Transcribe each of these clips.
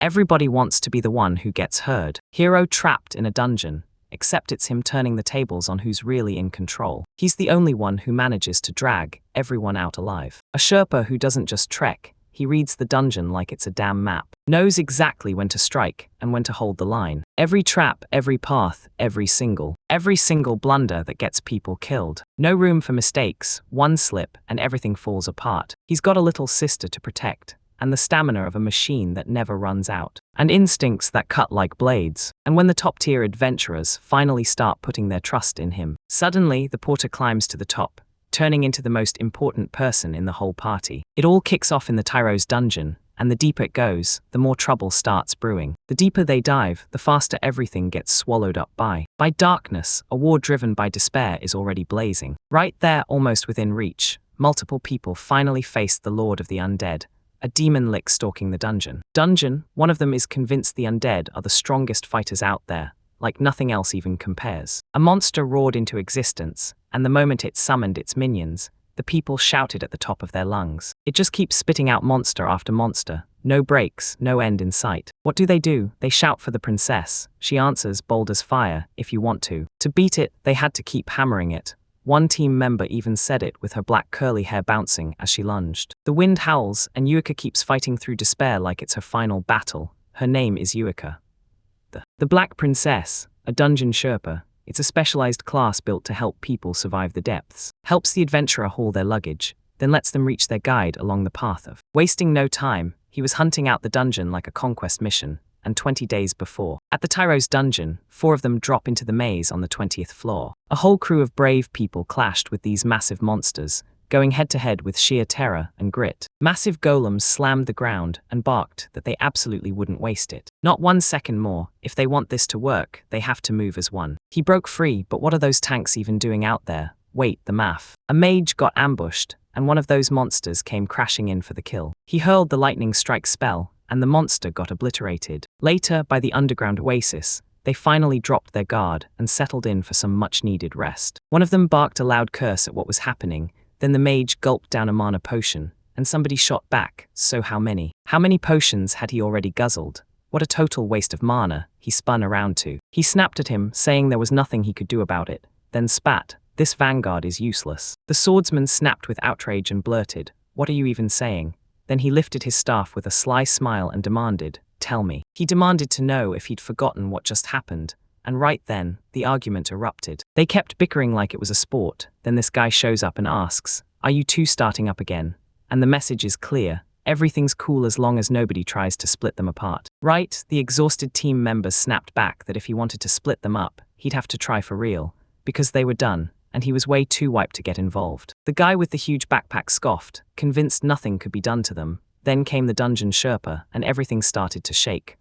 Everybody wants to be the one who gets heard. Hero trapped in a dungeon, except it's him turning the tables on who's really in control. He's the only one who manages to drag everyone out alive. A Sherpa who doesn't just trek, he reads the dungeon like it's a damn map. Knows exactly when to strike and when to hold the line. Every trap, every path, every single blunder that gets people killed. No room for mistakes, one slip and everything falls apart. He's got a little sister to protect, and the stamina of a machine that never runs out, and instincts that cut like blades. And when the top-tier adventurers finally start putting their trust in him, suddenly the porter climbs to the top, turning into the most important person in the whole party. It all kicks off in the Tyro's dungeon, and the deeper it goes, the more trouble starts brewing. The deeper they dive, the faster everything gets swallowed up by darkness. A war driven by despair is already blazing. Right there, almost within reach, multiple people finally face the Lord of the Undead, a demon lick stalking the dungeon. One of them is convinced the undead are the strongest fighters out there, like nothing else even compares. A monster roared into existence, and the moment it summoned its minions, the people shouted at the top of their lungs. It just keeps spitting out monster after monster, no breaks, no end in sight. What do? They shout for the princess. She answers, bold as fire, if you want to. To beat it, they had to keep hammering it. One team member even said it with her black curly hair bouncing as she lunged. The wind howls, and Yuika keeps fighting through despair like it's her final battle. Her name is Yuika. The Black Princess, a dungeon Sherpa. It's a specialized class built to help people survive the depths. Helps the adventurer haul their luggage, then lets them reach their guide along the path of. Wasting no time, he was hunting out the dungeon like a conquest mission, and 20 days before. At the Tyro's dungeon, 4 of them drop into the maze on the 20th floor. A whole crew of brave people clashed with these massive monsters, going head-to-head with sheer terror and grit. Massive golems slammed the ground and barked that they absolutely wouldn't waste it. Not 1 second more. If they want this to work, they have to move as one. He broke free, but what are those tanks even doing out there? Wait, the math. A mage got ambushed, and one of those monsters came crashing in for the kill. He hurled the lightning strike spell, and the monster got obliterated. Later, by the underground oasis, they finally dropped their guard and settled in for some much-needed rest. One of them barked a loud curse at what was happening. Then the mage gulped down a mana potion, and somebody shot back. So how many? How many potions had he already guzzled? What a total waste of mana, he spun around to. He snapped at him, saying there was nothing he could do about it, then spat, "This vanguard is useless." The swordsman snapped with outrage and blurted, "What are you even saying?" Then he lifted his staff with a sly smile and demanded, "Tell me." He demanded to know if he'd forgotten what just happened. And right then, the argument erupted. They kept bickering like it was a sport. Then this guy shows up and asks, "Are you two starting up again?" And the message is clear. Everything's cool as long as nobody tries to split them apart. Right, the exhausted team members snapped back that if he wanted to split them up, he'd have to try for real, because they were done, and he was way too wiped to get involved. The guy with the huge backpack scoffed, convinced nothing could be done to them. Then came the dungeon Sherpa, and everything started to shake.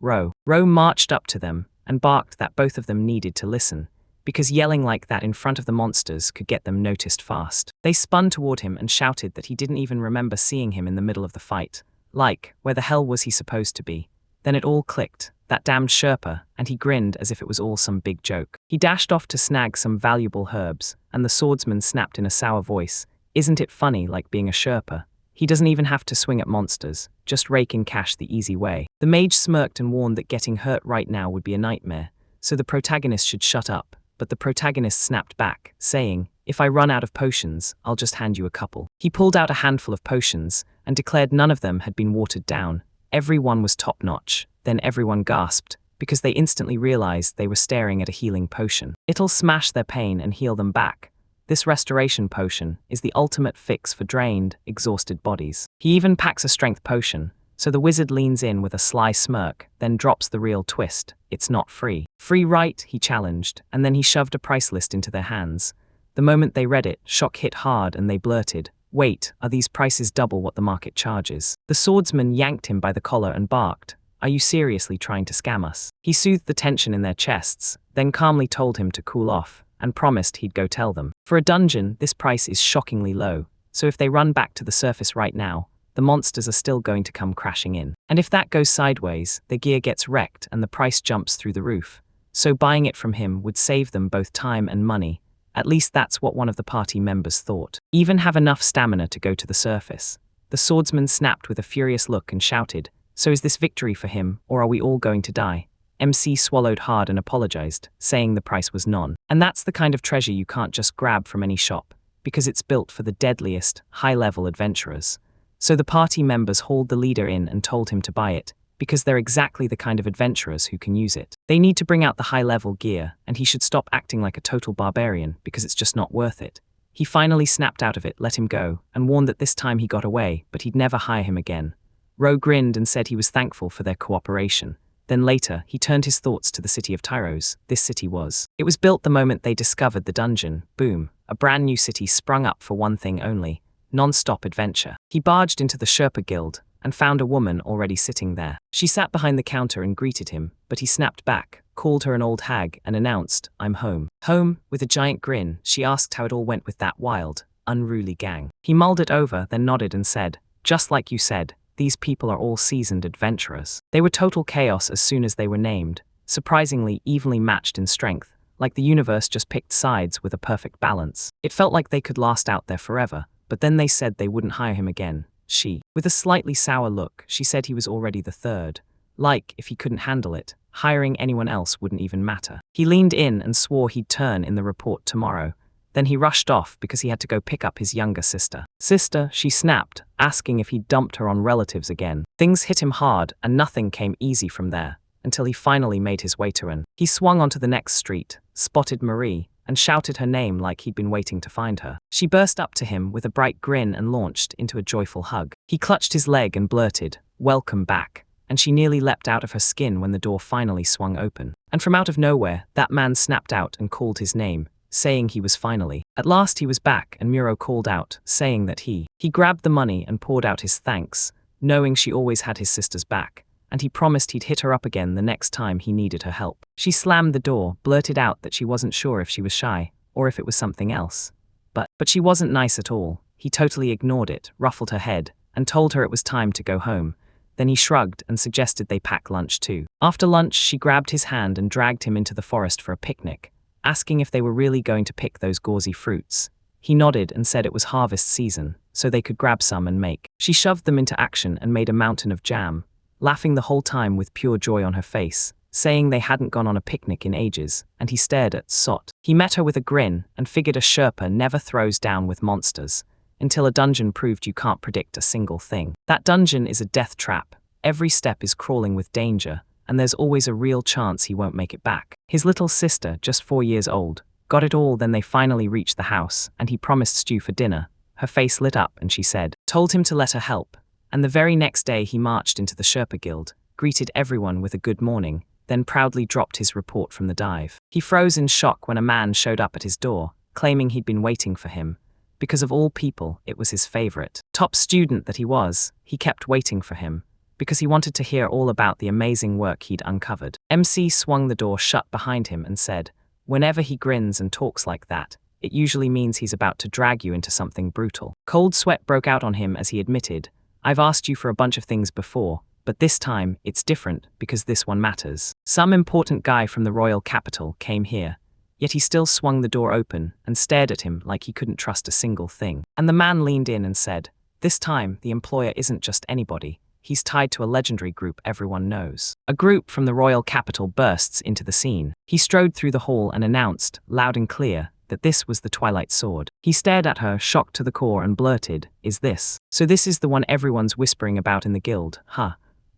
Ro marched up to them, and barked that both of them needed to listen, because yelling like that in front of the monsters could get them noticed fast. They spun toward him and shouted that he didn't even remember seeing him in the middle of the fight. Like, where the hell was he supposed to be? Then it all clicked, that damned Sherpa, and he grinned as if it was all some big joke. He dashed off to snag some valuable herbs, and the swordsman snapped in a sour voice, "Isn't it funny like being a Sherpa? He doesn't even have to swing at monsters, just rake in cash the easy way." The mage smirked and warned that getting hurt right now would be a nightmare, so the protagonist should shut up, but the protagonist snapped back, saying, "If I run out of potions, I'll just hand you a couple." He pulled out a handful of potions, and declared none of them had been watered down. Every one was top-notch. Then everyone gasped, because they instantly realized they were staring at a healing potion. It'll smash their pain and heal them back. This restoration potion is the ultimate fix for drained, exhausted bodies. He even packs a strength potion, so the wizard leans in with a sly smirk, then drops the real twist. "It's not free." "Free, right?" he challenged, and then he shoved a price list into their hands. The moment they read it, shock hit hard and they blurted, "Wait, are these prices double what the market charges?" The swordsman yanked him by the collar and barked, "Are you seriously trying to scam us?" He soothed the tension in their chests, then calmly told him to cool off, and promised he'd go tell them. For a dungeon, this price is shockingly low, so if they run back to the surface right now, the monsters are still going to come crashing in. And if that goes sideways, their gear gets wrecked and the price jumps through the roof. So buying it from him would save them both time and money. At least that's what one of the party members thought. Even have enough stamina to go to the surface. The swordsman snapped with a furious look and shouted, So is this victory for him, or are we all going to die? MC swallowed hard and apologized, saying the price was none. And that's the kind of treasure you can't just grab from any shop, because it's built for the deadliest, high-level adventurers. So the party members hauled the leader in and told him to buy it, because they're exactly the kind of adventurers who can use it. They need to bring out the high-level gear, and he should stop acting like a total barbarian, because it's just not worth it. He finally snapped out of it, let him go, and warned that this time he got away, but he'd never hire him again. Ro grinned and said he was thankful for their cooperation. Then later, he turned his thoughts to the city of Tyros. This city was. It was built the moment they discovered the dungeon. Boom. A brand new city sprung up for one thing only. Non-stop adventure. He barged into the Sherpa guild and found a woman already sitting there. She sat behind the counter and greeted him, but he snapped back, called her an old hag, and announced, "I'm home." Home? With a giant grin, she asked how it all went with that wild, unruly gang. He mulled it over, then nodded and said, "Just like you said, these people are all seasoned adventurers. They were total chaos as soon as they were named, surprisingly evenly matched in strength, like the universe just picked sides with a perfect balance. It felt like they could last out there forever, but then they said they wouldn't hire him again." She, with a slightly sour look, she said he was already the third. Like, if he couldn't handle it, hiring anyone else wouldn't even matter. He leaned in and swore he'd turn in the report tomorrow. Then he rushed off because he had to go pick up his younger sister. "Sister," she snapped, asking if he'd dumped her on relatives again. Things hit him hard, and nothing came easy from there, until he finally made his way to her. He swung onto the next street, spotted Marie, and shouted her name like he'd been waiting to find her. She burst up to him with a bright grin and launched into a joyful hug. He clutched his leg and blurted, "Welcome back," and she nearly leapt out of her skin when the door finally swung open. And from out of nowhere, that man snapped out and called his name, saying he was finally. At last he was back, and Muro called out, saying that he grabbed the money and poured out his thanks, knowing she always had his sister's back, and he promised he'd hit her up again the next time he needed her help. She slammed the door, blurted out that she wasn't sure if she was shy, or if it was something else. But she wasn't nice at all. He totally ignored it, ruffled her head, and told her it was time to go home. Then he shrugged and suggested they pack lunch too. After lunch, she grabbed his hand and dragged him into the forest for a picnic, asking if they were really going to pick those gauzy fruits. He nodded and said it was harvest season, so they could grab some and make. She shoved them into action and made a mountain of jam, laughing the whole time with pure joy on her face, saying they hadn't gone on a picnic in ages, and he stared at Sot. He met her with a grin and figured a Sherpa never throws down with monsters, until a dungeon proved you can't predict a single thing. That dungeon is a death trap. Every step is crawling with danger, and there's always a real chance he won't make it back. His little sister, just 4 years old, got it all. Then they finally reached the house, and he promised stew for dinner. Her face lit up and she said, told him to let her help. And the very next day he marched into the Sherpa guild, greeted everyone with a good morning, then proudly dropped his report from the dive. He froze in shock when a man showed up at his door, claiming he'd been waiting for him. Because of all people, it was his favorite. Top student that he was, he kept waiting for him, because he wanted to hear all about the amazing work he'd uncovered. MC swung the door shut behind him and said, whenever he grins and talks like that, it usually means he's about to drag you into something brutal. Cold sweat broke out on him as he admitted, I've asked you for a bunch of things before, but this time, it's different because this one matters. Some important guy from the royal capital came here, yet he still swung the door open and stared at him like he couldn't trust a single thing. And the man leaned in and said, this time, the employer isn't just anybody. He's tied to a legendary group everyone knows. A group from the royal capital bursts into the scene. He strode through the hall and announced, loud and clear, that this was the Twilight Sword. He stared at her, shocked to the core, and blurted, is this? So this is the one everyone's whispering about in the guild, huh?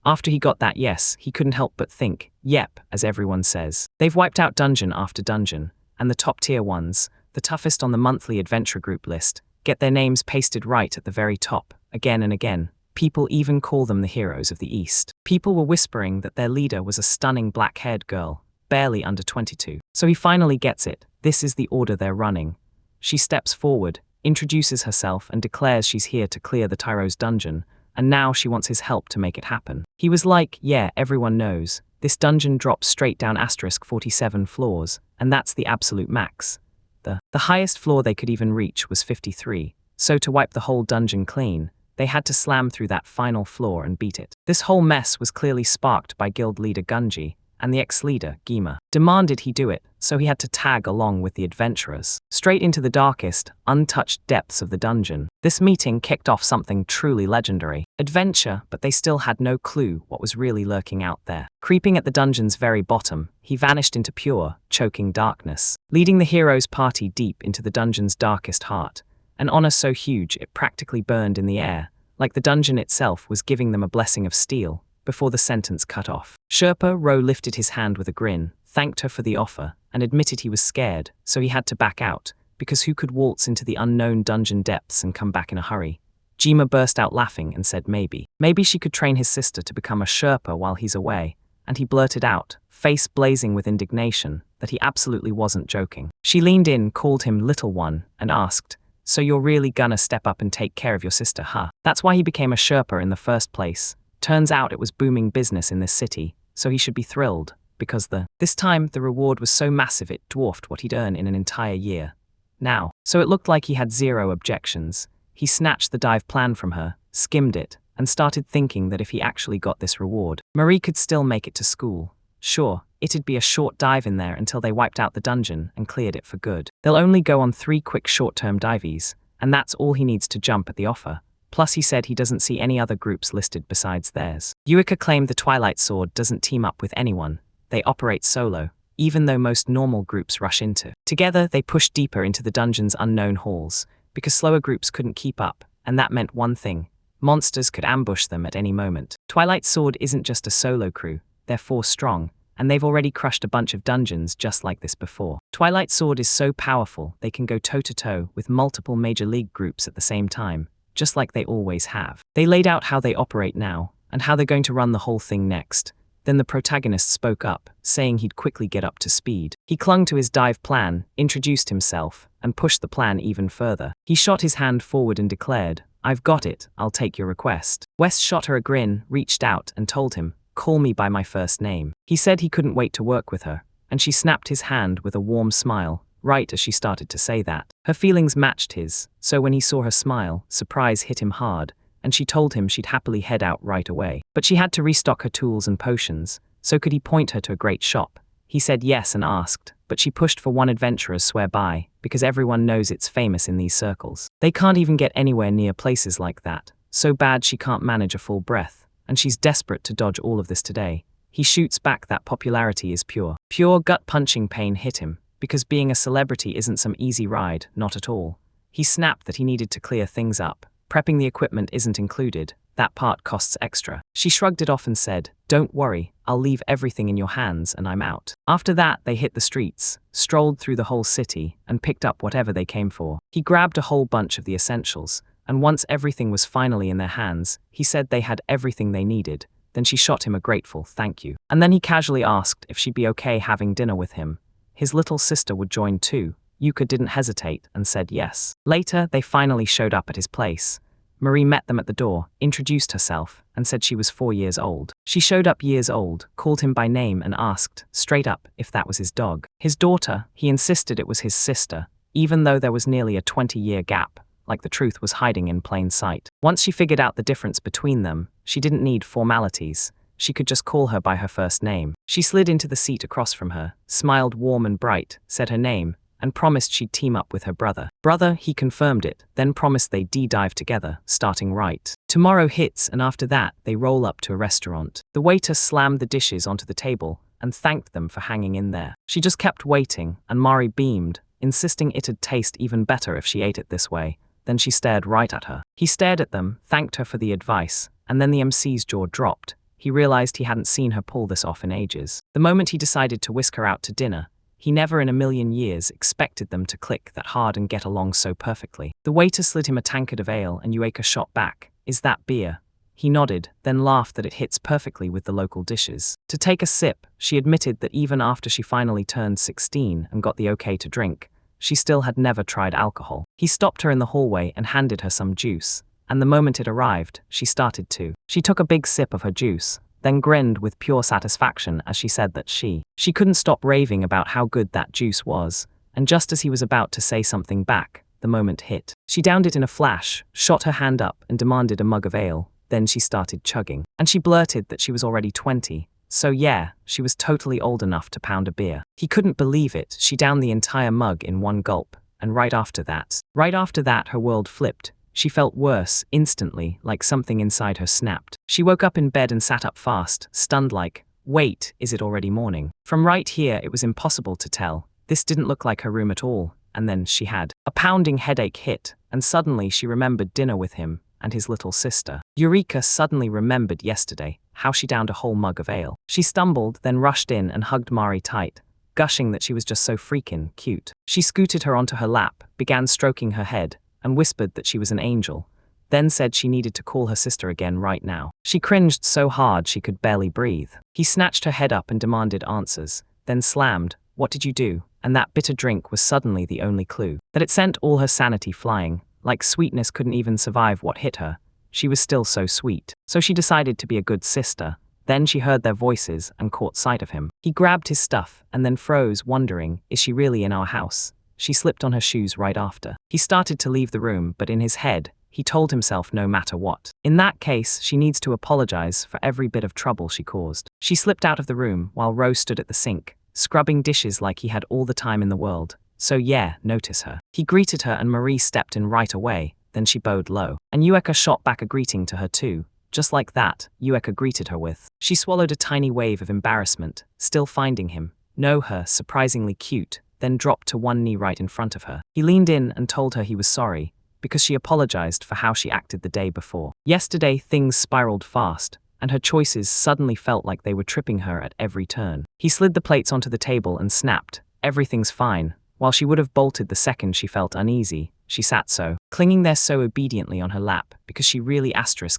After he got that yes, he couldn't help but think, yep, as everyone says. They've wiped out dungeon after dungeon, and the top-tier ones, the toughest on the monthly adventure group list, get their names pasted right at the very top, again and again. People even call them the heroes of the East. People were whispering that their leader was a stunning black-haired girl, barely under 22. So he finally gets it. This is the order they're running. She steps forward, introduces herself, and declares she's here to clear the Tyros dungeon, and now she wants his help to make it happen. He was like, yeah, everyone knows. This dungeon drops straight down * 47 floors, and that's the absolute max. The highest floor they could even reach was 53, so to wipe the whole dungeon clean, they had to slam through that final floor and beat it. This whole mess was clearly sparked by guild leader Gunji, and the ex-leader, Gima, demanded he do it, so he had to tag along with the adventurers, straight into the darkest, untouched depths of the dungeon. This meeting kicked off something truly legendary. Adventure, but they still had no clue what was really lurking out there. Creeping at the dungeon's very bottom, he vanished into pure, choking darkness, leading the hero's party deep into the dungeon's darkest heart, an honor so huge it practically burned in the air, like the dungeon itself was giving them a blessing of steel, before the sentence cut off. Sherpa Ro lifted his hand with a grin, thanked her for the offer, and admitted he was scared, so he had to back out, because who could waltz into the unknown dungeon depths and come back in a hurry? Jima burst out laughing and said maybe. Maybe she could train his sister to become a Sherpa while he's away, and he blurted out, face blazing with indignation, that he absolutely wasn't joking. She leaned in, called him little one, and asked, "So you're really gonna step up and take care of your sister, huh?" That's why he became a Sherpa in the first place. Turns out it was booming business in this city, so he should be thrilled, because this time the reward was so massive it dwarfed what he'd earn in an entire year. Now, so it looked like he had zero objections. He snatched the dive plan from her, skimmed it, and started thinking that if he actually got this reward, Marie could still make it to school. Sure, it'd be a short dive in there until they wiped out the dungeon and cleared it for good. They'll only go on 3 quick short-term dives, and that's all he needs to jump at the offer. Plus he said he doesn't see any other groups listed besides theirs. Yuika claimed the Twilight Sword doesn't team up with anyone. They operate solo, even though most normal groups rush into. Together, they pushed deeper into the dungeon's unknown halls, because slower groups couldn't keep up, and that meant one thing: monsters could ambush them at any moment. Twilight Sword isn't just a solo crew, they're 4 strong, and they've already crushed a bunch of dungeons just like this before. Twilight Sword is so powerful they can go toe-to-toe with multiple major league groups at the same time, just like they always have. They laid out how they operate now, and how they're going to run the whole thing next. Then the protagonist spoke up, saying he'd quickly get up to speed. He clung to his dive plan, introduced himself, and pushed the plan even further. He shot his hand forward and declared, "I've got it, I'll take your request." West shot her a grin, reached out, and told him, "Call me by my first name." He said he couldn't wait to work with her, and she snapped his hand with a warm smile, right as she started to say that. Her feelings matched his, so when he saw her smile, surprise hit him hard, and she told him she'd happily head out right away. But she had to restock her tools and potions, so could he point her to a great shop? He said yes and asked, but she pushed for one adventurer's swear by, because everyone knows it's famous in these circles. They can't even get anywhere near places like that, so bad she can't manage a full breath, and she's desperate to dodge all of this today. He shoots back that popularity is pure. Pure gut-punching pain hit him, because being a celebrity isn't some easy ride, not at all. He snapped that he needed to clear things up. Prepping the equipment isn't included, that part costs extra. She shrugged it off and said, "Don't worry, I'll leave everything in your hands and I'm out." After that, they hit the streets, strolled through the whole city, and picked up whatever they came for. He grabbed a whole bunch of the essentials, and once everything was finally in their hands, he said they had everything they needed. Then she shot him a grateful thank you. And then he casually asked if she'd be okay having dinner with him. His little sister would join too. Yuka didn't hesitate and said yes. Later, they finally showed up at his place. Marie met them at the door, introduced herself, and said she was 4 years old. She showed up years old, called him by name and asked, straight up, if that was his dog. His daughter, he insisted it was his sister, even though there was nearly a 20-year gap, like the truth was hiding in plain sight. Once she figured out the difference between them, she didn't need formalities. She could just call her by her first name. She slid into the seat across from her, smiled warm and bright, said her name, and promised she'd team up with her brother. He confirmed it, then promised they'd dive together, starting right. Tomorrow hits, and after that, they roll up to a restaurant. The waiter slammed the dishes onto the table and thanked them for hanging in there. She just kept waiting, and Mari beamed, insisting it'd taste even better if she ate it this way. Then she stared right at her. He stared at them, thanked her for the advice, and then the MC's jaw dropped. He realized he hadn't seen her pull this off in ages. The moment he decided to whisk her out to dinner, he never in a million years expected them to click that hard and get along so perfectly. The waiter slid him a tankard of ale and Yueka shot back, "Is that beer?" He nodded, then laughed that it hits perfectly with the local dishes. To take a sip, she admitted that even after she finally turned 16 and got the okay to drink, she still had never tried alcohol. He stopped her in the hallway and handed her some juice, and the moment it arrived, she started to. She took a big sip of her juice, then grinned with pure satisfaction as she said that she couldn't stop raving about how good that juice was, and just as he was about to say something back, the moment hit. She downed it in a flash, shot her hand up and demanded a mug of ale, then she started chugging. And she blurted that she was already 20, So yeah, she was totally old enough to pound a beer. He couldn't believe it. She downed the entire mug in one gulp, and right after that, her world flipped. She felt worse, instantly, like something inside her snapped. She woke up in bed and sat up fast, stunned like, wait, is it already morning? From right here, it was impossible to tell. This didn't look like her room at all, and then she had a pounding headache hit, and suddenly she remembered dinner with him and his little sister. Eureka suddenly remembered yesterday, how she downed a whole mug of ale. She stumbled, then rushed in and hugged Mari tight, gushing that she was just so freaking cute. She scooted her onto her lap, began stroking her head, and whispered that she was an angel, then said she needed to call her sister again right now. She cringed so hard she could barely breathe. He snatched her head up and demanded answers, then slammed, "What did you do?" And that bitter drink was suddenly the only clue. That it sent all her sanity flying, like sweetness couldn't even survive what hit her. She was still so sweet. So she decided to be a good sister. Then she heard their voices and caught sight of him. He grabbed his stuff and then froze, wondering, is she really in our house? She slipped on her shoes right after. He started to leave the room, but in his head, he told himself no matter what. In that case, she needs to apologize for every bit of trouble she caused. She slipped out of the room while Rose stood at the sink, scrubbing dishes like he had all the time in the world. So yeah, notice her. He greeted her and Marie stepped in right away, then she bowed low. And Ueka shot back a greeting to her too. Just like that, Ueka greeted her with. She swallowed a tiny wave of embarrassment, still finding him, her surprisingly cute, then dropped to one knee right in front of her. He leaned in and told her he was sorry, because she apologized for how she acted the day before. Yesterday, things spiraled fast, and her choices suddenly felt like they were tripping her at every turn. He slid the plates onto the table and snapped, "Everything's fine." While she would have bolted the second she felt uneasy, she sat clinging there so obediently on her lap, because she really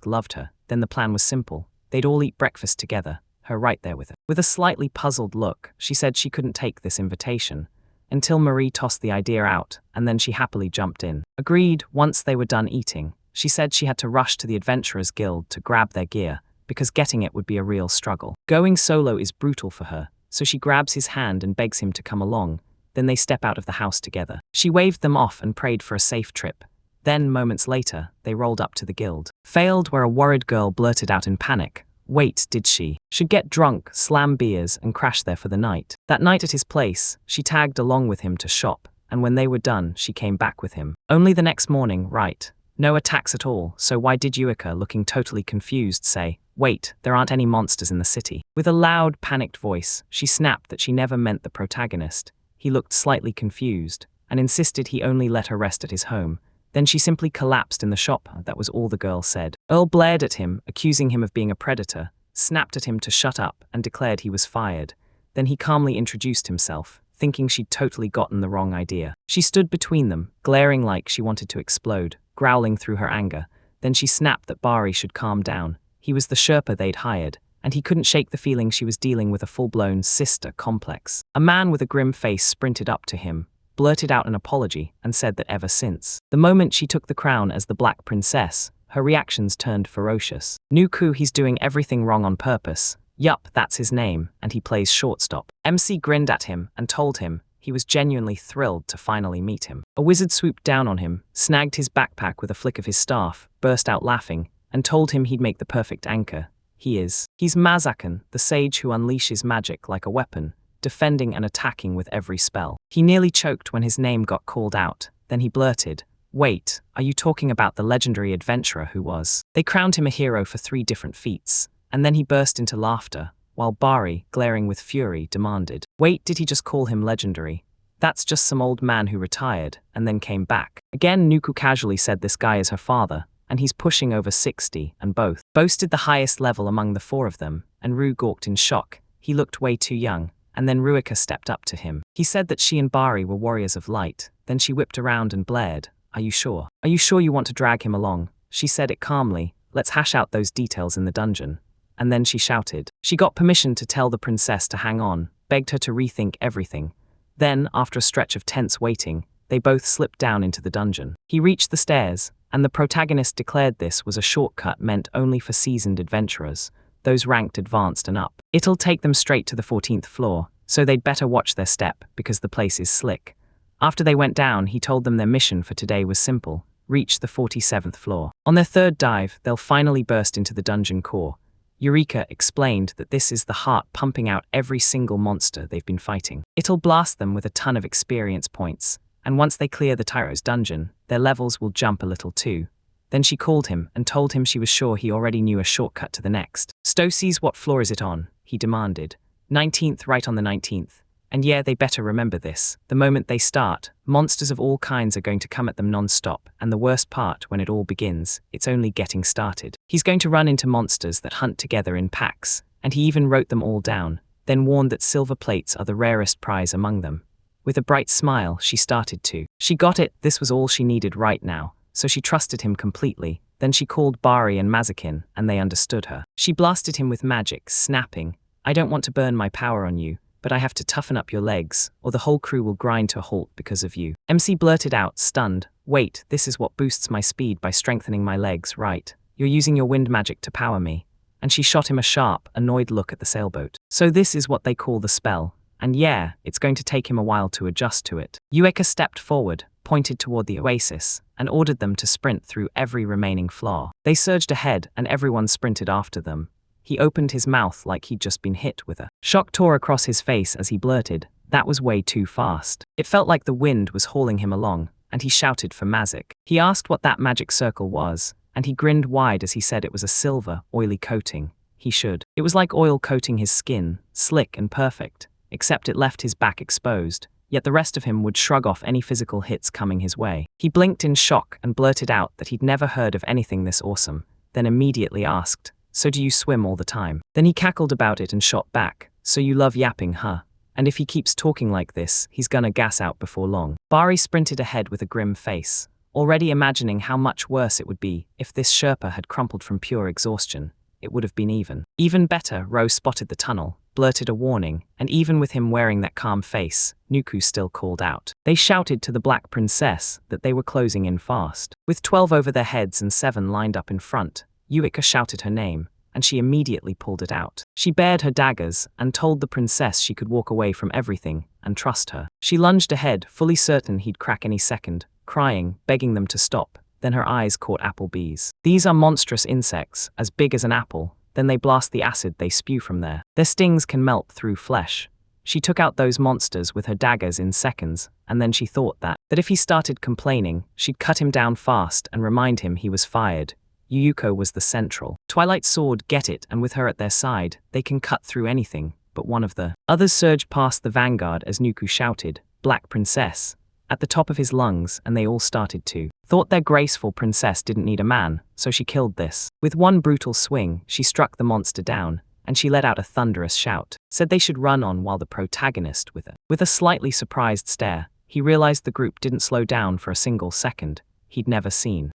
loved her. Then the plan was simple. They'd all eat breakfast together, her right there with her. With a slightly puzzled look, she said she couldn't take this invitation, until Marie tossed the idea out, and then she happily jumped in. Agreed. Once they were done eating, she said she had to rush to the Adventurers Guild to grab their gear, because getting it would be a real struggle. Going solo is brutal for her, so she grabs his hand and begs him to come along. Then they step out of the house together. She waved them off and prayed for a safe trip. Then, moments later, they rolled up to the guild. Failed where a worried girl blurted out in panic, "Wait, did she? Should get drunk, slam beers, and crash there for the night." That night at his place, she tagged along with him to shop, and when they were done, she came back with him. Only the next morning, right? No attacks at all, so why did Ueka, looking totally confused, say, "Wait, there aren't any monsters in the city?" With a loud, panicked voice, she snapped that she never meant the protagonist. He looked slightly confused, and insisted he only let her rest at his home. Then she simply collapsed in the shop. That was all the girl said. Earl blared at him, accusing him of being a predator, snapped at him to shut up, and declared he was fired. Then he calmly introduced himself, thinking she'd totally gotten the wrong idea. She stood between them, glaring like she wanted to explode, growling through her anger. Then she snapped that Bari should calm down. He was the Sherpa they'd hired, and he couldn't shake the feeling she was dealing with a full-blown sister complex. A man with a grim face sprinted up to him, blurted out an apology, and said that ever since the moment she took the crown as the Black Princess, her reactions turned ferocious. Nuku, he's doing everything wrong on purpose. Yup, that's his name, and he plays shortstop. MC grinned at him and told him he was genuinely thrilled to finally meet him. A wizard swooped down on him, snagged his backpack with a flick of his staff, burst out laughing, and told him he'd make the perfect anchor. He's Mazakan, the sage who unleashes magic like a weapon, defending and attacking with every spell. He nearly choked when his name got called out. Then he blurted, "Wait, are you talking about the legendary adventurer who was?" They crowned him a hero for 3 different feats, and then he burst into laughter, while Bari, glaring with fury, demanded, "Wait, did he just call him legendary? That's just some old man who retired, and then came back." Again, Nuku casually said this guy is her father, and he's pushing over 60, and both boasted the highest level among the 4 of them, and Ru gawked in shock. He looked way too young, and then Ruika stepped up to him. He said that she and Bari were warriors of light, then she whipped around and blared, "Are you sure? Are you sure you want to drag him along?" She said it calmly, "Let's hash out those details in the dungeon." And then she shouted. She got permission to tell the princess to hang on, begged her to rethink everything. Then, after a stretch of tense waiting, they both slipped down into the dungeon. He reached the stairs, and the protagonist declared this was a shortcut meant only for seasoned adventurers, those ranked advanced and up. It'll take them straight to the 14th floor, so they'd better watch their step, because the place is slick. After they went down, he told them their mission for today was simple: reach the 47th floor. On their 3rd dive, they'll finally burst into the dungeon core. Eureka explained that this is the heart pumping out every single monster they've been fighting. It'll blast them with a ton of experience points, and once they clear the Tyro's dungeon, their levels will jump a little too. Then she called him and told him she was sure he already knew a shortcut to the next. Stocies, what floor is it on? He demanded. 19th, right on the 19th. And yeah, they better remember this. The moment they start, monsters of all kinds are going to come at them non-stop, and the worst part, when it all begins, it's only getting started. He's going to run into monsters that hunt together in packs, and he even wrote them all down, then warned that silver plates are the rarest prize among them. With a bright smile, she started to. She got it, this was all she needed right now, so she trusted him completely. Then she called Bari and Mazakin, and they understood her. She blasted him with magic, snapping, "I don't want to burn my power on you, but I have to toughen up your legs, or the whole crew will grind to a halt because of you." MC blurted out, stunned, "Wait, this is what boosts my speed by strengthening my legs, right? You're using your wind magic to power me." And she shot him a sharp, annoyed look at the sailboat. "So this is what they call the spell. And yeah, it's going to take him a while to adjust to it." Eureka stepped forward, pointed toward the oasis, and ordered them to sprint through every remaining flaw. They surged ahead, and everyone sprinted after them. He opened his mouth like he'd just been hit with a shock tore across his face as he blurted, "That was way too fast." It felt like the wind was hauling him along, and he shouted for Mazik. He asked what that magic circle was, and he grinned wide as he said it was a silver, oily coating. He should. It was like oil coating his skin, slick and perfect, except it left his back exposed, yet the rest of him would shrug off any physical hits coming his way. He blinked in shock and blurted out that he'd never heard of anything this awesome, then immediately asked, "So do you swim all the time?" Then he cackled about it and shot back, "So you love yapping, huh? And if he keeps talking like this, he's gonna gas out before long." Bari sprinted ahead with a grim face, already imagining how much worse it would be if this Sherpa had crumpled from pure exhaustion. It would have been even better. Rose spotted the tunnel, blurted a warning, and even with him wearing that calm face, Nuku still called out. They shouted to the Black Princess that they were closing in fast. With 12 over their heads and 7 lined up in front, Eureka shouted her name, and she immediately pulled it out. She bared her daggers and told the princess she could walk away from everything and trust her. She lunged ahead, fully certain he'd crack any second, crying, begging them to stop. Then her eyes caught applebees. These are monstrous insects, as big as an apple. Then they blast the acid they spew from there. Their stings can melt through flesh. She took out those monsters with her daggers in seconds, and then she thought that if he started complaining, she'd cut him down fast and remind him he was fired. Yuyuko was the central. Twilight Sword, get it, and with her at their side, they can cut through anything, but one of the others surged past the vanguard as Nuku shouted, "Black Princess," at the top of his lungs, and they all started to thought their graceful princess didn't need a man, so she killed this. With one brutal swing, she struck the monster down, and she let out a thunderous shout. Said they should run on while the protagonist, with a slightly surprised stare, he realized the group didn't slow down for a single second. He'd never seen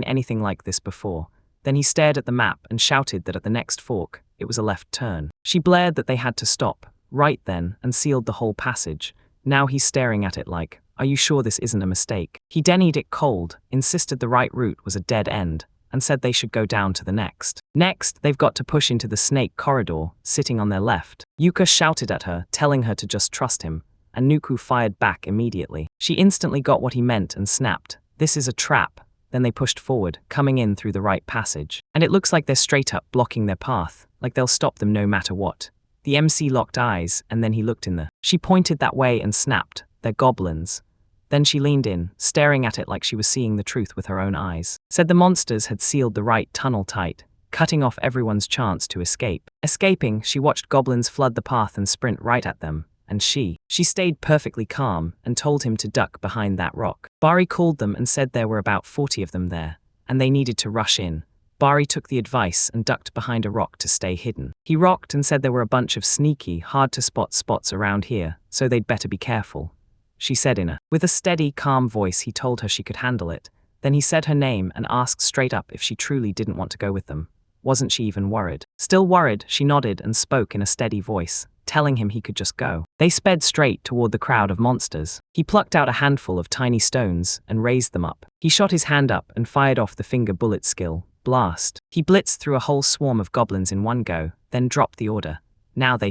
anything like this before. Then he stared at the map and shouted that at the next fork, it was a left turn. She blared that they had to stop, right then, and sealed the whole passage. Now he's staring at it like, "Are you sure this isn't a mistake?" He denied it cold, insisted the right route was a dead end, and said they should go down to the next. Next, they've got to push into the snake corridor, sitting on their left. Yuka shouted at her, telling her to just trust him, and Nuku fired back immediately. She instantly got what he meant and snapped, "This is a trap." Then they pushed forward, coming in through the right passage. And it looks like they're straight up blocking their path, like they'll stop them no matter what. The MC locked eyes, and then he looked in the. She pointed that way and snapped, "They're goblins." Then she leaned in, staring at it like she was seeing the truth with her own eyes. Said the monsters had sealed the right tunnel tight, cutting off everyone's chance to escape. Escaping, she watched goblins flood the path and sprint right at them, and she stayed perfectly calm and told him to duck behind that rock. Bari called them and said there were about 40 of them there, and they needed to rush in. Bari took the advice and ducked behind a rock to stay hidden. He rocked and said there were a bunch of sneaky, hard-to-spot spots around here, so they'd better be careful. She said with a steady, calm voice he told her she could handle it. Then he said her name and asked straight up if she truly didn't want to go with them. Wasn't she even worried? Still worried, she nodded and spoke in a steady voice, telling him he could just go. They sped straight toward the crowd of monsters. He plucked out a handful of tiny stones and raised them up. He shot his hand up and fired off the finger bullet skill, blast. He blitzed through a whole swarm of goblins in one go, then dropped the order. Now they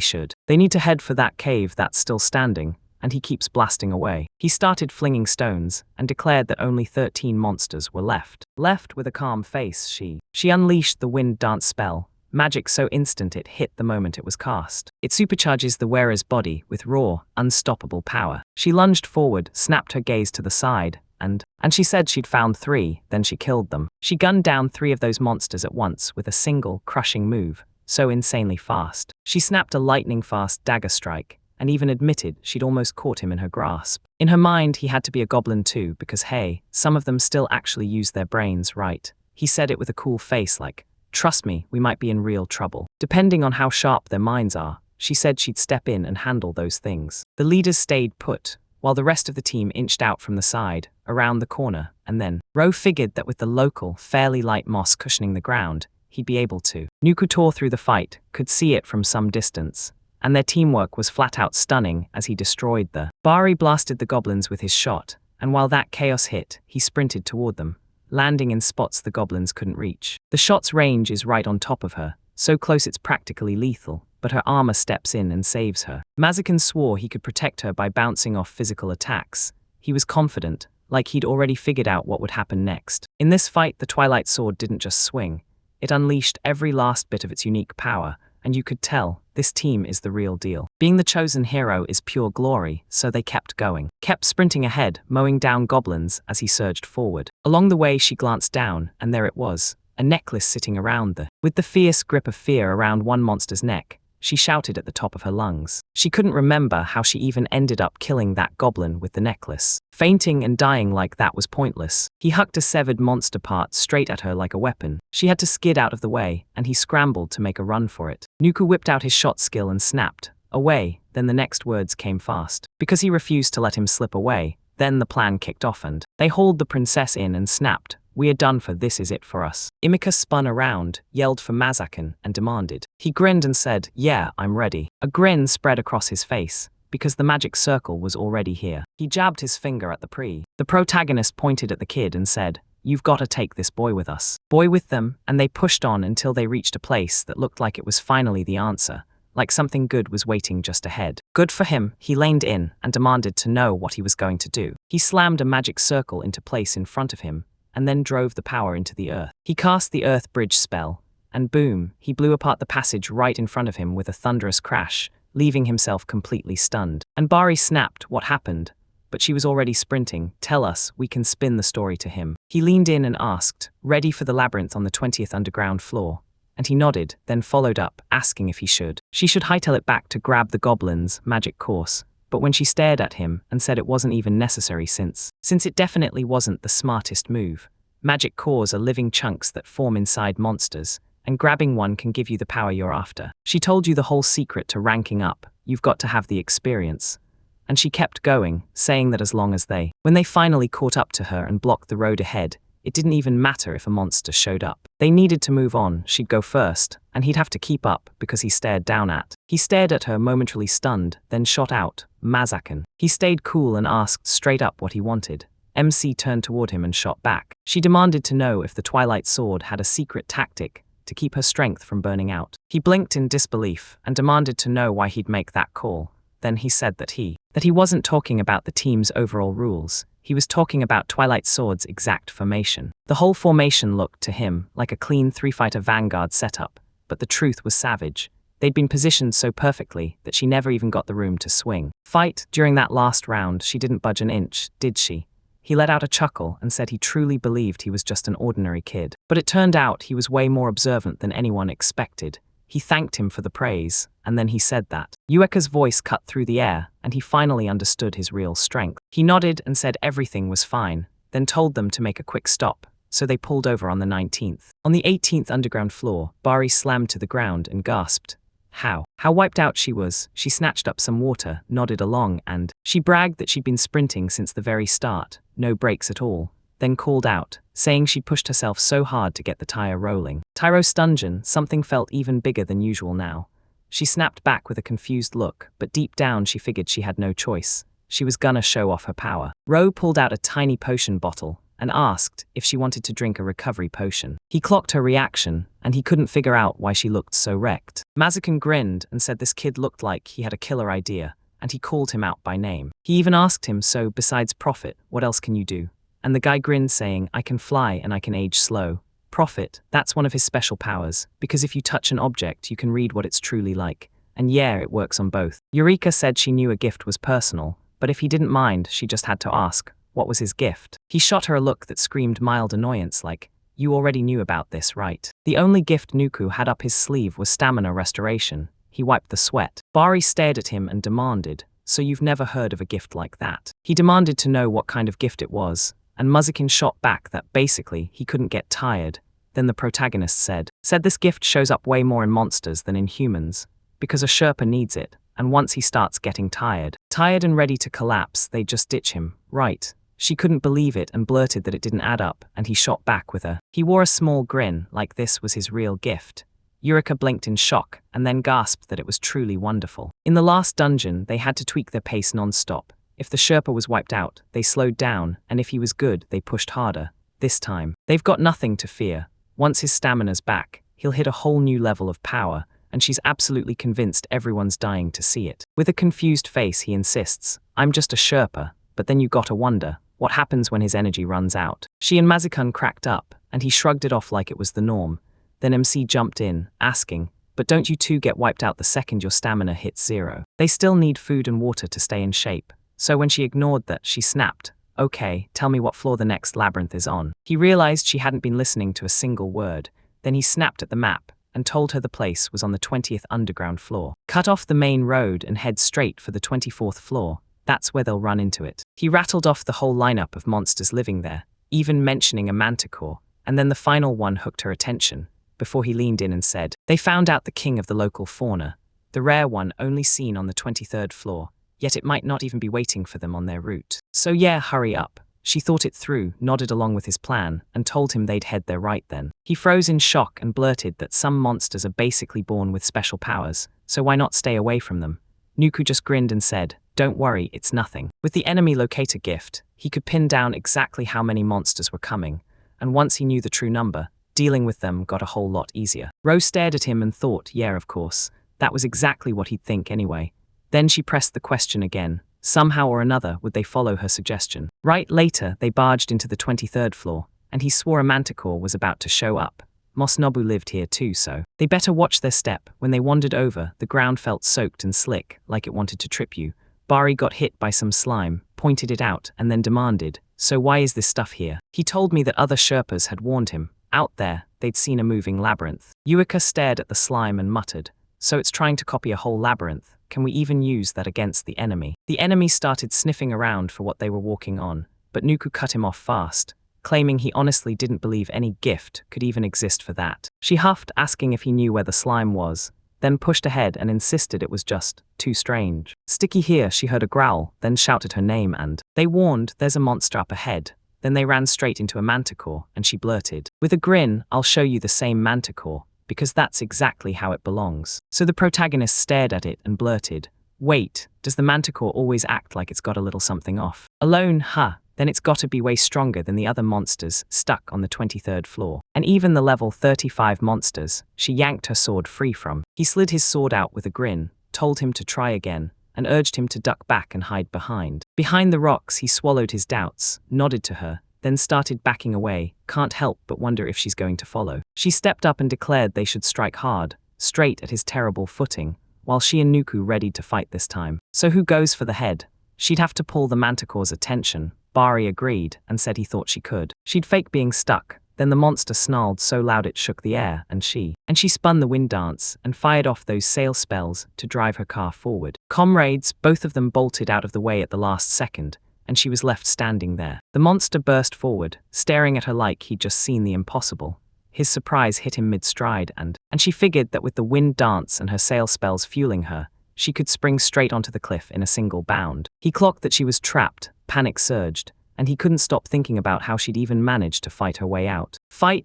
need to head for that cave that's still standing, and he keeps blasting away. He started flinging stones, and declared that only 13 monsters were left. Left with a calm face, she unleashed the wind dance spell, magic so instant it hit the moment it was cast. It supercharges the wearer's body with raw, unstoppable power. She lunged forward, snapped her gaze to the side, and she said she'd found 3, then she killed them. She gunned down 3 of those monsters at once with a single, crushing move, so insanely fast. She snapped a lightning-fast dagger strike, and even admitted she'd almost caught him in her grasp. In her mind, he had to be a goblin too, because hey, some of them still actually use their brains, right? He said it with a cool face like, trust me, we might be in real trouble. Depending on how sharp their minds are, she said she'd step in and handle those things. The leaders stayed put, while the rest of the team inched out from the side, around the corner, and then Ro figured that with the local, fairly light moss cushioning the ground, he'd be able to. Nuku tore through the fight, could see it from some distance, and their teamwork was flat out stunning as he destroyed the. Bari blasted the goblins with his shot, and while that chaos hit, he sprinted toward them, landing in spots the goblins couldn't reach. The shot's range is right on top of her, so close it's practically lethal, but her armor steps in and saves her. Mazakin swore he could protect her by bouncing off physical attacks. He was confident, like he'd already figured out what would happen next. In this fight, the Twilight Sword didn't just swing. It unleashed every last bit of its unique power, and you could tell, this team is the real deal. Being the chosen hero is pure glory, so they kept going. Kept sprinting ahead, mowing down goblins as he surged forward. Along the way she glanced down, and there it was, a necklace sitting around the. With the fierce grip of fear around one monster's neck, she shouted at the top of her lungs. She couldn't remember how she even ended up killing that goblin with the necklace. Fainting and dying like that was pointless. He hucked a severed monster part straight at her like a weapon. She had to skid out of the way, and he scrambled to make a run for it. Nuku whipped out his shot skill and snapped, away, then the next words came fast. Because he refused to let him slip away, then the plan kicked off and they hauled the princess in and snapped, "We are done for, this is it for us." Imika spun around, yelled for Mazakin, and demanded. He grinned and said, "Yeah, I'm ready." A grin spread across his face, because the magic circle was already here. He jabbed his finger at the pre. The protagonist pointed at the kid and said, "You've got to take this boy with us." Boy with them, and they pushed on until they reached a place that looked like it was finally the answer, like something good was waiting just ahead. Good for him, he leaned in and demanded to know what he was going to do. He slammed a magic circle into place in front of him, and then drove the power into the earth. He cast the earth bridge spell, and boom, he blew apart the passage right in front of him with a thunderous crash, leaving himself completely stunned. And Bari snapped, "What happened?" But she was already sprinting. "Tell us, we can spin the story to him." He leaned in and asked, "Ready for the labyrinth on the 20th underground floor?" And he nodded, then followed up, asking if he should. She should hightail it back to grab the goblin's magic course. But when she stared at him and said it wasn't even necessary since it definitely wasn't the smartest move. Magic cores are living chunks that form inside monsters, and grabbing one can give you the power you're after. She told you the whole secret to ranking up, you've got to have the experience. And she kept going, saying that as long as when they finally caught up to her and blocked the road ahead, it didn't even matter if a monster showed up. They needed to move on, she'd go first, and he'd have to keep up because he stared down at. He stared at her momentarily stunned, then shot out, "Mazakin." He stayed cool and asked straight up what he wanted. MC turned toward him and shot back. She demanded to know if the Twilight Sword had a secret tactic to keep her strength from burning out. He blinked in disbelief and demanded to know why he'd make that call. Then he said that he wasn't talking about the team's overall rules. He was talking about Twilight Sword's exact formation. The whole formation looked to him like a clean 3-fighter vanguard setup, but the truth was savage. They'd been positioned so perfectly that she never even got the room to swing. Fight, during that last round, she didn't budge an inch, did she? He let out a chuckle and said he truly believed he was just an ordinary kid. But it turned out he was way more observant than anyone expected. He thanked him for the praise, and then he said that. Ueka's voice cut through the air, and he finally understood his real strength. He nodded and said everything was fine, then told them to make a quick stop, so they pulled over on the 19th. On the 18th underground floor, Bari slammed to the ground and gasped. How wiped out she was. She snatched up some water, nodded along, and she bragged that she'd been sprinting since the very start, no breaks at all, then called out, saying she'd pushed herself so hard to get the tire rolling. Tyro's dungeon, something felt even bigger than usual now. She snapped back with a confused look, but deep down she figured she had no choice. She was gonna show off her power. Ro pulled out a tiny potion bottle and asked if she wanted to drink a recovery potion. He clocked her reaction, and he couldn't figure out why she looked so wrecked. Mazakin grinned and said this kid looked like he had a killer idea, and he called him out by name. He even asked him, "So, besides profit, what else can you do?" And the guy grinned saying, "I can fly and I can age slow." Profit, that's one of his special powers, because if you touch an object, you can read what it's truly like. And yeah, it works on both. Eureka said she knew a gift was personal, but if he didn't mind, she just had to ask, what was his gift? He shot her a look that screamed mild annoyance like, you already knew about this, right? The only gift Nuku had up his sleeve was stamina restoration. He wiped the sweat. Bari stared at him and demanded, so you've never heard of a gift like that? He demanded to know what kind of gift it was, and Muzakin shot back that basically he couldn't get tired. Then the protagonist said this gift shows up way more in monsters than in humans, because a Sherpa needs it, and once he starts getting tired and ready to collapse, they just ditch him, right? She couldn't believe it and blurted that it didn't add up, and he shot back with her. He wore a small grin, like this was his real gift. Eureka blinked in shock, and then gasped that it was truly wonderful. In the last dungeon, they had to tweak their pace non-stop. If the Sherpa was wiped out, they slowed down, and if he was good, they pushed harder. This time, they've got nothing to fear. Once his stamina's back, he'll hit a whole new level of power, and she's absolutely convinced everyone's dying to see it. With a confused face, he insists, I'm just a Sherpa, but then you gotta wonder, what happens when his energy runs out? She and Mazikun cracked up, and he shrugged it off like it was the norm. Then MC jumped in, asking, but don't you two get wiped out the second your stamina hits 0? They still need food and water to stay in shape. So when she ignored that, she snapped, okay, tell me what floor the next labyrinth is on. He realized she hadn't been listening to a single word. Then he snapped at the map and told her the place was on the 20th underground floor. Cut off the main road and head straight for the 24th floor. That's where they'll run into it. He rattled off the whole lineup of monsters living there, even mentioning a manticore, and then the final one hooked her attention, before he leaned in and said, they found out the king of the local fauna, the rare one only seen on the 23rd floor, yet it might not even be waiting for them on their route. So yeah, hurry up. She thought it through, nodded along with his plan, and told him they'd head there right then. He froze in shock and blurted that some monsters are basically born with special powers, so why not stay away from them? Nuku just grinned and said, don't worry, it's nothing. With the enemy locator gift, he could pin down exactly how many monsters were coming, and once he knew the true number, dealing with them got a whole lot easier. Rose stared at him and thought, yeah, of course, that was exactly what he'd think anyway. Then she pressed the question again. Somehow or another would they follow her suggestion. Right later, they barged into the 23rd floor, and he swore a manticore was about to show up. Mosnobu lived here too, so they better watch their step. When they wandered over, the ground felt soaked and slick, like it wanted to trip you. Bari got hit by some slime, pointed it out, and then demanded, so why is this stuff here? He told me that other Sherpas had warned him. Out there, they'd seen a moving labyrinth. Eureka stared at the slime and muttered, so it's trying to copy a whole labyrinth. Can we even use that against the enemy? The enemy started sniffing around for what they were walking on, but Nuku cut him off fast, claiming he honestly didn't believe any gift could even exist for that. She huffed, asking if he knew where the slime was, then pushed ahead and insisted it was just too strange. Sticky here, she heard a growl, then shouted her name and they warned, there's a monster up ahead. Then they ran straight into a manticore, and she blurted, with a grin, I'll show you the same manticore, because that's exactly how it belongs. So the protagonist stared at it and blurted, wait, does the manticore always act like it's got a little something off? Alone, huh? Then it's gotta be way stronger than the other monsters stuck on the 23rd floor. And even the level 35 monsters, she yanked her sword free from. He slid his sword out with a grin, told him to try again, and urged him to duck back and hide behind. Behind the rocks, he swallowed his doubts, nodded to her, then started backing away, can't help but wonder if she's going to follow. She stepped up and declared they should strike hard, straight at his terrible footing, while she and Nuku readied to fight this time. So who goes for the head? She'd have to pull the manticore's attention. Bari agreed and said he thought she could. She'd fake being stuck. Then the monster snarled so loud it shook the air, and she spun the wind dance and fired off those sail spells to drive her car forward. Comrades, both of them bolted out of the way at the last second, and she was left standing there. The monster burst forward, staring at her like he'd just seen the impossible. His surprise hit him mid-stride, and she figured that with the wind dance and her sail spells fueling her, she could spring straight onto the cliff in a single bound. He clocked that she was trapped, panic surged, and he couldn't stop thinking about how she'd even managed to fight her way out.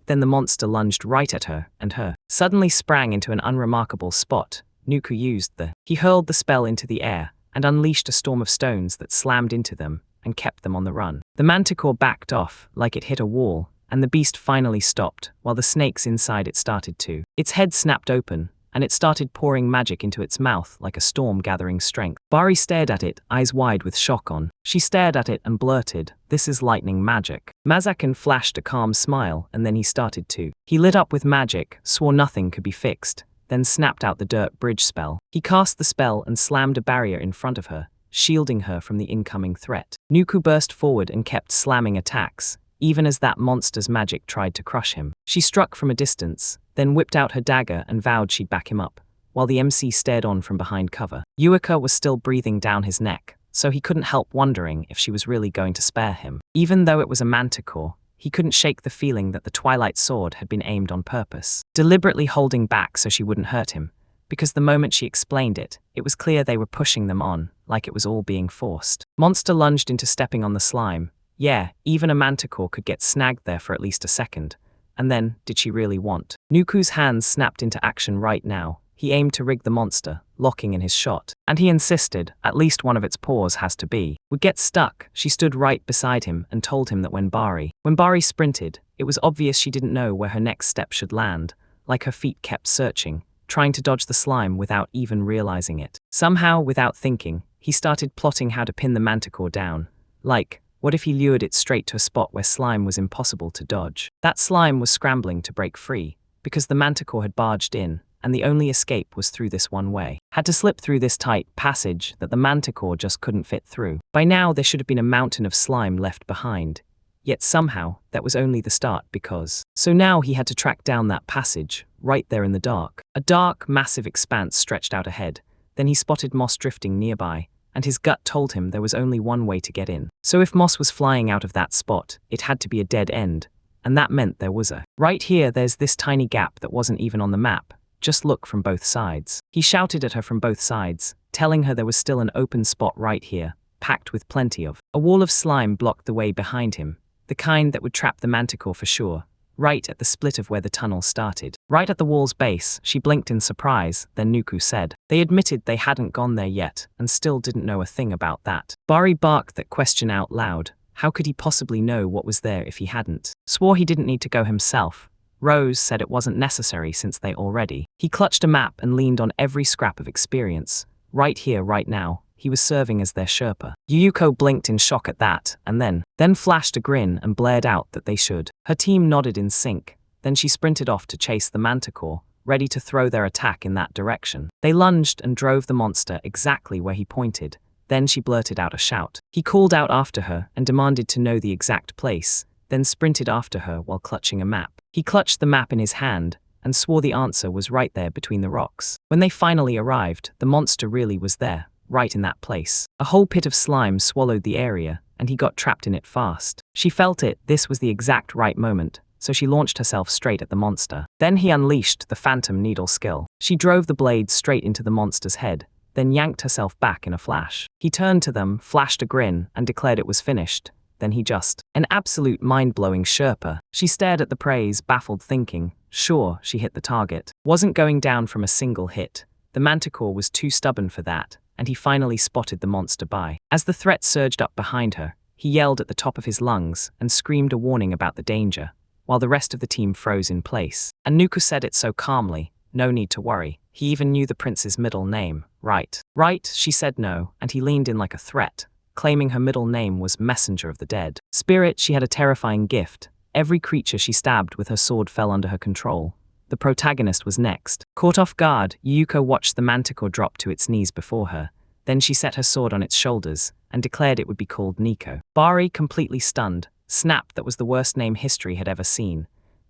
Then the monster lunged right at her, and suddenly sprang into an unremarkable spot. Nuku used he hurled the spell into the air, and unleashed a storm of stones that slammed into them, and kept them on the run. The manticore backed off, like it hit a wall, and the beast finally stopped, while the snakes inside it started to. Its head snapped open, and it started pouring magic into its mouth like a storm gathering strength. Bari stared at it, eyes wide with shock on. She stared at it and blurted, "This is lightning magic." Mazakin flashed a calm smile, and then he started to. He lit up with magic, swore nothing could be fixed, then snapped out the dirt bridge spell. He cast the spell and slammed a barrier in front of her, shielding her from the incoming threat. Nuku burst forward and kept slamming attacks, even as that monster's magic tried to crush him. She struck from a distance, then whipped out her dagger and vowed she'd back him up, while the MC stared on from behind cover. Yuika was still breathing down his neck, so he couldn't help wondering if she was really going to spare him. Even though it was a manticore, he couldn't shake the feeling that the Twilight Sword had been aimed on purpose, deliberately holding back so she wouldn't hurt him, because the moment she explained it, it was clear they were pushing them on, like it was all being forced. Monster lunged into stepping on the slime. Yeah, even a manticore could get snagged there for at least a second. And then, did she really want? Nuku's hands snapped into action right now. He aimed to rig the monster, locking in his shot. And he insisted, at least one of its paws has to be. Would get stuck. She stood right beside him and told him that when Bari sprinted, it was obvious she didn't know where her next step should land, like her feet kept searching, trying to dodge the slime without even realizing it. Somehow, without thinking, he started plotting how to pin the manticore down. Like, what if he lured it straight to a spot where slime was impossible to dodge? That slime was scrambling to break free, because the manticore had barged in, and the only escape was through this one way. Had to slip through this tight passage that the manticore just couldn't fit through. By now there should have been a mountain of slime left behind. Yet somehow, that was only the start because. So now he had to track down that passage, right there in the dark. A dark, massive expanse stretched out ahead. Then he spotted moss drifting nearby, and his gut told him there was only one way to get in. So if moss was flying out of that spot, it had to be a dead end, and that meant there was a. Right here there's this tiny gap that wasn't even on the map. Just look from both sides. He shouted at her from both sides, telling her there was still an open spot right here, packed with plenty of. A wall of slime blocked the way behind him, the kind that would trap the manticore for sure, right at the split of where the tunnel started. Right at the wall's base, she blinked in surprise, then Nuku said. They admitted they hadn't gone there yet, and still didn't know a thing about that. Bari barked that question out loud. How could he possibly know what was there if he hadn't? Swore he didn't need to go himself. Rose said it wasn't necessary since they already. He clutched a map and leaned on every scrap of experience. Right here, right now, he was serving as their Sherpa. Yuyuko blinked in shock at that, and then flashed a grin and blared out that they should. Her team nodded in sync. Then she sprinted off to chase the manticore, ready to throw their attack in that direction. They lunged and drove the monster exactly where he pointed. Then she blurted out a shout. He called out after her and demanded to know the exact place, then sprinted after her while clutching a map. He clutched the map in his hand and swore the answer was right there between the rocks. When they finally arrived, the monster really was there, right in that place. A whole pit of slime swallowed the area, and he got trapped in it fast. She felt it, this was the exact right moment, so she launched herself straight at the monster. Then he unleashed the phantom needle skill. She drove the blade straight into the monster's head, then yanked herself back in a flash. He turned to them, flashed a grin, and declared it was finished. Then he just. An absolute mind-blowing Sherpa. She stared at the praise, baffled, thinking, sure, she hit the target. Wasn't going down from a single hit. The manticore was too stubborn for that, and he finally spotted the monster by. As the threat surged up behind her, he yelled at the top of his lungs and screamed a warning about the danger, while the rest of the team froze in place. And Nuku said it so calmly, no need to worry. He even knew the prince's middle name, right? Right, she said no, and he leaned in like a threat, claiming her middle name was Messenger of the Dead. Spirit, she had a terrifying gift. Every creature she stabbed with her sword fell under her control. The protagonist was next. Caught off guard, Yuko watched the manticore drop to its knees before her. Then she set her sword on its shoulders and declared it would be called Nico. Bari, completely stunned, snapped that was the worst name history had ever seen.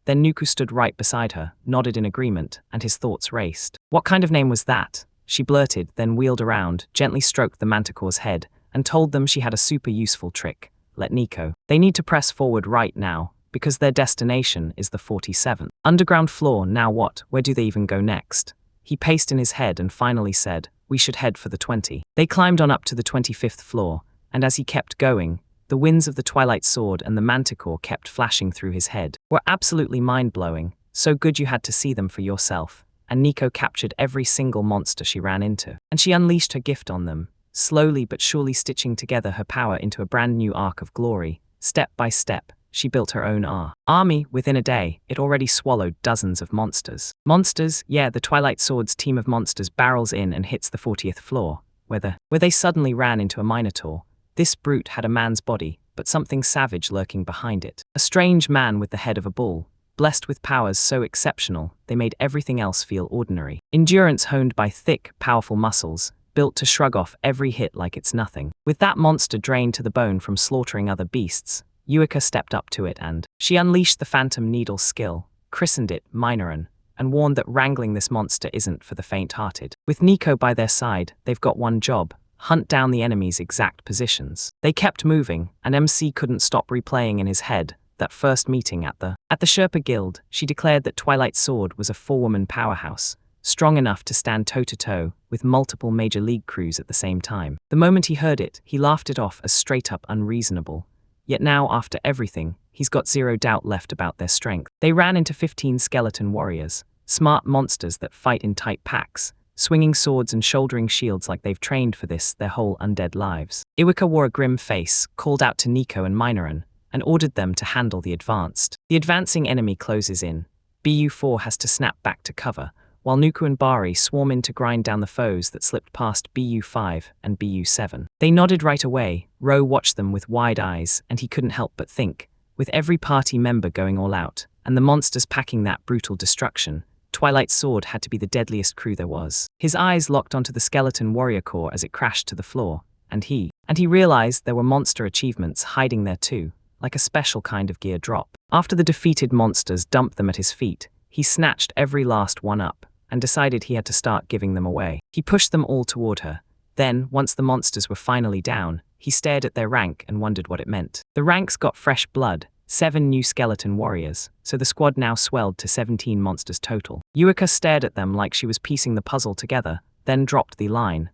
Then Nuku stood right beside her, nodded in agreement, and his thoughts raced. What kind of name was that? She blurted, then wheeled around, gently stroked the manticore's head, and told them she had a super useful trick. Let Nico. They need to press forward right now, because their destination is the 47th underground floor. Now what? Where do they even go next? He paced in his head and finally said, we should head for the 20. They climbed on up to the 25th floor, and as he kept going, the winds of the Twilight Sword and the manticore kept flashing through his head. Were absolutely mind-blowing, so good you had to see them for yourself, and Nico captured every single monster she ran into, and she unleashed her gift on them, slowly but surely stitching together her power into a brand new arc of glory. Step by step, she built her own army. Within a day, it already swallowed dozens of monsters. Monsters, yeah, the Twilight Sword's team of monsters barrels in and hits the 40th floor, where they suddenly ran into a minotaur. This brute had a man's body, but something savage lurking behind it. A strange man with the head of a bull, blessed with powers so exceptional, they made everything else feel ordinary. Endurance honed by thick, powerful muscles, built to shrug off every hit like it's nothing. With that monster drained to the bone from slaughtering other beasts, Yuika stepped up to it and she unleashed the Phantom Needle skill, christened it Minoran, and warned that wrangling this monster isn't for the faint-hearted. With Nico by their side, they've got one job: hunt down the enemy's exact positions. They kept moving, and MC couldn't stop replaying in his head that first meeting at the Sherpa Guild. She declared that Twilight Sword was a four-woman powerhouse, strong enough to stand toe-to-toe with multiple major league crews at the same time. The moment he heard it, he laughed it off as straight-up unreasonable. Yet now, after everything, he's got zero doubt left about their strength. They ran into 15 skeleton warriors, smart monsters that fight in tight packs, swinging swords and shouldering shields like they've trained for this their whole undead lives. Iwika wore a grim face, called out to Nico and Minoran, and ordered them to handle the advancing enemy closes in. BU4 has to snap back to cover, while Nuku and Bari swarm in to grind down the foes that slipped past BU5 and BU7. They nodded right away. Ro watched them with wide eyes, and he couldn't help but think, with every party member going all out, and the monsters packing that brutal destruction, Twilight Sword had to be the deadliest crew there was. His eyes locked onto the skeleton warrior core as it crashed to the floor, and he realized there were monster achievements hiding there too, like a special kind of gear drop. After the defeated monsters dumped them at his feet, he snatched every last one up, and decided he had to start giving them away. He pushed them all toward her. Then, once the monsters were finally down, he stared at their rank and wondered what it meant. The ranks got fresh blood, 7 new skeleton warriors, so the squad now swelled to 17 monsters total. Yuika stared at them like she was piecing the puzzle together, then dropped the line.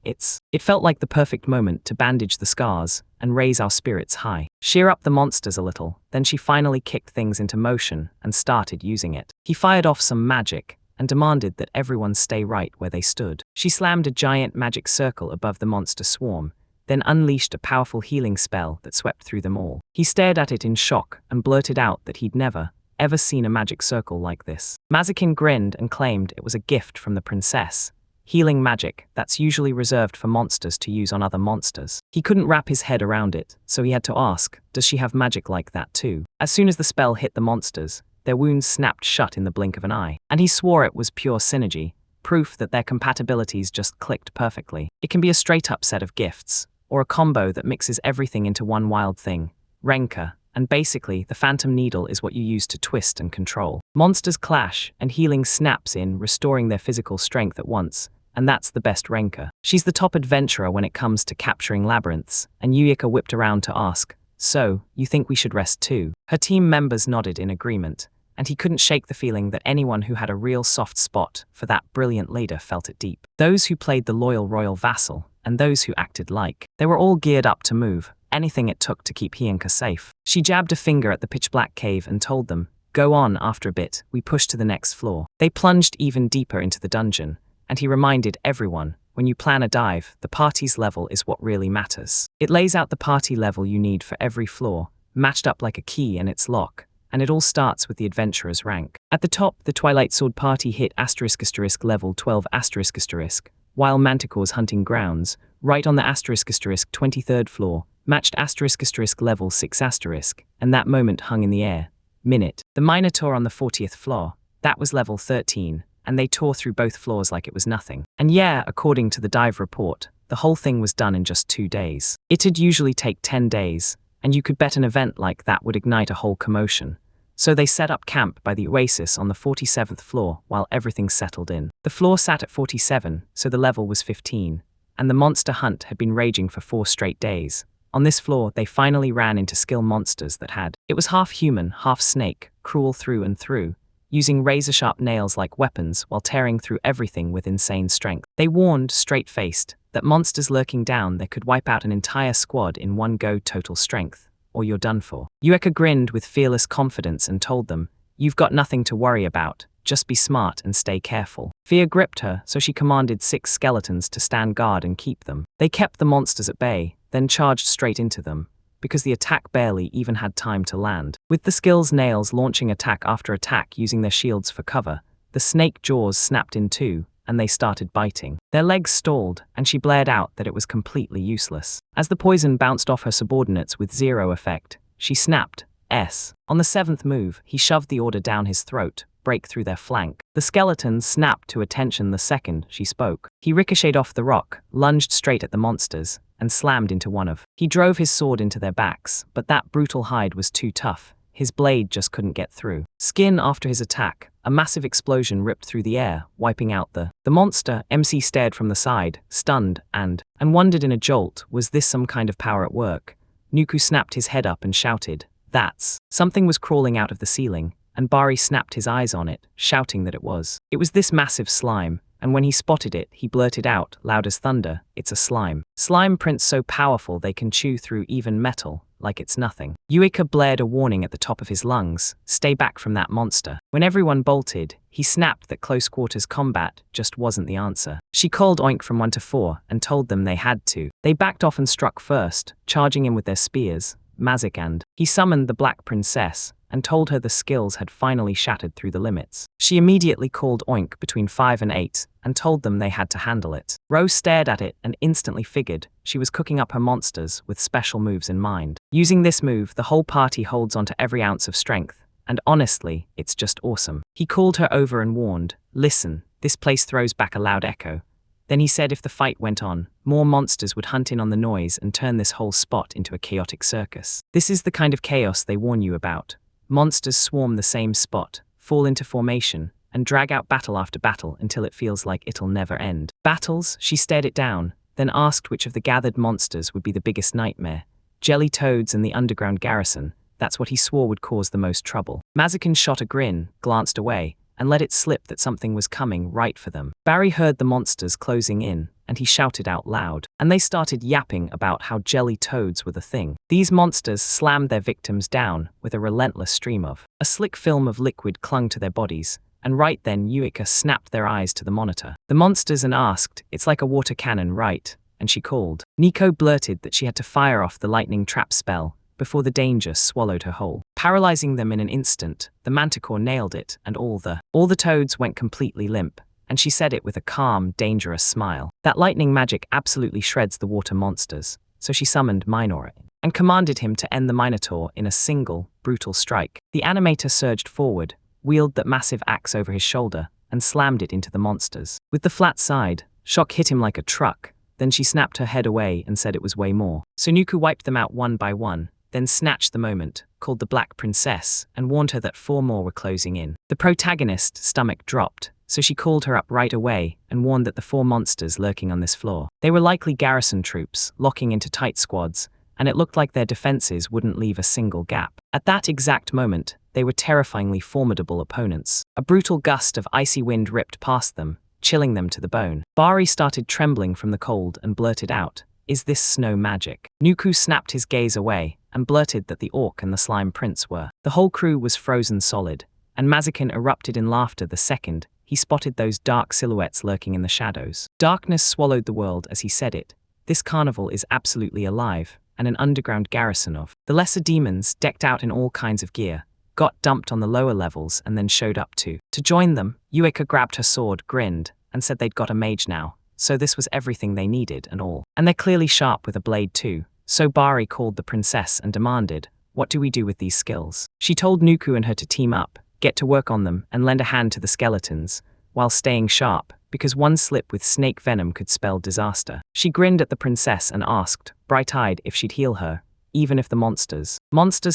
It felt like the perfect moment to bandage the scars and raise our spirits high. Cheer up the monsters a little. Then she finally kicked things into motion and started using it. He fired off some magic and demanded that everyone stay right where they stood. She slammed a giant magic circle above the monster swarm, then unleashed a powerful healing spell that swept through them all. He stared at it in shock and blurted out that he'd never, ever seen a magic circle like this. Mazakin grinned and claimed it was a gift from the princess. Healing magic that's usually reserved for monsters to use on other monsters. He couldn't wrap his head around it, so he had to ask, does she have magic like that too? As soon as the spell hit the monsters, their wounds snapped shut in the blink of an eye, and he swore it was pure synergy, proof that their compatibilities just clicked perfectly. It can be a straight-up set of gifts, or a combo that mixes everything into one wild thing, Renka, and basically the Phantom Needle is what you use to twist and control. Monsters clash, and healing snaps in, restoring their physical strength at once, and that's the best Renka. She's the top adventurer when it comes to capturing labyrinths, and Yuika whipped around to ask, so, you think we should rest too? Her team members nodded in agreement, and he couldn't shake the feeling that anyone who had a real soft spot for that brilliant leader felt it deep. Those who played the loyal royal vassal, and those who acted like. They were all geared up to move, anything it took to keep Hianka safe. She jabbed a finger at the pitch-black cave and told them, go on. After a bit, we pushed to the next floor. They plunged even deeper into the dungeon, and he reminded everyone, when you plan a dive, the party's level is what really matters. It lays out the party level you need for every floor, matched up like a key and its lock, and it all starts with the adventurer's rank. At the top, the Twilight Sword party hit *** level 12 ***, while Manticore's hunting grounds, right on the *** 23rd floor, matched *** level 6 ***, and that moment hung in the air. Minute. The Minotaur on the 40th floor, that was level 13, and they tore through both floors like it was nothing. And yeah, according to the dive report, the whole thing was done in just 2 days. It'd usually take 10 days, and you could bet an event like that would ignite a whole commotion. So they set up camp by the oasis on the 47th floor while everything settled in. The floor sat at 47, so the level was 15, and the monster hunt had been raging for 4 straight days. On this floor, they finally ran into skill monsters that had. It was half human, half snake, cruel through and through, using razor-sharp nails like weapons while tearing through everything with insane strength. They warned, straight-faced, that monsters lurking down there could wipe out an entire squad in one go total strength, or you're done for. Yueka grinned with fearless confidence and told them, you've got nothing to worry about, just be smart and stay careful. Fear gripped her, so she commanded 6 skeletons to stand guard and keep them. They kept the monsters at bay, then charged straight into them, because the attack barely even had time to land. With the skill's nails launching attack after attack using their shields for cover, the snake jaws snapped in two, and they started biting. Their legs stalled, and she blared out that it was completely useless. As the poison bounced off her subordinates with zero effect, she snapped, S. On the seventh move, he shoved the order down his throat, break through their flank. The skeletons snapped to attention the second she spoke. He ricocheted off the rock, lunged straight at the monsters, and slammed into one of. He drove his sword into their backs, but that brutal hide was too tough. His blade just couldn't get through. Skin after his attack, a massive explosion ripped through the air, wiping out the monster. MC stared from the side, stunned, and wondered in a jolt, was this some kind of power at work? Nuku snapped his head up and shouted, "That's." Something was crawling out of the ceiling, and Bari snapped his eyes on it, shouting that it was. It was this massive slime, and when he spotted it, he blurted out, loud as thunder, "It's a slime." Slime prints so powerful they can chew through even metal, like it's nothing. Yuika blared a warning at the top of his lungs, "Stay back from that monster." When everyone bolted, he snapped that close quarters combat just wasn't the answer. She called Oink from 1 to 4 and told them they had to. They backed off and struck first, charging him with their spears, Mazik, and he summoned the Black Princess and told her the skills had finally shattered through the limits. She immediately called Oink between 5 and 8 and told them they had to handle it. Rose stared at it and instantly figured she was cooking up her monsters with special moves in mind. Using this move, the whole party holds onto every ounce of strength, and honestly, it's just awesome. He called her over and warned, "Listen, this place throws back a loud echo." Then he said if the fight went on, more monsters would hunt in on the noise and turn this whole spot into a chaotic circus. This is the kind of chaos they warn you about. Monsters swarm the same spot, fall into formation, and drag out battle after battle until it feels like it'll never end. Battles? She stared it down, then asked which of the gathered monsters would be the biggest nightmare. Jelly toads and the underground garrison, that's what he swore would cause the most trouble. Mazikin shot a grin, glanced away, and let it slip that something was coming right for them. Barry heard the monsters closing in, and he shouted out loud, and they started yapping about how jelly toads were the thing. These monsters slammed their victims down with a relentless stream of. A slick film of liquid clung to their bodies, and right then Yuika snapped their eyes to the monitor. The monsters and asked, "It's like a water cannon, right?" And she called. Nico blurted that she had to fire off the lightning trap spell before the danger swallowed her whole. Paralyzing them in an instant, the manticore nailed it, and all the toads went completely limp, and she said it with a calm, dangerous smile. That lightning magic absolutely shreds the water monsters, so she summoned Minor and commanded him to end the Minotaur in a single, brutal strike. The animator surged forward, wheeled that massive axe over his shoulder, and slammed it into the monsters. With the flat side, shock hit him like a truck, then she snapped her head away and said it was way more. So Nuku wiped them out one by one, then snatched the moment, called the Black Princess, and warned her that 4 more were closing in. The protagonist's stomach dropped, so she called her up right away and warned that the 4 monsters lurking on this floor. They were likely garrison troops, locking into tight squads, and it looked like their defenses wouldn't leave a single gap. At that exact moment, they were terrifyingly formidable opponents. A brutal gust of icy wind ripped past them, chilling them to the bone. Bari started trembling from the cold and blurted out, "Is this snow magic?" Nuku snapped his gaze away and blurted that the orc and the slime prince were. The whole crew was frozen solid, and Mazikin erupted in laughter the second he spotted those dark silhouettes lurking in the shadows. Darkness swallowed the world as he said it. This carnival is absolutely alive, and an underground garrison of the lesser demons, decked out in all kinds of gear, got dumped on the lower levels and then showed up to join them. Yuika grabbed her sword, grinned, and said they'd got a mage now, so this was everything they needed and all. And they're clearly sharp with a blade too. So Bari called the princess and demanded, "What do we do with these skills?" She told Nuku and her to team up, get to work on them, and lend a hand to the skeletons, while staying sharp, because one slip with snake venom could spell disaster. She grinned at the princess and asked, bright-eyed, if she'd heal her, even if the monsters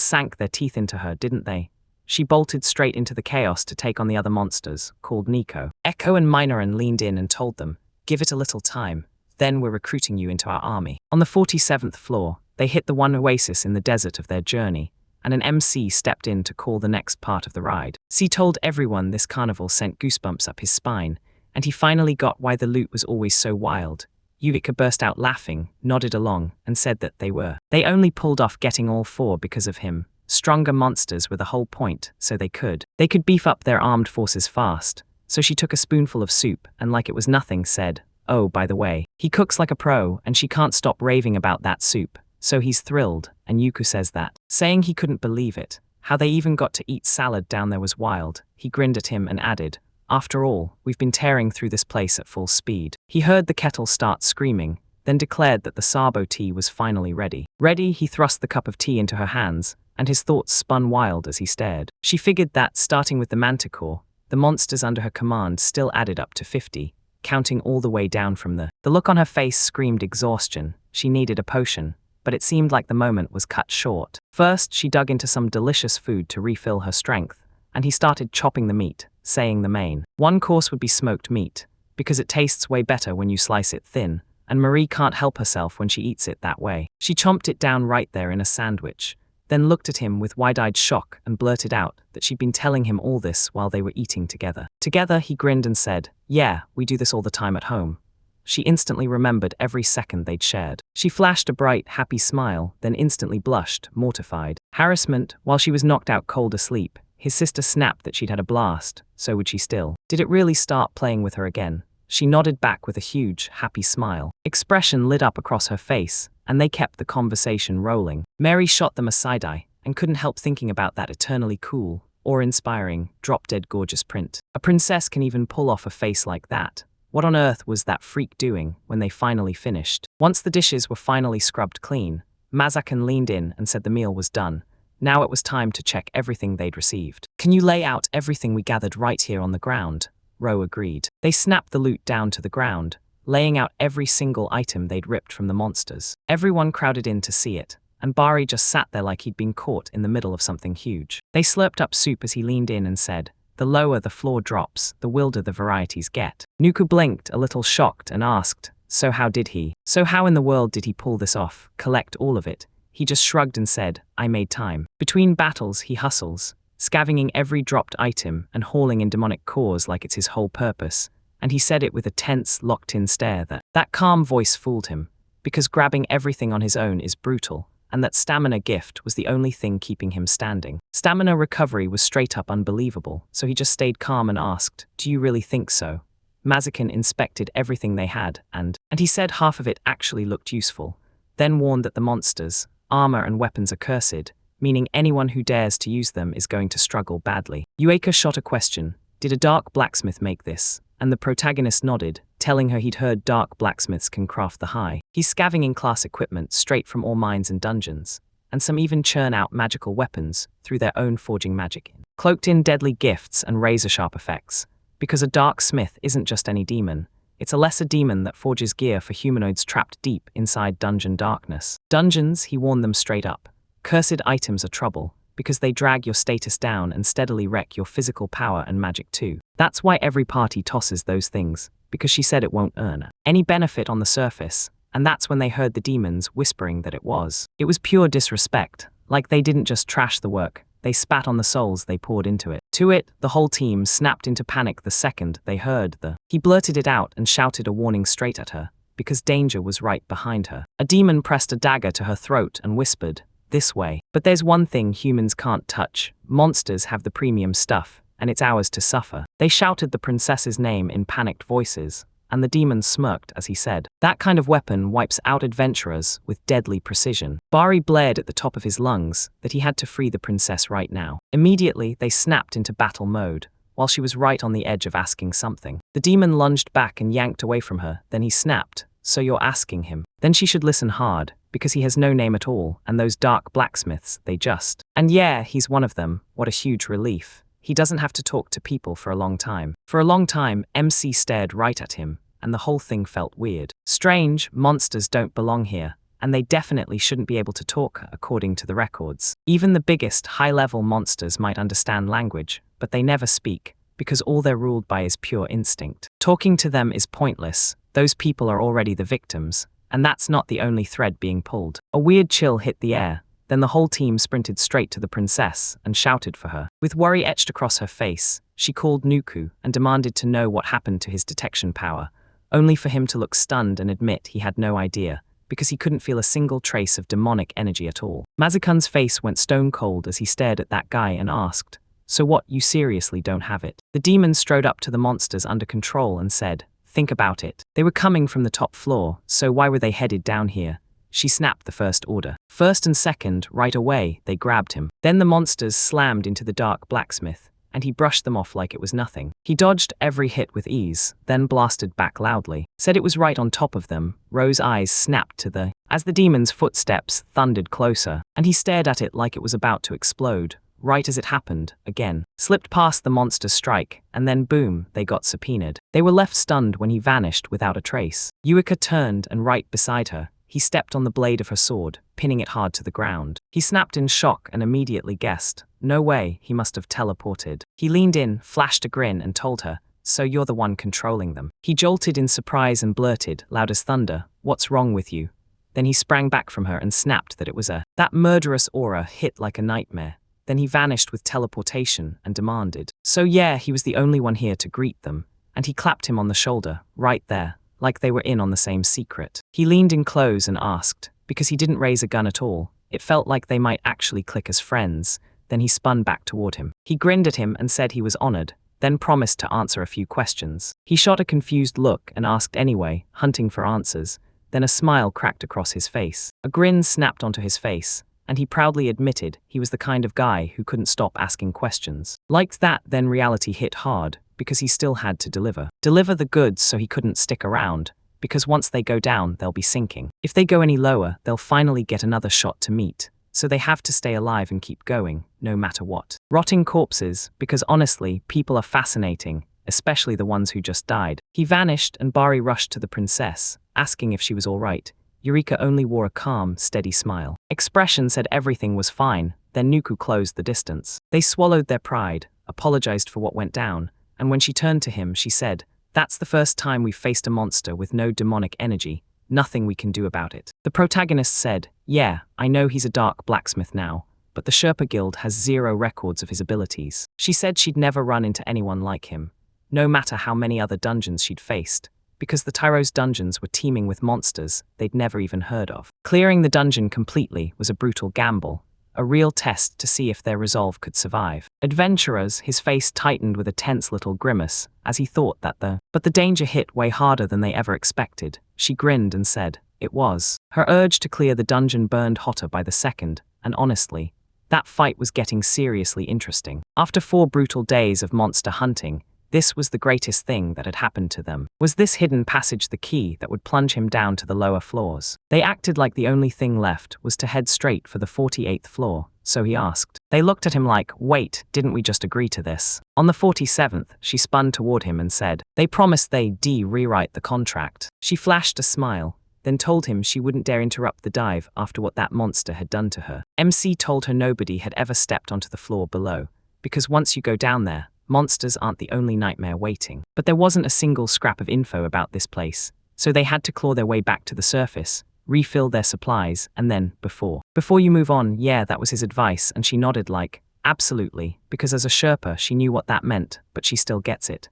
sank their teeth into her, didn't they? She bolted straight into the chaos to take on the other monsters, called Nico. Echo and Minoran leaned in and told them, "Give it a little time. Then we're recruiting you into our army." On the 47th floor, they hit the one oasis in the desert of their journey, and an MC stepped in to call the next part of the ride. C told everyone this carnival sent goosebumps up his spine, and he finally got why the loot was always so wild. Yuika burst out laughing, nodded along, and said that they only pulled off getting all 4 because of him. Stronger monsters were the whole point, so they could beef up their armed forces fast. So she took a spoonful of soup and like it was nothing said, "Oh, by the way, he cooks like a pro and she can't stop raving about that soup, So he's thrilled, and Yuku says that, saying he couldn't believe it. How they even got to eat salad down there was wild. He grinned at him and added, after all, we've been tearing through this place at full speed. He heard the kettle start screaming, then declared that the Sabo tea was finally ready. Ready, he thrust the cup of tea into her hands, and his thoughts spun wild as he stared. She figured that, starting with the manticore, the monsters under her command still added up to 50, counting all the way down from the look on her face screamed exhaustion. She needed a potion, but it seemed like the moment was cut short. First, she dug into some delicious food to refill her strength, and he started chopping the meat, saying the main one course would be smoked meat, because it tastes way better when you slice it thin, and Marie can't help herself when she eats it that way. She chomped it down right there in a sandwich, then looked at him with wide-eyed shock and blurted out that she'd been telling him all this while they were eating together. Together, he grinned and said, yeah, we do this all the time at home. She instantly remembered every second they'd shared. She flashed a bright, happy smile, then instantly blushed, mortified. Harassment, while she was knocked out cold asleep, his sister snapped that she'd had a blast, so would she still. Did it really start playing with her again? She nodded back with a huge, happy smile. Expression lit up across her face, and they kept the conversation rolling. Mary shot them a side-eye, and couldn't help thinking about that eternally cool, awe-inspiring, drop-dead gorgeous print. A princess can even pull off a face like that. What on earth was that freak doing when they finally finished? Once the dishes were finally scrubbed clean, Mazakan leaned in and said the meal was done. Now it was time to check everything they'd received. Can you lay out everything we gathered right here on the ground? Ro agreed. They snapped the loot down to the ground, laying out every single item they'd ripped from the monsters. Everyone crowded in to see it, and Bari just sat there like he'd been caught in the middle of something huge. They slurped up soup as he leaned in and said, the lower the floor drops, the wilder the varieties get. Nuku blinked, a little shocked, and asked, so how did he? So how in the world did he pull this off, collect all of it? He just shrugged and said, I made time. Between battles, he hustles, scavenging every dropped item and hauling in demonic cores like it's his whole purpose. And he said it with a tense, locked-in stare that calm voice fooled him, because grabbing everything on his own is brutal, and that stamina gift was the only thing keeping him standing. Stamina recovery was straight up unbelievable, so he just stayed calm and asked, do you really think so? Mazakin inspected everything they had, and he said half of it actually looked useful, then warned that the monsters, armor and weapons are cursed, meaning anyone who dares to use them is going to struggle badly. Yueka shot a question, did a dark blacksmith make this? And the protagonist nodded, telling her he'd heard dark blacksmiths can craft the high. He's scavenging class equipment straight from all mines and dungeons, and some even churn out magical weapons through their own forging magic, cloaked in deadly gifts and razor-sharp effects, because a dark smith isn't just any demon. It's a lesser demon that forges gear for humanoids trapped deep inside dungeon darkness. Dungeons, he warned them straight up. Cursed items are trouble, because they drag your status down and steadily wreck your physical power and magic too. That's why every party tosses those things, because she said it won't earn any benefit on the surface, and that's when they heard the demons whispering that it was. It was pure disrespect, like they didn't just trash the work, they spat on the souls they poured into it. To it, the whole team snapped into panic the second they heard He blurted it out and shouted a warning straight at her, because danger was right behind her. A demon pressed a dagger to her throat and whispered, this way. But there's one thing humans can't touch. Monsters have the premium stuff, and it's ours to suffer. They shouted the princess's name in panicked voices, and the demon smirked as he said, that kind of weapon wipes out adventurers with deadly precision. Bari blared at the top of his lungs that he had to free the princess right now. Immediately, they snapped into battle mode, while she was right on the edge of asking something. The demon lunged back and yanked away from her, then he snapped, so you're asking him. Then she should listen hard, because he has no name at all, and those dark blacksmiths, they just. And yeah, he's one of them, what a huge relief. He doesn't have to talk to people for a long time. For a long time, MC stared right at him, and the whole thing felt weird. Strange, monsters don't belong here, and they definitely shouldn't be able to talk according to the records. Even the biggest, high-level monsters might understand language, but they never speak, because all they're ruled by is pure instinct. Talking to them is pointless, those people are already the victims, and that's not the only thread being pulled. A weird chill hit the air, then the whole team sprinted straight to the princess and shouted for her. With worry etched across her face, she called Nuku and demanded to know what happened to his detection power, only for him to look stunned and admit he had no idea, because he couldn't feel a single trace of demonic energy at all. Mazakan's face went stone cold as he stared at that guy and asked, so what, you seriously don't have it? The demon strode up to the monsters under control and said, think about it. They were coming from the top floor, so why were they headed down here? she snapped the first order. First and second, right away, they grabbed him. Then the monsters slammed into the dark blacksmith, and he brushed them off like it was nothing. He dodged every hit with ease, then blasted back loudly. Said it was right on top of them. Ro's eyes snapped to the as the demon's footsteps thundered closer, and he stared at it like it was about to explode. Right as it happened, again, slipped past the monster's strike, and then boom, they got subpoenaed. They were left stunned when he vanished without a trace. Yuika turned, and right beside her, he stepped on the blade of her sword, pinning it hard to the ground. He snapped in shock and immediately guessed. No way, he must have teleported. He leaned in, flashed a grin, and told her, "So you're the one controlling them." He jolted in surprise and blurted, loud as thunder, "What's wrong with you?" Then he sprang back from her and snapped that it was that murderous aura hit like a nightmare. Then he vanished with teleportation and demanded. So yeah, he was the only one here to greet them, and he clapped him on the shoulder, right there, like they were in on the same secret. He leaned in close and asked, because he didn't raise a gun at all. It felt like they might actually click as friends. Then he spun back toward him. He grinned at him and said he was honored, then promised to answer a few questions. He shot a confused look and asked anyway, hunting for answers. Then a smile cracked across his face. A grin snapped onto his face, and he proudly admitted he was the kind of guy who couldn't stop asking questions. Like that, then reality hit hard, because he still had to deliver. Deliver the goods so he couldn't stick around, because once they go down, they'll be sinking. If they go any lower, they'll finally get another shot to meet. So they have to stay alive and keep going, no matter what. Rotting corpses, because honestly, people are fascinating, especially the ones who just died. He vanished and Bari rushed to the princess, asking if she was all right. Eureka only wore a calm, steady smile. Expression said everything was fine, then Nuku closed the distance. They swallowed their pride, apologized for what went down, and when she turned to him, she said, "That's the first time we've faced a monster with no demonic energy. Nothing we can do about it." The protagonist said, "Yeah, I know he's a dark blacksmith now, but the Sherpa Guild has 0 records of his abilities." She said she'd never run into anyone like him, no matter how many other dungeons she'd faced, because the Tyro's dungeons were teeming with monsters they'd never even heard of. Clearing the dungeon completely was a brutal gamble, a real test to see if their resolve could survive. Adventurers, his face tightened with a tense little grimace, as he thought that but the danger hit way harder than they ever expected. She grinned and said, "It was." Her urge to clear the dungeon burned hotter by the second, and honestly, that fight was getting seriously interesting. After 4 brutal days of monster hunting, this was the greatest thing that had happened to them. Was this hidden passage the key that would plunge him down to the lower floors? They acted like the only thing left was to head straight for the 48th floor, so he asked. They looked at him like, "Wait, didn't we just agree to this?" On the 47th, she spun toward him and said, "They promised they'd rewrite the contract." She flashed a smile, then told him she wouldn't dare interrupt the dive after what that monster had done to her. MC told her nobody had ever stepped onto the floor below, because once you go down there, monsters aren't the only nightmare waiting. But there wasn't a single scrap of info about this place, so they had to claw their way back to the surface, refill their supplies, and then, before you move on, yeah, that was his advice, and she nodded like, absolutely, because as a Sherpa she knew what that meant, but she still gets it.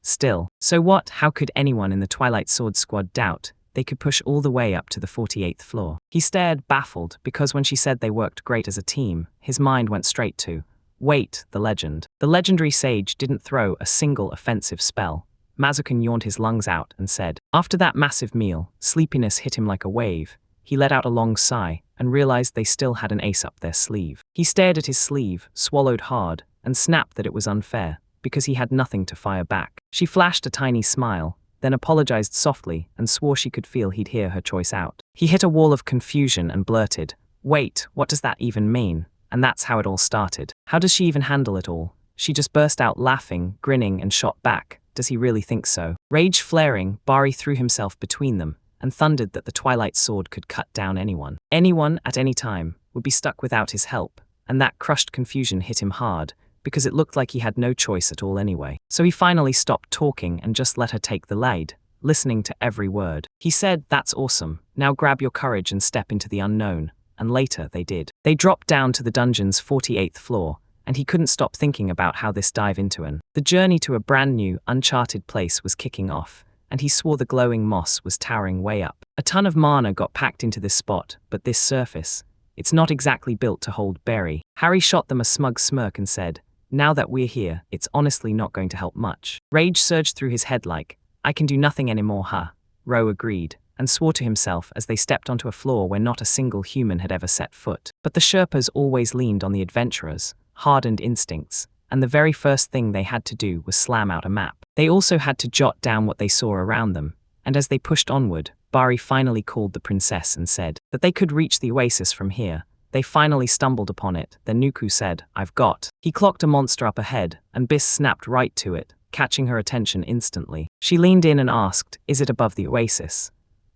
Still. So what? How could anyone in the Twilight Sword Squad doubt they could push all the way up to the 48th floor? He stared, baffled, because when she said they worked great as a team, his mind went straight to, wait, the legend. The legendary sage didn't throw a single offensive spell. Mazukan yawned his lungs out and said, after that massive meal, sleepiness hit him like a wave. He let out a long sigh and realized they still had an ace up their sleeve. He stared at his sleeve, swallowed hard, and snapped that it was unfair, because he had nothing to fire back. She flashed a tiny smile, then apologized softly and swore she could feel he'd hear her choice out. He hit a wall of confusion and blurted, "Wait, what does that even mean?" And that's how it all started. How does she even handle it all? She just burst out laughing, grinning, and shot back. Does he really think so? Rage flaring, Bari threw himself between them and thundered that the Twilight Sword could cut down anyone. Anyone, at any time, would be stuck without his help, and that crushed confusion hit him hard, because it looked like he had no choice at all anyway. So he finally stopped talking and just let her take the lead, listening to every word. He said, "That's awesome. Now grab your courage and step into the unknown." And later they did. They dropped down to the dungeon's 48th floor, and he couldn't stop thinking about how this dive into the journey to a brand new, uncharted place was kicking off, and he swore the glowing moss was towering way up. A ton of mana got packed into this spot, but this surface, it's not exactly built to hold Berry. Harry shot them a smug smirk and said, "Now that we're here, it's honestly not going to help much." Rage surged through his head like, "I can do nothing anymore, huh?" Ro agreed, and swore to himself as they stepped onto a floor where not a single human had ever set foot. But the Sherpas always leaned on the adventurers' hardened instincts, and the very first thing they had to do was slam out a map. They also had to jot down what they saw around them, and as they pushed onward, Bari finally called the princess and said that they could reach the oasis from here. They finally stumbled upon it. Then Nuku said, "I've got." He clocked a monster up ahead, and Biss snapped right to it, catching her attention instantly. She leaned in and asked, "Is it above the oasis?"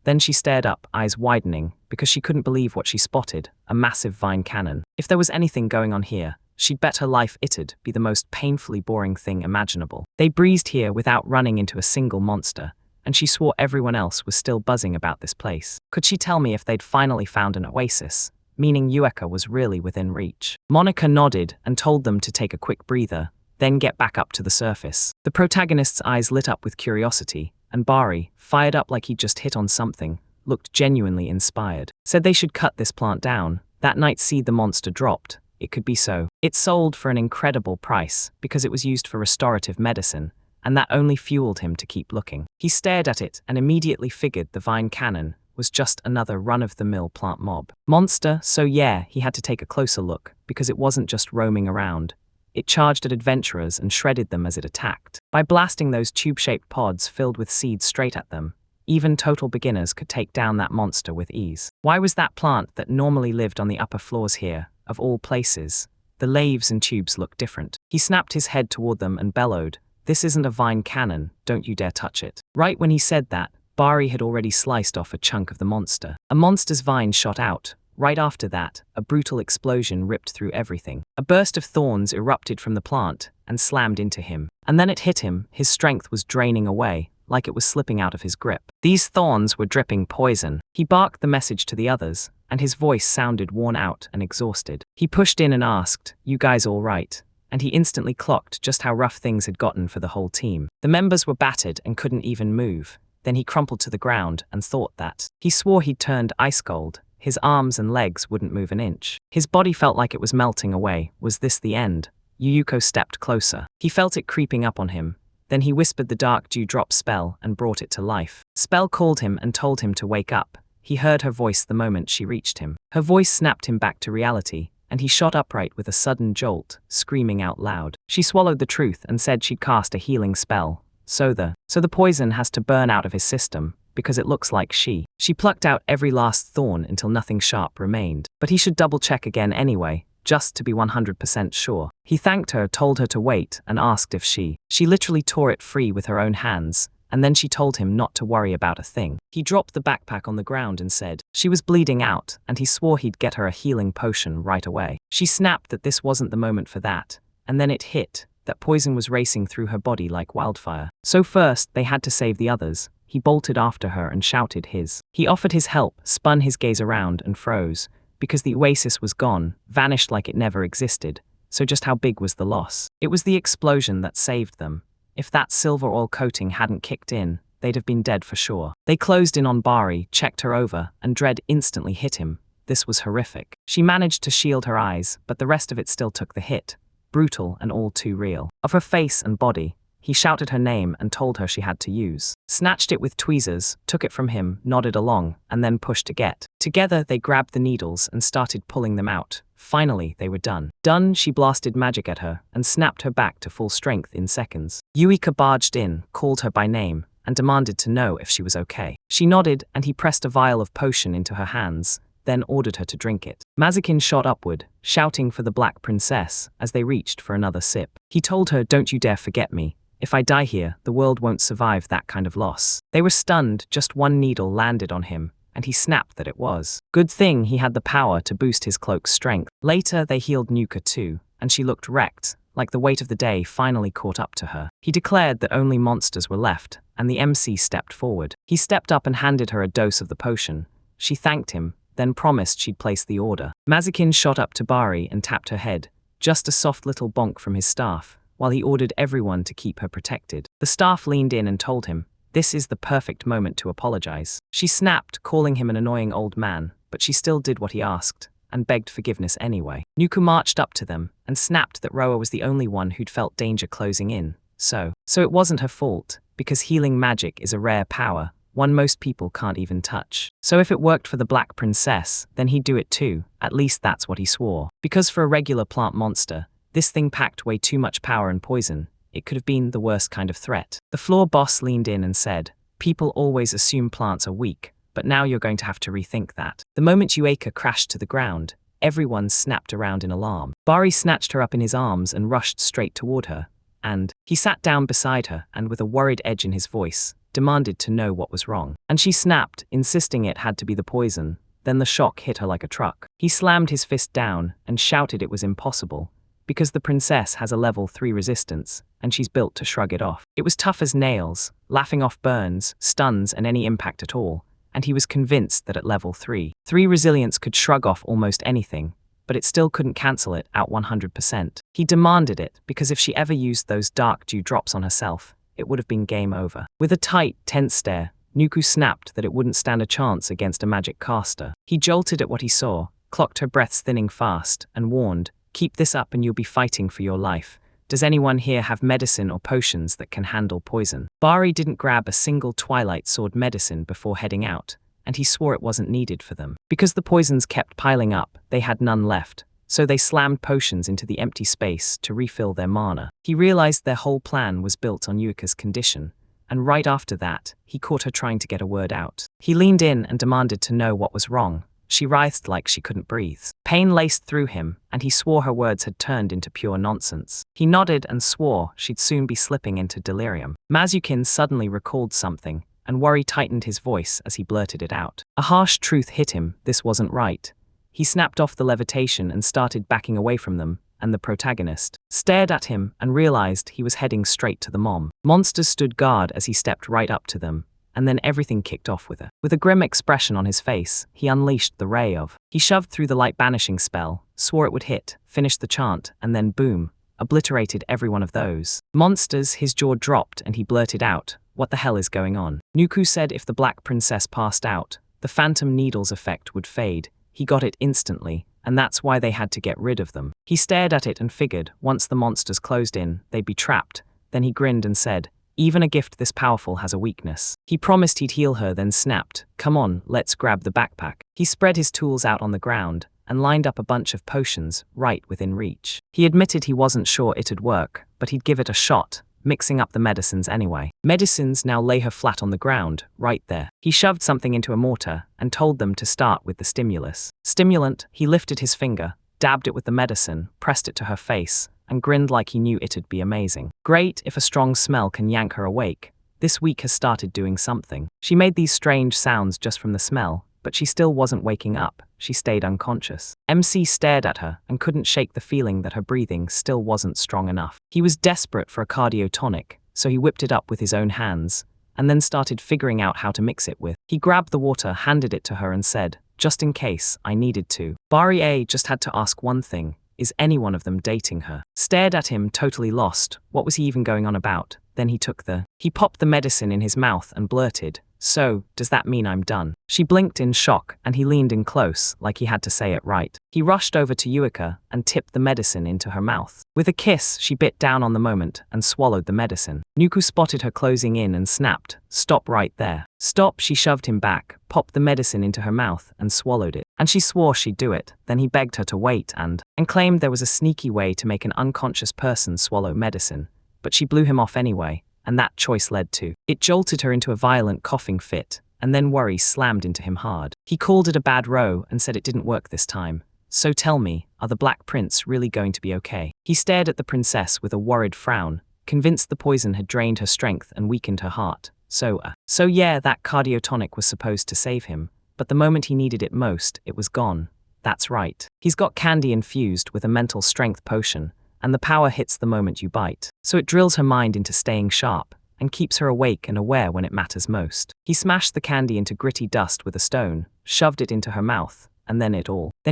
Then she stared up, eyes widening, because she couldn't believe what she spotted, a massive vine cannon. If there was anything going on here, she'd bet her life it'd be the most painfully boring thing imaginable. They breezed here without running into a single monster, and she swore everyone else was still buzzing about this place. Could she tell me if they'd finally found an oasis? Meaning Yueka was really within reach. Monica nodded and told them to take a quick breather, then get back up to the surface. The protagonist's eyes lit up with curiosity, and Bari, fired up like he'd just hit on something, looked genuinely inspired. Said they should cut this plant down. That night seed the monster dropped. It could be so. It sold for an incredible price because it was used for restorative medicine, and that only fueled him to keep looking. He stared at it and immediately figured the vine cannon was just another run-of-the-mill plant mob. Monster, so yeah, he had to take a closer look, because it wasn't just roaming around. It charged at adventurers and shredded them as it attacked. By blasting those tube-shaped pods filled with seeds straight at them, even total beginners could take down that monster with ease. Why was that plant that normally lived on the upper floors here, of all places? The leaves and tubes looked different. He snapped his head toward them and bellowed, "This isn't a vine cannon, don't you dare touch it." Right when he said that, Bari had already sliced off a chunk of the monster. A monster's vine shot out. Right after that, a brutal explosion ripped through everything. A burst of thorns erupted from the plant and slammed into him. And then it hit him. His strength was draining away, like it was slipping out of his grip. These thorns were dripping poison. He barked the message to the others, and his voice sounded worn out and exhausted. He pushed in and asked, "You guys all right?" And he instantly clocked just how rough things had gotten for the whole team. The members were battered and couldn't even move. Then he crumpled to the ground and thought that. He swore he'd turned ice cold. His arms and legs wouldn't move an inch. His body felt like it was melting away. Was this the end? Yuyuko stepped closer. He felt it creeping up on him. Then he whispered the dark dewdrop spell and brought it to life. Spell called him and told him to wake up. He heard her voice the moment she reached him. Her voice snapped him back to reality, and he shot upright with a sudden jolt, screaming out loud. She swallowed the truth and said she'd cast a healing spell. So the poison has to burn out of his system, because it looks like she plucked out every last thorn until nothing sharp remained. But he should double-check again anyway, just to be 100% sure. He thanked her, told her to wait, and asked if she literally tore it free with her own hands, and then she told him not to worry about a thing. He dropped the backpack on the ground and said she was bleeding out, and he swore he'd get her a healing potion right away. She snapped that this wasn't the moment for that, and then it hit. That poison was racing through her body like wildfire. So first, they had to save the others. He bolted after her and shouted his. He offered his help, spun his gaze around, and froze. Because the oasis was gone, vanished like it never existed. So just how big was the loss? It was the explosion that saved them. If that silver oil coating hadn't kicked in, they'd have been dead for sure. They closed in on Bari, checked her over, and dread instantly hit him. This was horrific. She managed to shield her eyes, but the rest of it still took the hit. Brutal and all too real. Of her face and body, he shouted her name and told her she had to use. Snatched it with tweezers, took it from him, nodded along, and then pushed to get. Together they grabbed the needles and started pulling them out. Finally, they were done. Done, she blasted magic at her and snapped her back to full strength in seconds. Yuika barged in, called her by name, and demanded to know if she was okay. She nodded, and he pressed a vial of potion into her hands, then ordered her to drink it. Mazakin shot upward, shouting for the Black Princess as they reached for another sip. He told her, "Don't you dare forget me. If I die here, the world won't survive that kind of loss." They were stunned. Just one needle landed on him, and he snapped that it was. Good thing he had the power to boost his cloak's strength. Later, they healed Nuka too, and she looked wrecked, like the weight of the day finally caught up to her. He declared that only monsters were left, and the MC stepped forward. He stepped up and handed her a dose of the potion. She thanked him, then promised she'd place the order. Mazakin shot up to Bari and tapped her head, just a soft little bonk from his staff, while he ordered everyone to keep her protected. The staff leaned in and told him, "This is the perfect moment to apologize." She snapped, calling him an annoying old man, but she still did what he asked, and begged forgiveness anyway. Nuku marched up to them, and snapped that Roa was the only one who'd felt danger closing in. So it wasn't her fault, because healing magic is a rare power, one most people can't even touch. So if it worked for the Black Princess, then he'd do it too, at least that's what he swore. Because for a regular plant monster, this thing packed way too much power and poison. It could have been the worst kind of threat. The floor boss leaned in and said, "People always assume plants are weak, but now you're going to have to rethink that." The moment Yueka crashed to the ground, everyone snapped around in alarm. Bari snatched her up in his arms and rushed straight toward her, and he sat down beside her and with a worried edge in his voice, demanded to know what was wrong. And she snapped, insisting it had to be the poison. Then the shock hit her like a truck. He slammed his fist down and shouted it was impossible, because the princess has a level 3 resistance, and she's built to shrug it off. It was tough as nails, laughing off burns, stuns, and any impact at all, and he was convinced that at level 3 resilience could shrug off almost anything, but it still couldn't cancel it out 100%. He demanded it, because if she ever used those dark dew drops on herself, it would have been game over. With a tight, tense stare, Nuku snapped that it wouldn't stand a chance against a magic caster. He jolted at what he saw, clocked her breaths thinning fast, and warned, "Keep this up and you'll be fighting for your life. Does anyone here have medicine or potions that can handle poison?" Bari didn't grab a single Twilight Sword medicine before heading out, and he swore it wasn't needed for them. Because the poisons kept piling up, they had none left, so they slammed potions into the empty space to refill their mana. He realized their whole plan was built on Yuika's condition, and right after that, he caught her trying to get a word out. He leaned in and demanded to know what was wrong. She writhed like she couldn't breathe. Pain laced through him, and he swore her words had turned into pure nonsense. He nodded and swore she'd soon be slipping into delirium. Mazukin suddenly recalled something, and worry tightened his voice as he blurted it out. A harsh truth hit him, this wasn't right. He snapped off the levitation and started backing away from them, and the protagonist stared at him and realized he was heading straight to the mom. Monsters stood guard as he stepped right up to them, and then everything kicked off with a grim expression on his face, he unleashed the ray of. He shoved through the light banishing spell, swore it would hit, finished the chant, and then boom, obliterated every one of those monsters. His jaw dropped and he blurted out, "What the hell is going on?" Nuku said if the Black Princess passed out, the Phantom Needles effect would fade. He got it instantly, and that's why they had to get rid of them. He stared at it and figured, once the monsters closed in, they'd be trapped. Then he grinned and said, "Even a gift this powerful has a weakness." He promised he'd heal her, then snapped, "Come on, let's grab the backpack." He spread his tools out on the ground and lined up a bunch of potions right within reach. He admitted he wasn't sure it'd work, but he'd give it a shot, mixing up the medicines anyway. Medicines now lay her flat on the ground, right there. He shoved something into a mortar and told them to start with the stimulus. Stimulant, he lifted his finger, dabbed it with the medicine, pressed it to her face, and grinned like he knew it'd be amazing. Great, if a strong smell can yank her awake. This week has started doing something. She made these strange sounds just from the smell, but she still wasn't waking up. She stayed unconscious. MC stared at her and couldn't shake the feeling that her breathing still wasn't strong enough. He was desperate for a cardiotonic, so he whipped it up with his own hands, and then started figuring out how to mix it with. He grabbed the water, handed it to her and said, "Just in case, I needed to." Bari A just had to ask one thing. Is any one of them dating her? Stared at him, totally lost. What was he even going on about? Then he popped the medicine in his mouth and blurted, "So, does that mean I'm done?" She blinked in shock, and he leaned in close, like he had to say it right. He rushed over to Yuika and tipped the medicine into her mouth. With a kiss, she bit down on the moment and swallowed the medicine. Nuku spotted her closing in and snapped, "Stop right there." "Stop." She shoved him back, popped the medicine into her mouth and swallowed it. And she swore she'd do it. Then he begged her to wait and claimed there was a sneaky way to make an unconscious person swallow medicine. But she blew him off anyway, and that choice led to. It jolted her into a violent coughing fit, and then worry slammed into him hard. He called it a bad row and said it didn't work this time. "So tell me, are the Black Prince really going to be okay?" He stared at the princess with a worried frown, convinced the poison had drained her strength and weakened her heart. So yeah, that cardiotonic was supposed to save him, but the moment he needed it most, it was gone. That's right. He's got candy infused with a mental strength potion, and the power hits the moment you bite. So it drills her mind into staying sharp, and keeps her awake and aware when it matters most. He smashed the candy into gritty dust with a stone, shoved it into her mouth, and then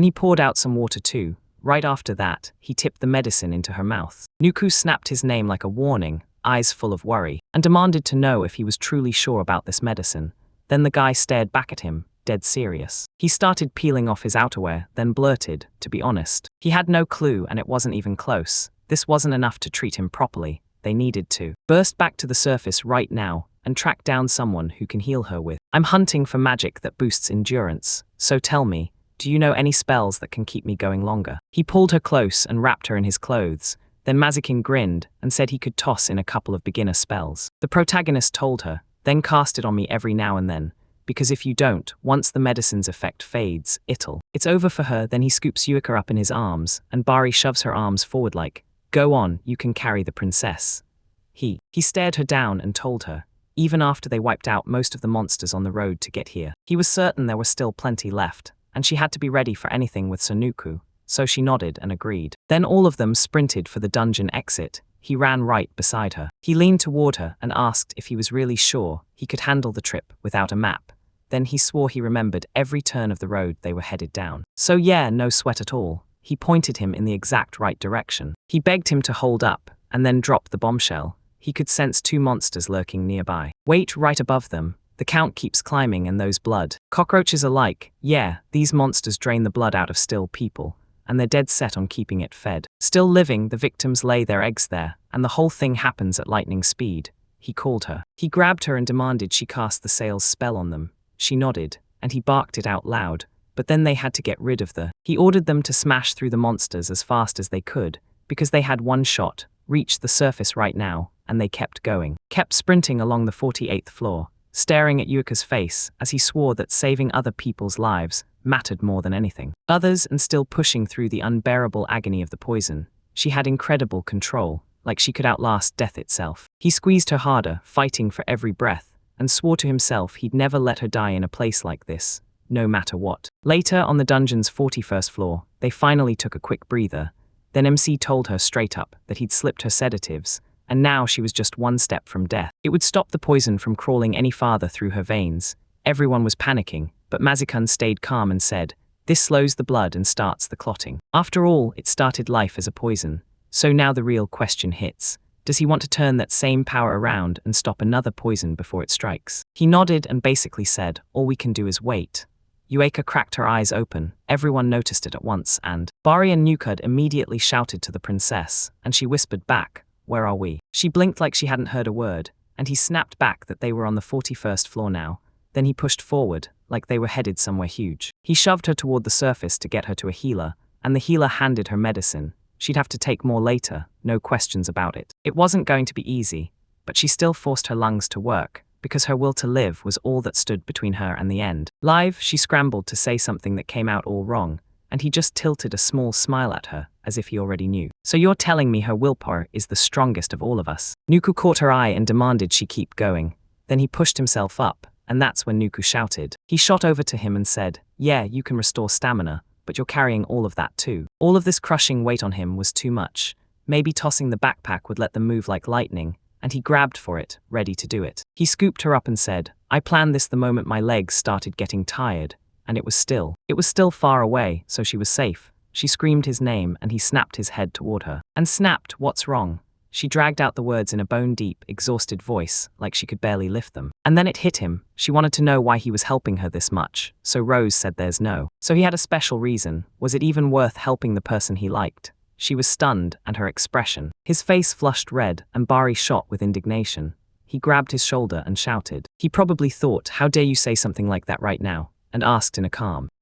he poured out some water too. Right after that, he tipped the medicine into her mouth. Nuku snapped his name like a warning, eyes full of worry, and demanded to know if he was truly sure about this medicine. Then the guy stared back at him, dead serious. He started peeling off his outerwear, then blurted, "To be honest, he had no clue and it wasn't even close. This wasn't enough to treat him properly. They needed to burst back to the surface right now, and track down someone who can heal her with. I'm hunting for magic that boosts endurance, so tell me, do you know any spells that can keep me going longer? He pulled her close and wrapped her in his clothes. Then Mazikin grinned and said he could toss in a couple of beginner spells. The protagonist told her, then cast it on me every now and then, because if you don't, once the medicine's effect fades, it's over for her. Then he scoops Yuika up in his arms, and Bari shoves her arms forward like, go on, you can carry the princess. He stared her down and told her, even after they wiped out most of the monsters on the road to get here, he was certain there were still plenty left, and she had to be ready for anything with Sonuku, so she nodded and agreed. Then all of them sprinted for the dungeon exit. He ran right beside her. He leaned toward her and asked if he was really sure he could handle the trip without a map. Then he swore he remembered every turn of the road they were headed down. So yeah, no sweat at all. He pointed him in the exact right direction. He begged him to hold up, and then dropped the bombshell. He could sense 2 monsters lurking nearby. Wait right above them. The count keeps climbing, and those blood cockroaches are like, yeah, these monsters drain the blood out of still people, and they're dead set on keeping it fed. Still living, the victims lay their eggs there, and the whole thing happens at lightning speed. He called her. He grabbed her and demanded she cast the Sales spell on them. She nodded, and he barked it out loud, but then they had to get rid of He ordered them to smash through the monsters as fast as they could, because they had one shot, reach the surface right now, and they kept going. Kept sprinting along the 48th floor, staring at Yuika's face as he swore that saving other people's lives mattered more than anything. Others, and still pushing through the unbearable agony of the poison, she had incredible control, like she could outlast death itself. He squeezed her harder, fighting for every breath, and swore to himself he'd never let her die in a place like this, no matter what. Later, on the dungeon's 41st floor, they finally took a quick breather. Then MC told her straight up that he'd slipped her sedatives, and now she was just one step from death. It would stop the poison from crawling any farther through her veins. Everyone was panicking, but Mazikan stayed calm and said, this slows the blood and starts the clotting. After all, it started life as a poison. So now the real question hits. Does he want to turn that same power around and stop another poison before it strikes? He nodded and basically said, all we can do is wait. Yuika cracked her eyes open. Everyone noticed it at once, and Bari and Nukud immediately shouted to the princess, and she whispered back, where are we? She blinked like she hadn't heard a word, and he snapped back that they were on the 41st floor now. Then he pushed forward, like they were headed somewhere huge. He shoved her toward the surface to get her to a healer, and the healer handed her medicine. She'd have to take more later, no questions about it. It wasn't going to be easy, but she still forced her lungs to work, because her will to live was all that stood between her and the end. Live, she scrambled to say something that came out all wrong, and he just tilted a small smile at her, as if he already knew. So you're telling me her willpower is the strongest of all of us? Nuku caught her eye and demanded she keep going. Then he pushed himself up, and that's when Nuku shouted. He shot over to him and said, yeah, you can restore stamina, but you're carrying all of that too. All of this crushing weight on him was too much. Maybe tossing the backpack would let them move like lightning, and he grabbed for it, ready to do it. He scooped her up and said, I planned this the moment my legs started getting tired, and it was still far away, so she was safe. She screamed his name, and he snapped his head toward her. And snapped, what's wrong? She dragged out the words in a bone-deep, exhausted voice, like she could barely lift them. And then it hit him. She wanted to know why he was helping her this much, so Rose said there's no. So he had a special reason. Was it even worth helping the person he liked? She was stunned, and her expression. His face flushed red, and Bari shot with indignation. He grabbed his shoulder and shouted. He probably thought, how dare you say something like that right now? And asked in a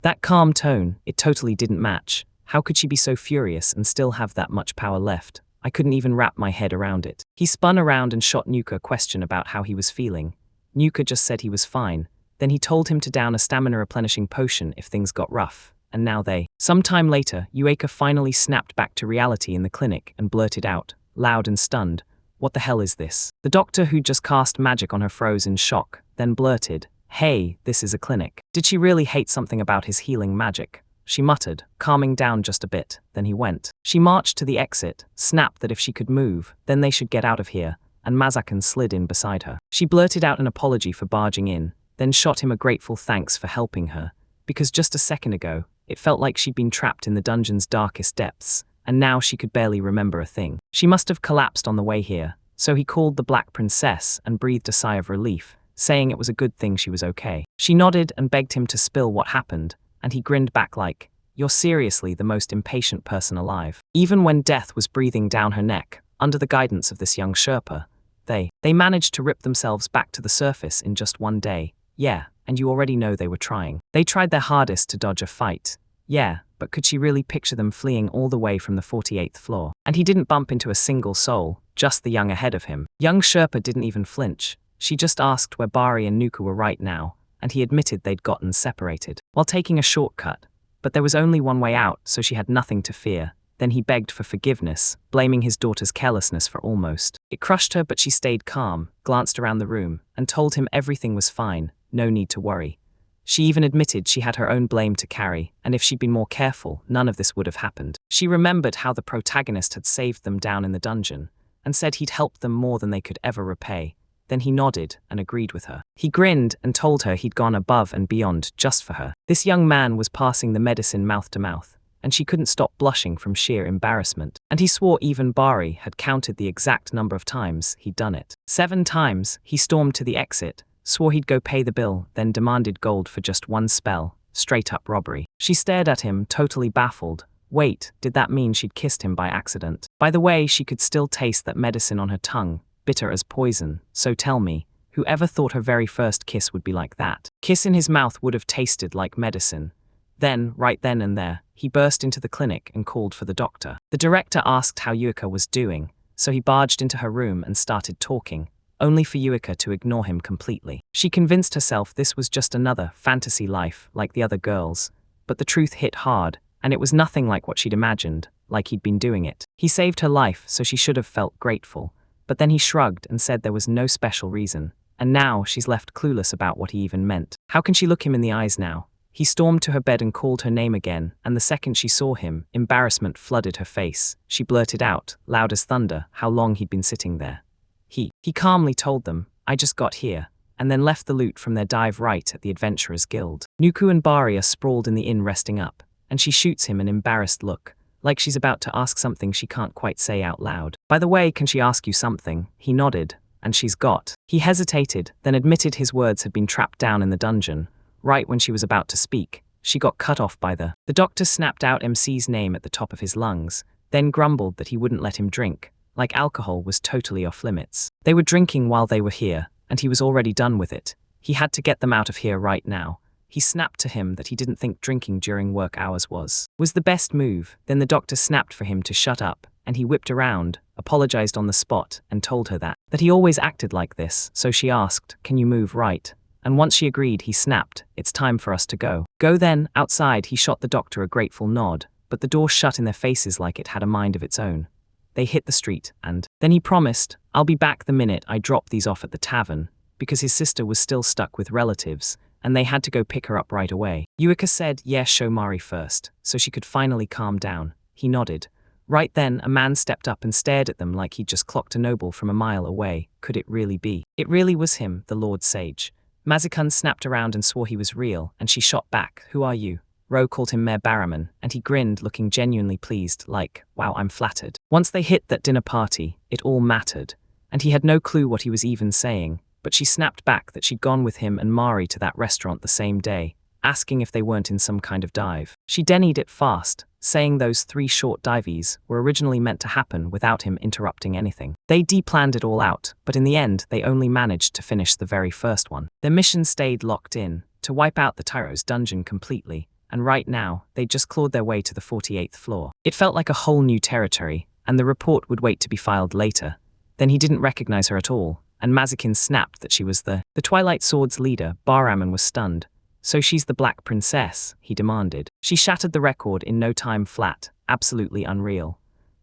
that calm tone, it totally didn't match. How could she be so furious and still have that much power left? I couldn't even wrap my head around it. He spun around and shot Nuka a question about how he was feeling. Nuka just said he was fine. Then he told him to down a stamina replenishing potion if things got rough. And now Sometime later, Yueka finally snapped back to reality in the clinic and blurted out, loud and stunned, what the hell is this? The doctor who'd just cast magic on her froze in shock, then blurted, hey, this is a clinic. Did she really hate something about his healing magic? She muttered, calming down just a bit, then he went. She marched to the exit, snapped that if she could move, then they should get out of here, and Mazakan slid in beside her. She blurted out an apology for barging in, then shot him a grateful thanks for helping her, because just a second ago, it felt like she'd been trapped in the dungeon's darkest depths, and now she could barely remember a thing. She must have collapsed on the way here, so he called the Black Princess and breathed a sigh of relief, saying it was a good thing she was okay. She nodded and begged him to spill what happened, and he grinned back like, you're seriously the most impatient person alive. Even when death was breathing down her neck, under the guidance of this young Sherpa, They managed to rip themselves back to the surface in just one day. Yeah, and you already know they were trying. They tried their hardest to dodge a fight. Yeah, but could she really picture them fleeing all the way from the 48th floor? And he didn't bump into a single soul, just the young ahead of him. Young Sherpa didn't even flinch. She just asked where Bari and Nuku were right now, and he admitted they'd gotten separated, while taking a shortcut. But there was only one way out, so she had nothing to fear. Then he begged for forgiveness, blaming his daughter's carelessness for almost. It crushed her, but she stayed calm, glanced around the room, and told him everything was fine, no need to worry. She even admitted she had her own blame to carry, and if she'd been more careful, none of this would have happened. She remembered how the protagonist had saved them down in the dungeon, and said he'd helped them more than they could ever repay. Then he nodded and agreed with her. He grinned and told her he'd gone above and beyond just for her. This young man was passing the medicine mouth to mouth, and she couldn't stop blushing from sheer embarrassment. And he swore even Bari had counted the exact number of times he'd done it. 7 times. He stormed to the exit, swore he'd go pay the bill, then demanded gold for just one spell, straight up robbery. She stared at him, totally baffled. Wait, did that mean she'd kissed him by accident? By the way, she could still taste that medicine on her tongue, bitter as poison. So tell me, whoever thought her very first kiss would be like that? Kiss in his mouth would have tasted like medicine. Then, right then and there, he burst into the clinic and called for the doctor. The director asked how Yuika was doing, so he barged into her room and started talking, only for Yuika to ignore him completely. She convinced herself this was just another fantasy life like the other girls, but the truth hit hard, and it was nothing like what she'd imagined, like he'd been doing it. He saved her life, so she should have felt grateful, but then he shrugged and said there was no special reason, and now she's left clueless about what he even meant. How can she look him in the eyes now? He stormed to her bed and called her name again, and the second she saw him, embarrassment flooded her face. She blurted out, loud as thunder, how long he'd been sitting there. He calmly told them, I just got here, and then left the loot from their dive right at the Adventurers Guild. Nuku and Bari are sprawled in the inn resting up, and she shoots him an embarrassed look, like she's about to ask something she can't quite say out loud. By the way, can she ask you something? He nodded, and she's got. He hesitated, then admitted his words had been trapped down in the dungeon. Right when she was about to speak, she got cut off by the doctor snapped out MC's name at the top of his lungs, then grumbled that he wouldn't let him drink, like alcohol was totally off limits. They were drinking while they were here, and he was already done with it. He had to get them out of here right now. He snapped to him that he didn't think drinking during work hours was the best move. Then the doctor snapped for him to shut up, and he whipped around, apologized on the spot, and told her that he always acted like this, so she asked, can you move right? And once she agreed, he snapped, it's time for us to go. Go then. Outside, he shot the doctor a grateful nod, but the door shut in their faces like it had a mind of its own. They hit the street, and then he promised, I'll be back the minute I drop these off at the tavern, because his sister was still stuck with relatives, and they had to go pick her up right away. Yuika said, yes, show Mari first, so she could finally calm down. He nodded. Right then, a man stepped up and stared at them like he'd just clocked a noble from a mile away. Could it really be? It really was him, the Lord Sage. Mazikun snapped around and swore he was real, and she shot back, who are you? Ro called him Mayor Barraman, and he grinned, looking genuinely pleased, like, wow, I'm flattered. Once they hit that dinner party, it all mattered, and he had no clue what he was even saying, but she snapped back that she'd gone with him and Mari to that restaurant the same day, asking if they weren't in some kind of dive. She denied it fast, saying those 3 short dives were originally meant to happen without him interrupting anything. They de-planned it all out, but in the end, they only managed to finish the very first one. Their mission stayed locked in, to wipe out the Tyro's dungeon completely, and right now, they just clawed their way to the 48th floor. It felt like a whole new territory, and the report would wait to be filed later. Then he didn't recognize her at all, and Mazikin snapped that she was the Twilight Sword's leader. Barraman was stunned. So she's the Black Princess, he demanded. She shattered the record in no time flat, absolutely unreal.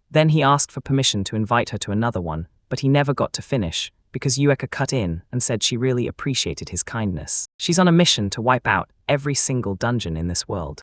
Then he asked for permission to invite her to another one, but he never got to finish, because Yueka cut in and said she really appreciated his kindness. She's on a mission to wipe out every single dungeon in this world.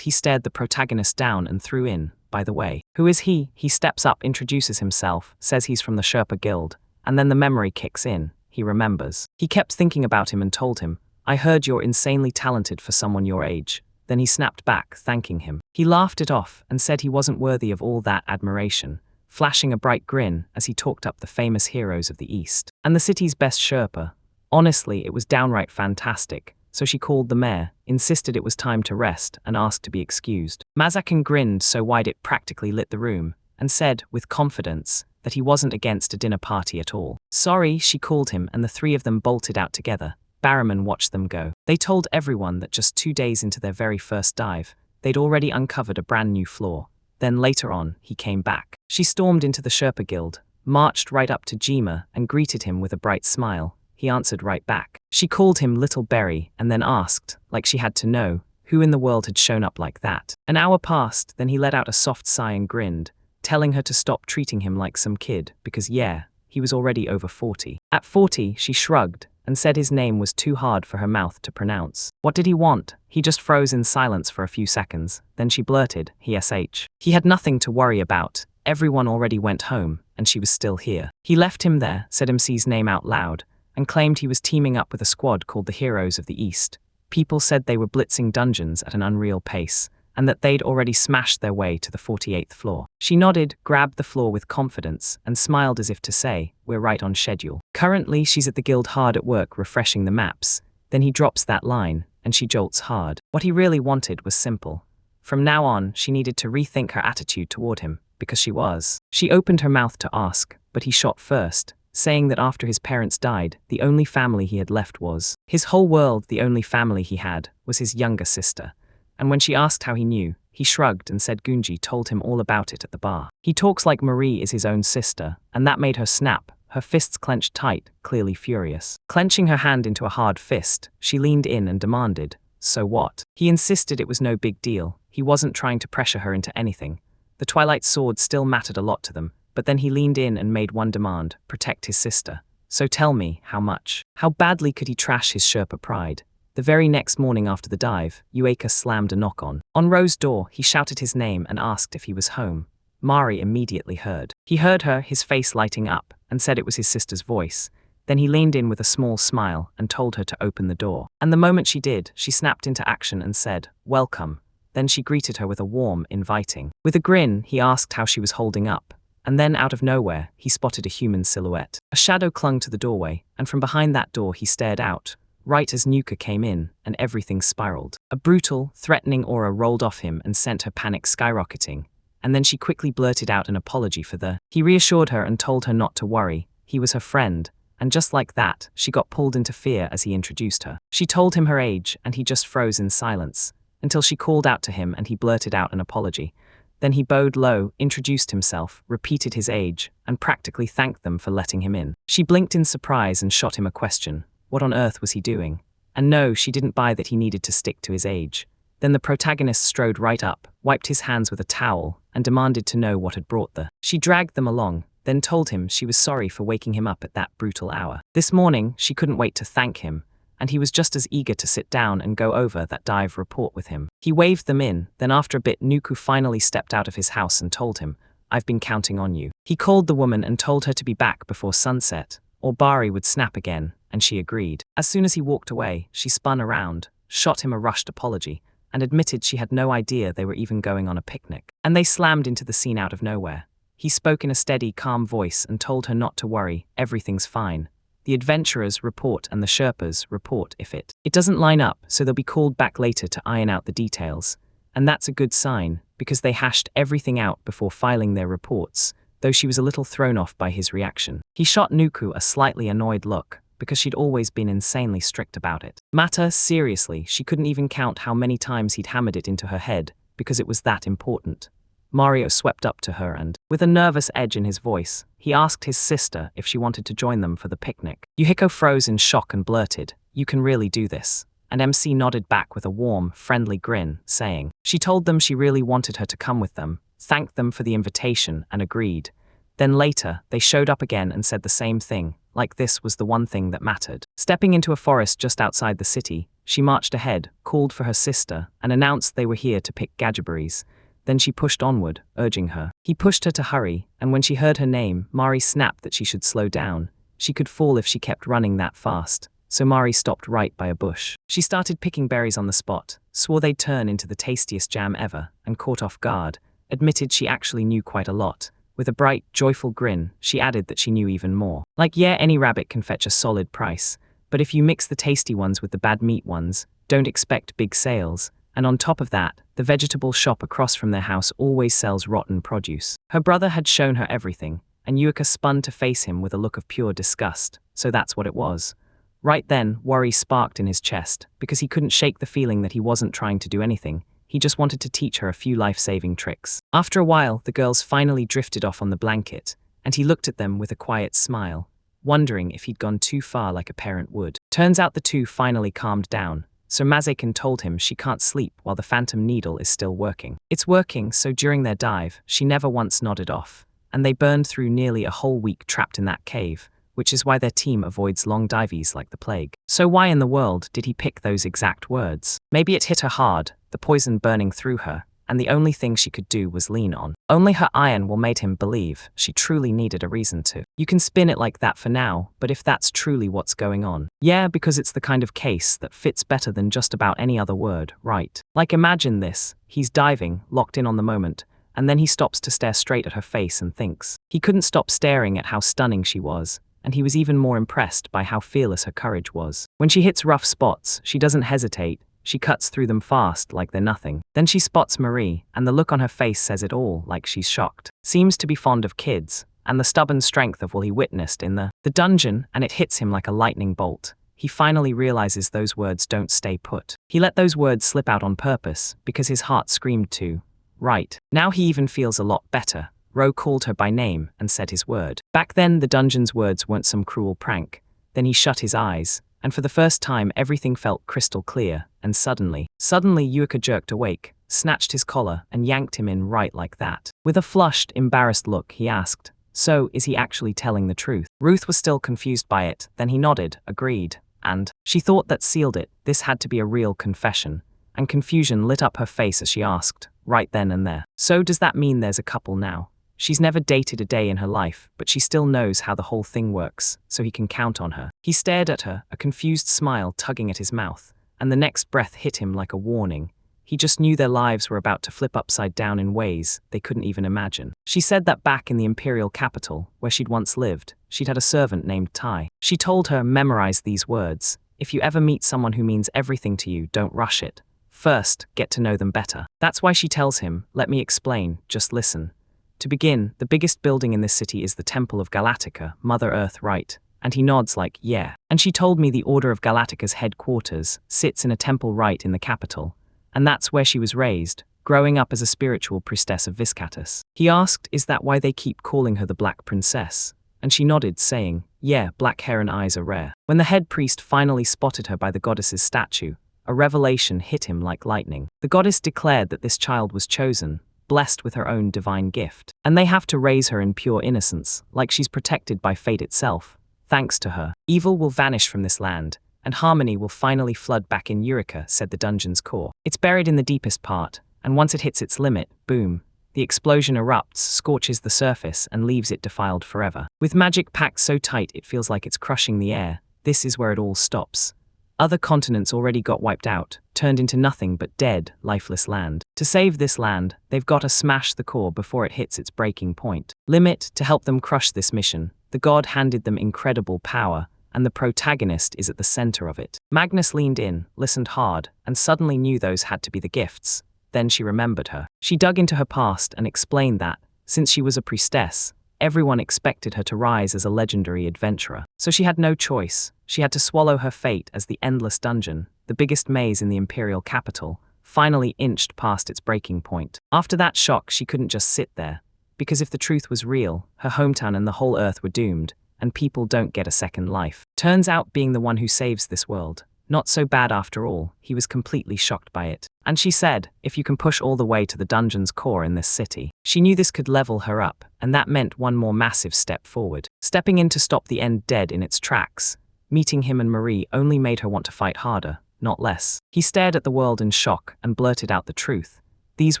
He stared the protagonist down and threw in, by the way. Who is he? He steps up, introduces himself, says he's from the Sherpa Guild, and then the memory kicks in. He remembers. He kept thinking about him and told him, I heard you're insanely talented for someone your age. Then he snapped back, thanking him. He laughed it off and said he wasn't worthy of all that admiration, flashing a bright grin as he talked up the famous heroes of the East and the city's best Sherpa. Honestly, it was downright fantastic, so she called the mayor, insisted it was time to rest, and asked to be excused. Mazakin grinned so wide it practically lit the room, and said, with confidence, that he wasn't against a dinner party at all. Sorry, she called him, and the three of them bolted out together. Barrowman watched them go. They told everyone that just 2 days into their very first dive, they'd already uncovered a brand new flaw. Then later on, he came back. She stormed into the Sherpa guild, marched right up to Jima and greeted him with a bright smile. He answered right back. She called him Little Berry and then asked, like she had to know, who in the world had shown up like that. An hour passed, then he let out a soft sigh and grinned, telling her to stop treating him like some kid because yeah, he was already over 40. At 40, she shrugged and said his name was too hard for her mouth to pronounce. What did he want? He just froze in silence for a few seconds. Then she blurted, "He had nothing to worry about. Everyone already went home, and she was still here. He left him there, said MC's name out loud, and claimed he was teaming up with a squad called the Heroes of the East. People said they were blitzing dungeons at an unreal pace, and that they'd already smashed their way to the 48th floor. She nodded, grabbed the floor with confidence, and smiled as if to say, "We're right on schedule." Currently, she's at the guild hard at work refreshing the maps. Then he drops that line, and she jolts hard. What he really wanted was simple. From now on, she needed to rethink her attitude toward him, because she was. She opened her mouth to ask, but he shot first, saying that after his parents died, the only family he had left was his whole world. The only family he had was his younger sister. And when she asked how he knew, he shrugged and said Gunji told him all about it at the bar. He talks like Marie is his own sister, and that made her snap, her fists clenched tight, clearly furious. Clenching her hand into a hard fist, she leaned in and demanded, "So what?" He insisted it was no big deal. He wasn't trying to pressure her into anything. The Twilight Sword still mattered a lot to them, but then he leaned in and made one demand, protect his sister. So tell me, how much? How badly could he trash his Sherpa pride? The very next morning after the dive, Yueka slammed a knock on. On Ro's door, he shouted his name and asked if he was home. Mari immediately heard. He heard her, his face lighting up, and said it was his sister's voice. Then he leaned in with a small smile and told her to open the door. And the moment she did, she snapped into action and said, "Welcome." Then she greeted her with a warm, inviting. With a grin, he asked how she was holding up. And then, out of nowhere, he spotted a human silhouette. A shadow clung to the doorway, and from behind that door he stared out, right as Nuka came in, and everything spiraled. A brutal, threatening aura rolled off him and sent her panic skyrocketing. And then she quickly blurted out an apology for the. He reassured her and told her not to worry. He was her friend. And just like that, she got pulled into fear as he introduced her. She told him her age, and he just froze in silence, until she called out to him and he blurted out an apology. Then he bowed low, introduced himself, repeated his age, and practically thanked them for letting him in. She blinked in surprise and shot him a question. What on earth was he doing? And no, she didn't buy that he needed to stick to his age. Then the protagonist strode right up, wiped his hands with a towel, and demanded to know what had brought the. She dragged them along, then told him she was sorry for waking him up at that brutal hour. This morning, she couldn't wait to thank him, and he was just as eager to sit down and go over that dive report with him. He waved them in, then after a bit Nuku finally stepped out of his house and told him, "I've been counting on you." He called the woman and told her to be back before sunset, or Bari would snap again, and she agreed. As soon as he walked away, she spun around, shot him a rushed apology, and admitted she had no idea they were even going on a picnic. And they slammed into the scene out of nowhere. He spoke in a steady, calm voice and told her not to worry, everything's fine. The adventurers report and the Sherpas report if it doesn't line up, so they'll be called back later to iron out the details. And that's a good sign, because they hashed everything out before filing their reports, though she was a little thrown off by his reaction. He shot Nuku a slightly annoyed look, because she'd always been insanely strict about it. Mata, seriously, she couldn't even count how many times he'd hammered it into her head, because it was that important. Mario swept up to her and, with a nervous edge in his voice, he asked his sister if she wanted to join them for the picnic. Yuhiko froze in shock and blurted, "You can really do this." And MC nodded back with a warm, friendly grin, saying, she told them she really wanted her to come with them, thanked them for the invitation, and agreed. Then later, they showed up again and said the same thing, like this was the one thing that mattered. Stepping into a forest just outside the city, she marched ahead, called for her sister, and announced they were here to pick gadgeberries. Then she pushed onward, urging her. He pushed her to hurry, and when she heard her name, Mari snapped that she should slow down. She could fall if she kept running that fast, so Mari stopped right by a bush. She started picking berries on the spot, swore they'd turn into the tastiest jam ever, and caught off guard, admitted she actually knew quite a lot. With a bright, joyful grin, she added that she knew even more. Like yeah, any rabbit can fetch a solid price, but if you mix the tasty ones with the bad meat ones, don't expect big sales. And on top of that, the vegetable shop across from their house always sells rotten produce. Her brother had shown her everything, and Yuika spun to face him with a look of pure disgust. So that's what it was. Right then, worry sparked in his chest, because he couldn't shake the feeling that he wasn't trying to do anything. He just wanted to teach her a few life-saving tricks. After a while, the girls finally drifted off on the blanket, and he looked at them with a quiet smile, wondering if he'd gone too far like a parent would. Turns out the two finally calmed down, so Mazekin told him she can't sleep while the phantom needle is still working. It's working, so during their dive, she never once nodded off, and they burned through nearly a whole week trapped in that cave, which is why their team avoids long dives like the plague. So why in the world did he pick those exact words? Maybe it hit her hard, the poison burning through her, and the only thing she could do was lean on. Only her iron will made him believe she truly needed a reason to. You can spin it like that for now, but if that's truly what's going on. Yeah, because it's the kind of case that fits better than just about any other word, right? Like imagine this, he's diving, locked in on the moment, and then he stops to stare straight at her face and thinks. He couldn't stop staring at how stunning she was, and he was even more impressed by how fearless her courage was. When she hits rough spots, she doesn't hesitate. She cuts through them fast like they're nothing. Then she spots Marie, and the look on her face says it all, like she's shocked. Seems to be fond of kids, and the stubborn strength of what he witnessed in the dungeon, and it hits him like a lightning bolt. He finally realizes those words don't stay put. He let those words slip out on purpose, because his heart screamed to. Right. Now he even feels a lot better. Ro called her by name and said his word. Back then, the dungeon's words weren't some cruel prank. Then he shut his eyes, and for the first time everything felt crystal clear, and suddenly Yuika jerked awake, snatched his collar, and yanked him in right like that. With a flushed, embarrassed look, he asked, "So, is he actually telling the truth?" Ruth was still confused by it, then he nodded, agreed, and she thought that sealed it. This had to be a real confession, and confusion lit up her face as she asked, right then and there. "So does that mean there's a couple now?" She's never dated a day in her life, but she still knows how the whole thing works, so he can count on her. He stared at her, a confused smile tugging at his mouth, and the next breath hit him like a warning. He just knew their lives were about to flip upside down in ways they couldn't even imagine. She said that back in the imperial capital, where she'd once lived, she'd had a servant named Tai. She told her, memorize these words. If you ever meet someone who means everything to you, don't rush it. First, get to know them better. That's why she tells him, let me explain, just listen. To begin, the biggest building in this city is the Temple of Galactica, Mother Earth, right? And he nods like, yeah. And she told me the Order of Galactica's headquarters sits in a temple right in the capital. And that's where she was raised, growing up as a spiritual priestess of Viscatus. He asked, is that why they keep calling her the Black Princess? And she nodded, saying, yeah, black hair and eyes are rare. When the head priest finally spotted her by the goddess's statue, a revelation hit him like lightning. The goddess declared that this child was chosen, blessed with her own divine gift. And they have to raise her in pure innocence, like she's protected by fate itself. Thanks to her, evil will vanish from this land, and harmony will finally flood back in Eureka, said the dungeon's core. It's buried in the deepest part, and once it hits its limit, boom, the explosion erupts, scorches the surface, and leaves it defiled forever. With magic packed so tight it feels like it's crushing the air, this is where it all stops. Other continents already got wiped out, turned into nothing but dead, lifeless land. To save this land, they've got to smash the core before it hits its breaking point. Limit, to help them crush this mission, the god handed them incredible power, and the protagonist is at the center of it. Magnus leaned in, listened hard, and suddenly knew those had to be the gifts. Then she remembered her. She dug into her past and explained that, since she was a priestess, everyone expected her to rise as a legendary adventurer. So she had no choice. She had to swallow her fate as the endless dungeon, the biggest maze in the imperial capital, finally inched past its breaking point. After that shock, she couldn't just sit there, because if the truth was real, her hometown and the whole earth were doomed, and people don't get a second life. Turns out being the one who saves this world, not so bad after all. He was completely shocked by it. And she said, if you can push all the way to the dungeon's core in this city. She knew this could level her up, and that meant one more massive step forward. Stepping in to stop the end dead in its tracks. Meeting him and Marie only made her want to fight harder, not less. He stared at the world in shock and blurted out the truth. These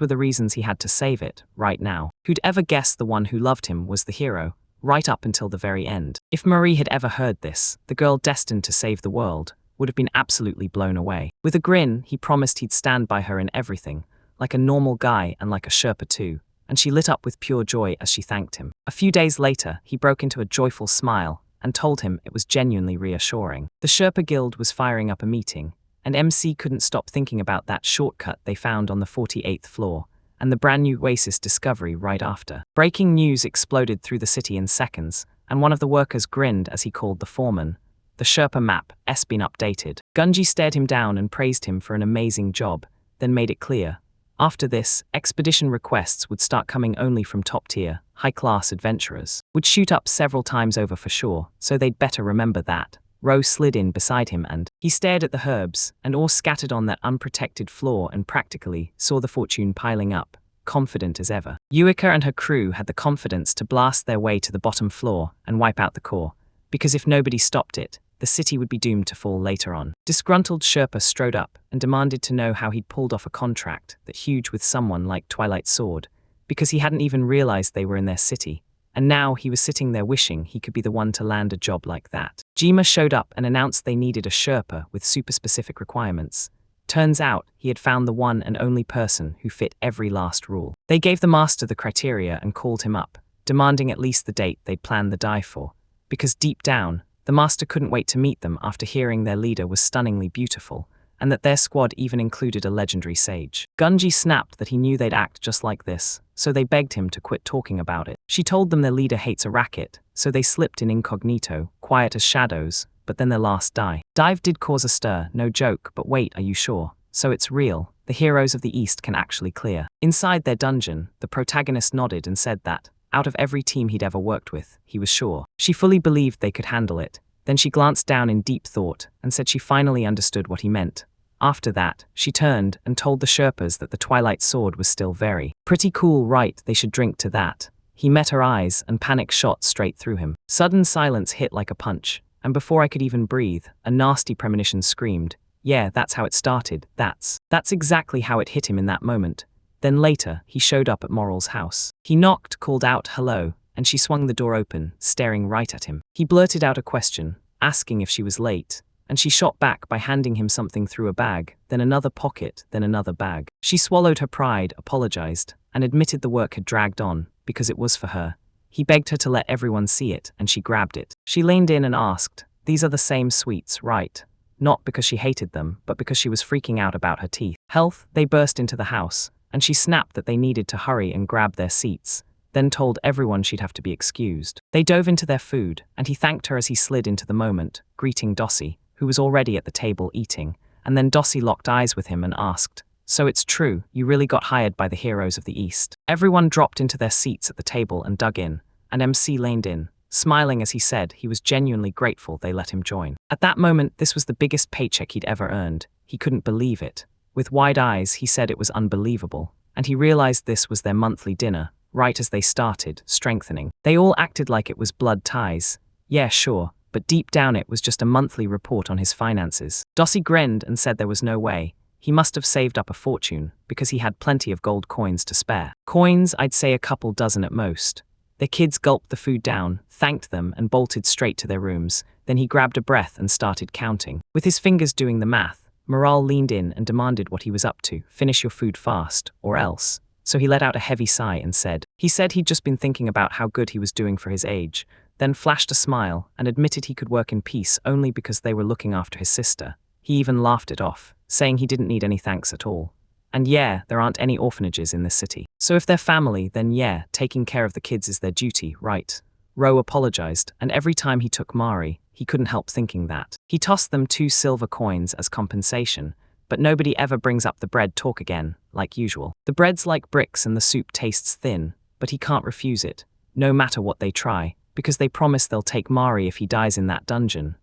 were the reasons he had to save it, right now. Who'd ever guessed the one who loved him was the hero, right up until the very end? If Marie had ever heard this, the girl destined to save the world would have been absolutely blown away. With a grin, he promised he'd stand by her in everything, like a normal guy and like a Sherpa too, and she lit up with pure joy as she thanked him. A few days later, he broke into a joyful smile and told him it was genuinely reassuring. The Sherpa Guild was firing up a meeting, and MC couldn't stop thinking about that shortcut they found on the 48th floor, and the brand new oasis discovery right after. Breaking news exploded through the city in seconds, and one of the workers grinned as he called the foreman. The Sherpa map has been updated. Gunji stared him down and praised him for an amazing job, then made it clear. After this, expedition requests would start coming only from top-tier, high-class adventurers. Would shoot up several times over for sure, so they'd better remember that. Ro slid in beside him and he stared at the herbs and ore scattered on that unprotected floor and practically saw the fortune piling up, confident as ever. Yuika and her crew had the confidence to blast their way to the bottom floor and wipe out the core, because if nobody stopped it, the city would be doomed to fall later on. Disgruntled Sherpa strode up and demanded to know how he'd pulled off a contract that huge with someone like Twilight Sword, because he hadn't even realized they were in their city, and now he was sitting there wishing he could be the one to land a job like that. Jima showed up and announced they needed a Sherpa with super specific requirements. Turns out he had found the one and only person who fit every last rule. They gave the master the criteria and called him up, demanding at least the date they'd planned the dive for, because deep down, the master couldn't wait to meet them after hearing their leader was stunningly beautiful, and that their squad even included a legendary sage. Gunji snapped that he knew they'd act just like this, so they begged him to quit talking about it. She told them their leader hates a racket, so they slipped in incognito, quiet as shadows, but then their last dive did cause a stir, no joke, but wait, are you sure? So it's real, the heroes of the East can actually clear. Inside their dungeon, the protagonist nodded and said that, out of every team he'd ever worked with, he was sure. She fully believed they could handle it. Then she glanced down in deep thought and said she finally understood what he meant. After that, she turned and told the Sherpas that the Twilight Sword was still very pretty cool, right? They should drink to that. He met her eyes and panic shot straight through him. Sudden silence hit like a punch, and before I could even breathe, a nasty premonition screamed, "Yeah, that's how it started, that's exactly how it hit him in that moment." Then later, he showed up at Moral's house. He knocked, called out, "Hello," and she swung the door open, staring right at him. He blurted out a question, asking if she was late, and she shot back by handing him something through a bag, then another pocket, then another bag. She swallowed her pride, apologized, and admitted the work had dragged on, because it was for her. He begged her to let everyone see it, and she grabbed it. She leaned in and asked, "These are the same sweets, right?" Not because she hated them, but because she was freaking out about her teeth. Health, they burst into the house, and she snapped that they needed to hurry and grab their seats, then told everyone she'd have to be excused. They dove into their food, and he thanked her as he slid into the moment, greeting Dossie, who was already at the table eating, and then Dossie locked eyes with him and asked, "So it's true, you really got hired by the heroes of the East?" Everyone dropped into their seats at the table and dug in, and MC leaned in, smiling as he said he was genuinely grateful they let him join. At that moment, this was the biggest paycheck he'd ever earned. He couldn't believe it. With wide eyes, he said it was unbelievable, and he realized this was their monthly dinner, right as they started strengthening. They all acted like it was blood ties. Yeah, sure, but deep down it was just a monthly report on his finances. Dossie grinned and said there was no way. He must have saved up a fortune, because he had plenty of gold coins to spare. Coins, I'd say a couple dozen at most. Their kids gulped the food down, thanked them, and bolted straight to their rooms. Then he grabbed a breath and started counting. With his fingers doing the math, Moral leaned in and demanded what he was up to. "Finish your food fast, or else." So he let out a heavy sigh and said, he'd just been thinking about how good he was doing for his age, then flashed a smile and admitted he could work in peace only because they were looking after his sister. He even laughed it off, saying he didn't need any thanks at all. And yeah, there aren't any orphanages in this city. So if they're family, then yeah, taking care of the kids is their duty, right? Ro apologized, and every time he took Mari, he couldn't help thinking that. He tossed them 2 silver coins as compensation, but nobody ever brings up the bread talk again, like usual. The bread's like bricks and the soup tastes thin, but he can't refuse it, no matter what they try, because they promise they'll take Mari if he dies in that dungeon,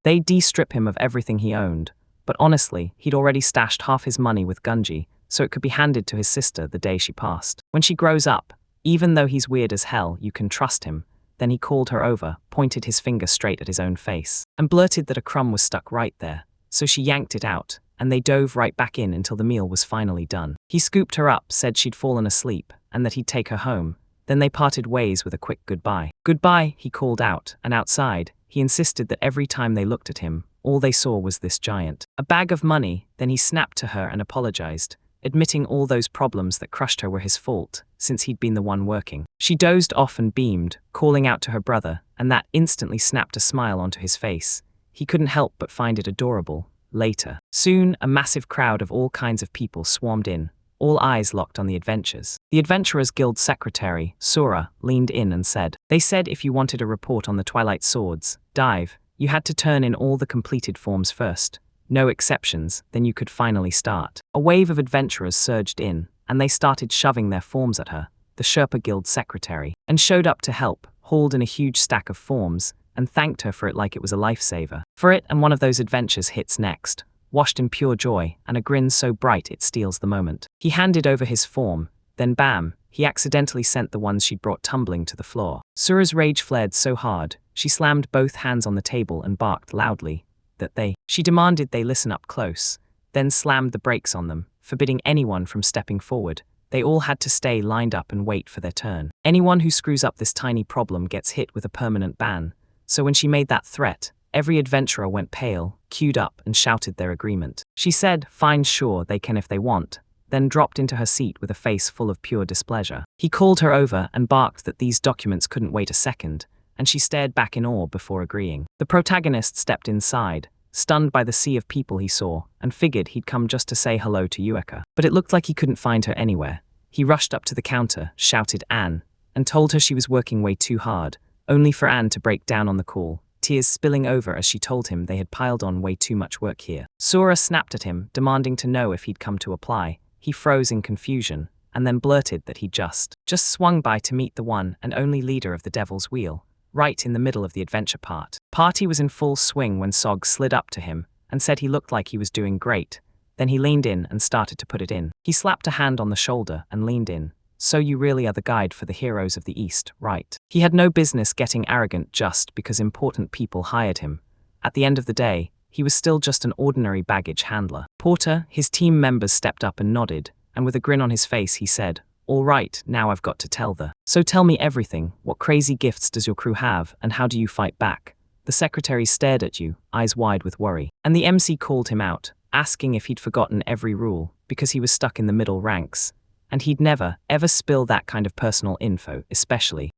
they de-strip him of everything he owned. But honestly, he'd already stashed half his money with Gunji, so it could be handed to his sister the day she passed. When she grows up, even though he's weird as hell, you can trust him. Then he called her over, pointed his finger straight at his own face, and blurted that a crumb was stuck right there. So she yanked it out, and they dove right back in until the meal was finally done. He scooped her up, said she'd fallen asleep, and that he'd take her home. Then they parted ways with a quick goodbye. "Goodbye," he called out, and outside, he insisted that every time they looked at him, all they saw was this giant a bag of money. Then he snapped to her and apologized, admitting all those problems that crushed her were his fault, since he'd been the one working. She dozed off and beamed, calling out to her brother, and that instantly snapped a smile onto his face. He couldn't help but find it adorable. Later. Soon, a massive crowd of all kinds of people swarmed in, all eyes locked on the adventures. The Adventurers Guild secretary, Sora, leaned in and said, "They said if you wanted a report on the Twilight Swords, dive, you had to turn in all the completed forms first. No exceptions, then you could finally start." A wave of adventurers surged in, and they started shoving their forms at her, the Sherpa Guild secretary, and showed up to help, hauled in a huge stack of forms, and thanked her for it like it was a lifesaver. For it, and one of those adventures hits next, washed in pure joy, and a grin so bright it steals the moment. He handed over his form, then bam, he accidentally sent the ones she'd brought tumbling to the floor. Sura's rage flared so hard, she slammed both hands on the table and barked loudly that she demanded they listen up close, then slammed the brakes on them, forbidding anyone from stepping forward. They all had to stay lined up and wait for their turn. Anyone who screws up this tiny problem gets hit with a permanent ban. So when she made that threat, every adventurer went pale, queued up, and shouted their agreement. She said, "Fine, sure, they can if they want," then dropped into her seat with a face full of pure displeasure. He called her over and barked that these documents couldn't wait a second, and she stared back in awe before agreeing. The protagonist stepped inside, stunned by the sea of people he saw, and figured he'd come just to say hello to Yueka. But it looked like he couldn't find her anywhere. He rushed up to the counter, shouted Anne, and told her she was working way too hard, only for Anne to break down on the call, tears spilling over as she told him they had piled on way too much work here. Sora snapped at him, demanding to know if he'd come to apply. He froze in confusion, and then blurted that he just swung by to meet the one and only leader of the Devil's Wheel, right in the middle of the adventure part. Party was in full swing when Sog slid up to him and said he looked like he was doing great. Then he leaned in and started to put it in. He slapped a hand on the shoulder and leaned in. "So you really are the guide for the heroes of the East, right?" He had no business getting arrogant just because important people hired him. At the end of the day, he was still just an ordinary baggage handler. Porter, his team members stepped up and nodded, and with a grin on his face he said, "All right, now I've got to tell So tell me everything. What crazy gifts does your crew have, and how do you fight back?" The secretary stared at you, eyes wide with worry. And the MC called him out, asking if he'd forgotten every rule, because he was stuck in the middle ranks. And he'd never, ever spill that kind of personal info, especially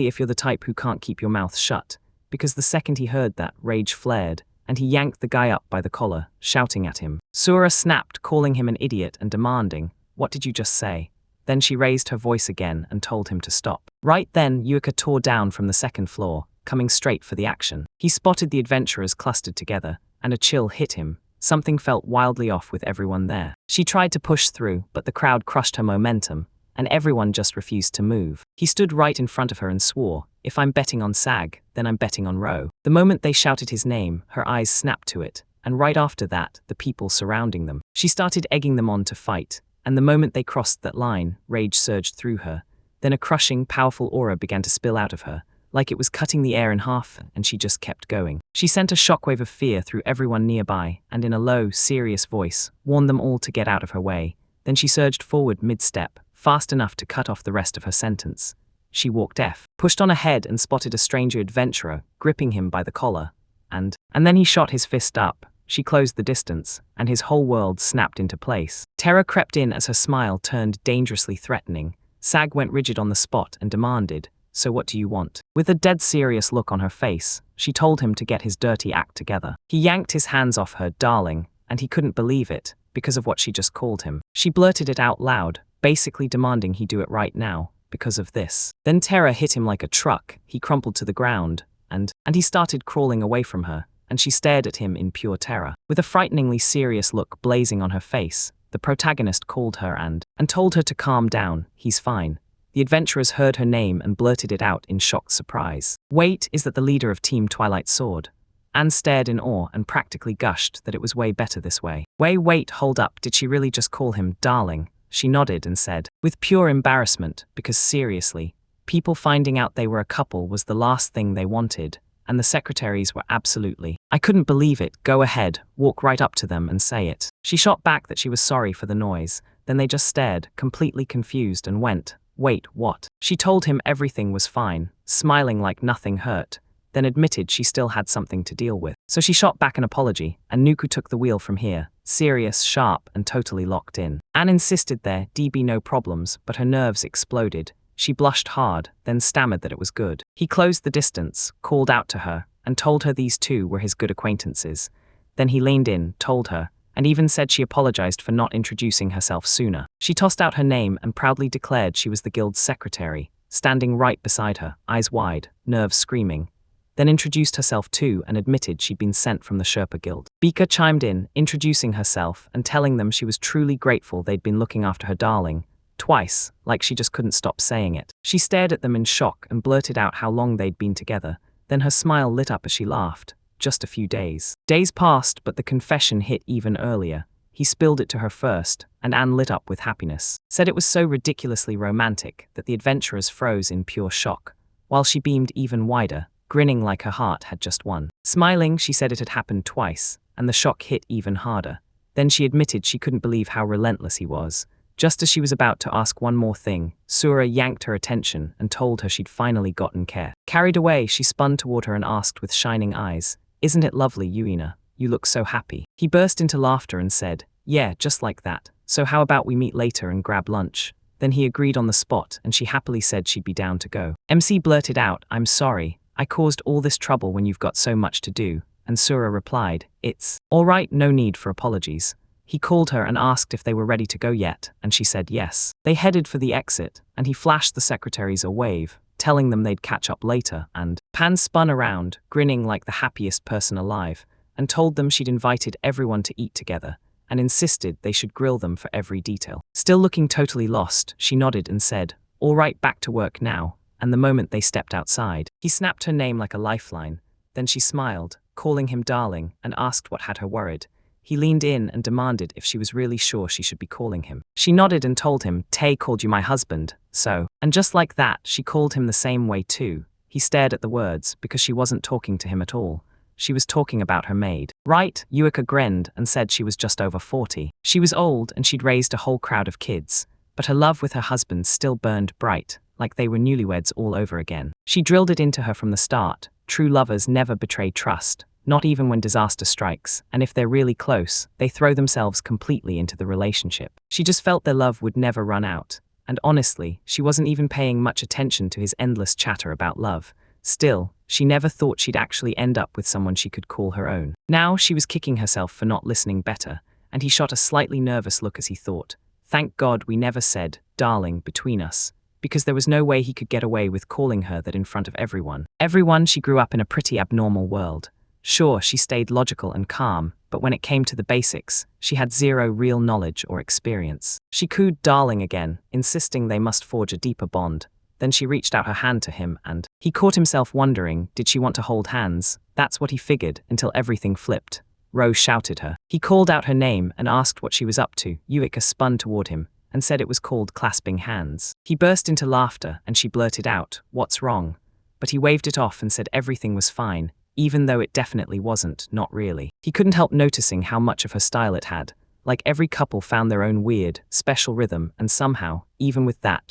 if you're the type who can't keep your mouth shut. Because the second he heard that, rage flared, and he yanked the guy up by the collar, shouting at him. Sora snapped, calling him an idiot and demanding, "What did you just say?" Then she raised her voice again and told him to stop. Right then, Yueka tore down from the second floor, coming straight for the action. He spotted the adventurers clustered together, and a chill hit him. Something felt wildly off with everyone there. She tried to push through, but the crowd crushed her momentum, and everyone just refused to move. He stood right in front of her and swore, "If I'm betting on Sag, then I'm betting on Ro." The moment they shouted his name, her eyes snapped to it, and right after that, the people surrounding them. She started egging them on to fight, and the moment they crossed that line, rage surged through her. Then a crushing, powerful aura began to spill out of her, like it was cutting the air in half, and she just kept going. She sent a shockwave of fear through everyone nearby, and in a low, serious voice, warned them all to get out of her way. Then she surged forward mid-step, fast enough to cut off the rest of her sentence. She walked pushed on ahead and spotted a stranger adventurer, gripping him by the collar. And then he shot his fist up. She closed the distance, and his whole world snapped into place. Terror crept in as her smile turned dangerously threatening. Sag went rigid on the spot and demanded, "So what do you want?" With a dead serious look on her face, she told him to get his dirty act together. He yanked his hands off her, darling, and he couldn't believe it, because of what she just called him. She blurted it out loud, basically demanding he do it right now, because of this. Then terror hit him like a truck. He crumpled to the ground, and he started crawling away from her, and she stared at him in pure terror. With a frighteningly serious look blazing on her face, the protagonist called her and told her to calm down. "He's fine." The adventurers heard her name and blurted it out in shocked surprise. "Wait, is that the leader of Team Twilight Sword?" Anne stared in awe and practically gushed that it was way better this way. Wait, hold up, did she really just call him darling? She nodded and said, with pure embarrassment, because seriously, people finding out they were a couple was the last thing they wanted, and the secretaries were absolutely. "I couldn't believe it. Go ahead, walk right up to them and say it." She shot back that she was sorry for the noise, then they just stared, completely confused, and went, "Wait, what?" She told him everything was fine, smiling like nothing hurt, then admitted she still had something to deal with. So she shot back an apology, and Nuku took the wheel from here, serious, sharp, and totally locked in. Anne insisted there be no problems, but her nerves exploded. She blushed hard, then stammered that it was good. He closed the distance, called out to her, and told her these two were his good acquaintances. Then he leaned in, told her, and even said she apologized for not introducing herself sooner. She tossed out her name and proudly declared she was the guild's secretary, standing right beside her, eyes wide, nerves screaming, then introduced herself too and admitted she'd been sent from the Sherpa Guild. Bika chimed in, introducing herself and telling them she was truly grateful they'd been looking after her darling, twice, like she just couldn't stop saying it. She stared at them in shock and blurted out how long they'd been together, then her smile lit up as she laughed. Just a few days. Days passed, but the confession hit even earlier. He spilled it to her first, and Anne lit up with happiness. Said it was so ridiculously romantic that the adventurers froze in pure shock, while she beamed even wider, grinning like her heart had just won. Smiling, she said it had happened twice, and the shock hit even harder. Then she admitted she couldn't believe how relentless he was. Just as she was about to ask one more thing, Sura yanked her attention and told her she'd finally gotten care. Carried away, she spun toward her and asked with shining eyes, "Isn't it lovely, Yuina? You look so happy." He burst into laughter and said, "Yeah, just like that. So how about we meet later and grab lunch?" Then he agreed on the spot and she happily said she'd be down to go. MC blurted out, "I'm sorry, I caused all this trouble when you've got so much to do," and Sura replied, "It's all right, no need for apologies." He called her and asked if they were ready to go yet, and she said yes. They headed for the exit, and he flashed the secretaries a wave, telling them they'd catch up later, and Pan spun around, grinning like the happiest person alive, and told them she'd invited everyone to eat together, and insisted they should grill them for every detail. Still looking totally lost, she nodded and said, "All right, back to work now," and the moment they stepped outside, he snapped her name like a lifeline. Then she smiled, calling him darling, and asked what had her worried. He leaned in and demanded if she was really sure she should be calling him. She nodded and told him, "Tay called you my husband, so." And just like that, she called him the same way too. He stared at the words, because she wasn't talking to him at all. She was talking about her maid. Right, Yuika grinned and said she was just over 40. She was old and she'd raised a whole crowd of kids, but her love with her husband still burned bright, like they were newlyweds all over again. She drilled it into her from the start. True lovers never betray trust. Not even when disaster strikes, and if they're really close, they throw themselves completely into the relationship. She just felt their love would never run out, and honestly, she wasn't even paying much attention to his endless chatter about love. Still, she never thought she'd actually end up with someone she could call her own. Now she was kicking herself for not listening better, and he shot a slightly nervous look as he thought, "Thank God we never said, darling, between us," because there was no way he could get away with calling her that in front of everyone. She grew up in a pretty abnormal world. Sure, she stayed logical and calm, but when it came to the basics, she had zero real knowledge or experience. She cooed darling again, insisting they must forge a deeper bond. Then she reached out her hand to him and he caught himself wondering, did she want to hold hands? That's what he figured, until everything flipped. Rose shouted her. He called out her name and asked what she was up to. Yuika spun toward him and said it was called clasping hands. He burst into laughter and she blurted out, "What's wrong?" But he waved it off and said everything was fine, even though it definitely wasn't, not really. He couldn't help noticing how much of her style it had. Like every couple found their own weird, special rhythm, and somehow, even with that,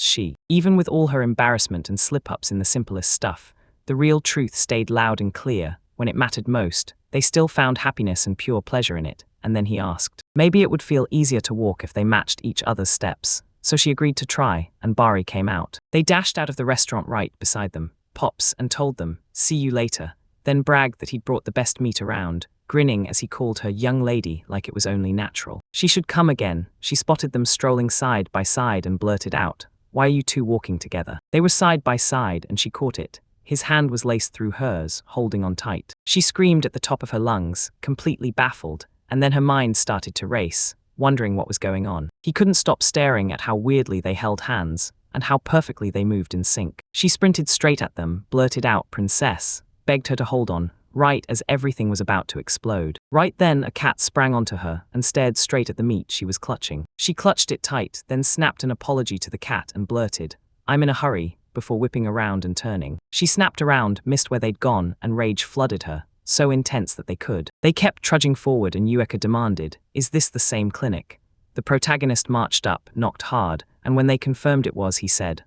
even with all her embarrassment and slip-ups in the simplest stuff, the real truth stayed loud and clear. When it mattered most, they still found happiness and pure pleasure in it. And then he asked, maybe it would feel easier to walk if they matched each other's steps. So she agreed to try, and Bari came out. They dashed out of the restaurant right beside them, Pops, and told them, "See you later," then bragged that he'd brought the best meat around, grinning as he called her young lady like it was only natural. She should come again. She spotted them strolling side by side and blurted out, "Why are you two walking together?" They were side by side and she caught it. His hand was laced through hers, holding on tight. She screamed at the top of her lungs, completely baffled, and then her mind started to race, wondering what was going on. He couldn't stop staring at how weirdly they held hands, and how perfectly they moved in sync. She sprinted straight at them, blurted out, "Princess," begged her to hold on, right as everything was about to explode. Right then, a cat sprang onto her and stared straight at the meat she was clutching. She clutched it tight, then snapped an apology to the cat and blurted, "I'm in a hurry," before whipping around and turning. She snapped around, missed where they'd gone, and rage flooded her, so intense that they could. They kept trudging forward and Yueka demanded, "Is this the same clinic?" The protagonist marched up, knocked hard, and when they confirmed it was, he said,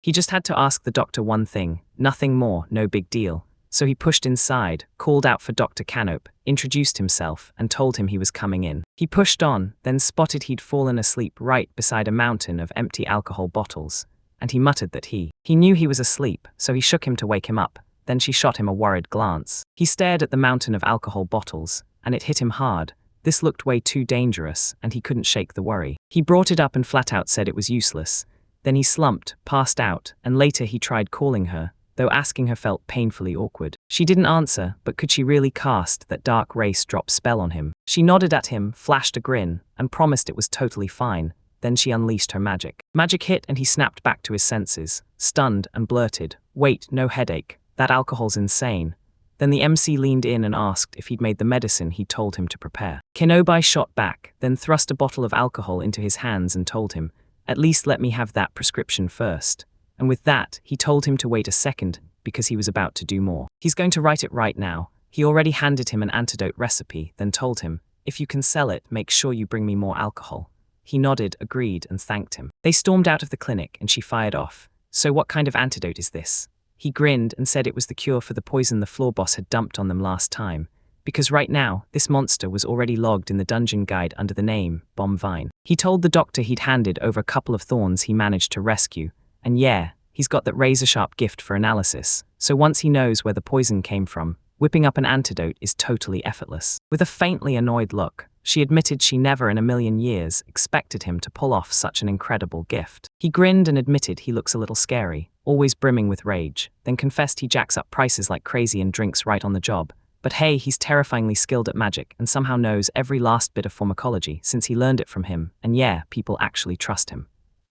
He just had to ask the doctor one thing, nothing more, no big deal. So he pushed inside, called out for Dr. Canope, introduced himself, and told him he was coming in. He pushed on, then spotted he'd fallen asleep right beside a mountain of empty alcohol bottles, and he muttered that he knew he was asleep, so he shook him to wake him up. Then she shot him a worried glance. He stared at the mountain of alcohol bottles, and it hit him hard, This looked way too dangerous, and he couldn't shake the worry. He brought it up and flat out said it was useless. Then he slumped, passed out, and later he tried calling her, though asking her felt painfully awkward. She didn't answer, but could she really cast that dark race drop spell on him? She nodded at him, flashed a grin, and promised it was totally fine. Then she unleashed her magic. Magic hit and he snapped back to his senses, stunned, and blurted, "Wait, no headache. That alcohol's insane." Then the MC leaned in and asked if he'd made the medicine he'd told him to prepare. Kenobi shot back, then thrust a bottle of alcohol into his hands and told him, "At least let me have that prescription first." And with that, he told him to wait a second, because he was about to do more. He's going to write it right now. He already handed him an antidote recipe, then told him, "If you can sell it, make sure you bring me more alcohol." He nodded, agreed, and thanked him. They stormed out of the clinic, and she fired off. "So what kind of antidote is this?" He grinned and said it was the cure for the poison the floor boss had dumped on them last time, because right now, this monster was already logged in the dungeon guide under the name Bomb Vine. He told the doctor he'd handed over a couple of thorns he managed to rescue, and yeah, he's got that razor-sharp gift for analysis, so once he knows where the poison came from, whipping up an antidote is totally effortless. With a faintly annoyed look, she admitted she never in a million years expected him to pull off such an incredible gift. He grinned and admitted he looks a little scary, always brimming with rage, then confessed he jacks up prices like crazy and drinks right on the job. But hey, he's terrifyingly skilled at magic and somehow knows every last bit of pharmacology since he learned it from him, and yeah, people actually trust him.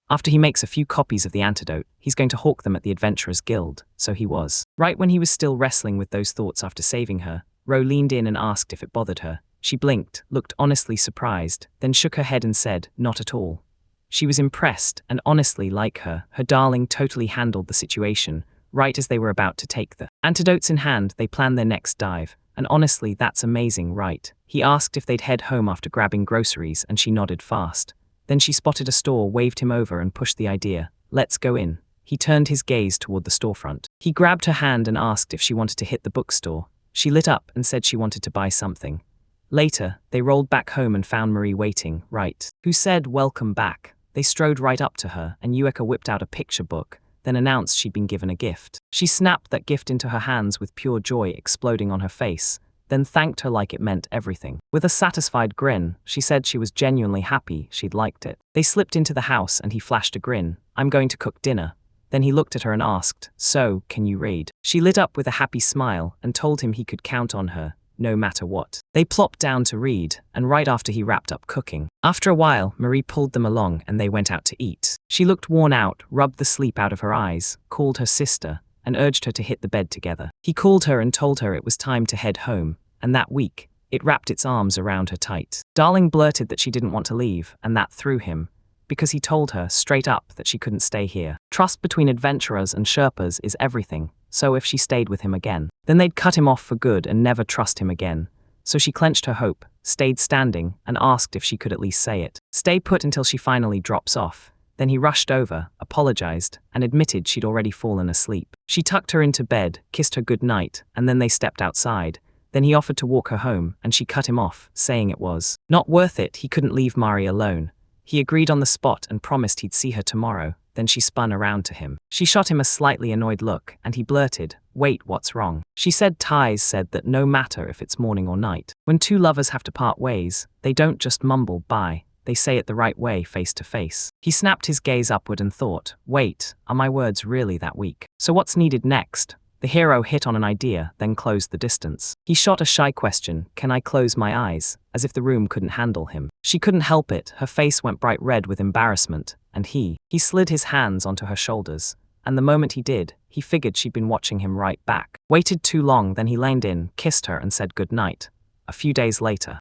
After he makes a few copies of the antidote, he's going to hawk them at the Adventurers Guild, so he was. Right when he was still wrestling with those thoughts after saving her, Ro leaned in and asked if it bothered her. She blinked, looked honestly surprised, then shook her head and said, "Not at all." She was impressed, and honestly, like her darling totally handled the situation. Right as they were about to take the antidotes in hand, they planned their next dive. And honestly, that's amazing, right? He asked if they'd head home after grabbing groceries, and she nodded fast. Then she spotted a store, waved him over, and pushed the idea. "Let's go in." He turned his gaze toward the storefront. He grabbed her hand and asked if she wanted to hit the bookstore. She lit up and said she wanted to buy something. Later, they rolled back home and found Marie waiting, right? Who said, "Welcome back." They strode right up to her, and Yueka whipped out a picture book, then announced she'd been given a gift. She snapped that gift into her hands with pure joy exploding on her face, then thanked her like it meant everything. With a satisfied grin, she said she was genuinely happy she'd liked it. They slipped into the house and he flashed a grin. "I'm going to cook dinner." Then he looked at her and asked, "So, can you read?" She lit up with a happy smile and told him he could count on her, no matter what. They plopped down to read, and right after he wrapped up cooking. After a while, Marie pulled them along and they went out to eat. She looked worn out, rubbed the sleep out of her eyes, called her sister, and urged her to hit the bed together. He called her and told her it was time to head home, and that week, it wrapped its arms around her tight. Darling blurted that she didn't want to leave, and that threw him, because he told her straight up that she couldn't stay here. Trust between adventurers and Sherpas is everything, so if she stayed with him again, then they'd cut him off for good and never trust him again. So she clenched her hope, stayed standing, and asked if she could at least say it. Stay put until she finally drops off. Then he rushed over, apologized, and admitted she'd already fallen asleep. She tucked her into bed, kissed her good night, and then they stepped outside. Then he offered to walk her home, and she cut him off, saying it was not worth it. He couldn't leave Mari alone. He agreed on the spot and promised he'd see her tomorrow. Then she spun around to him. She shot him a slightly annoyed look, and he blurted, "Wait, what's wrong?" She said ties said that no matter if it's morning or night, when two lovers have to part ways, they don't just mumble bye, they say it the right way, face to face. He snapped his gaze upward and thought, wait, are my words really that weak? So what's needed next? The hero hit on an idea, then closed the distance. He shot a shy question, "Can I close my eyes?" as if the room couldn't handle him. She couldn't help it, her face went bright red with embarrassment, and he slid his hands onto her shoulders. And the moment he did, he figured she'd been watching him right back. Waited too long, then he leaned in, kissed her, and said goodnight. A few days later,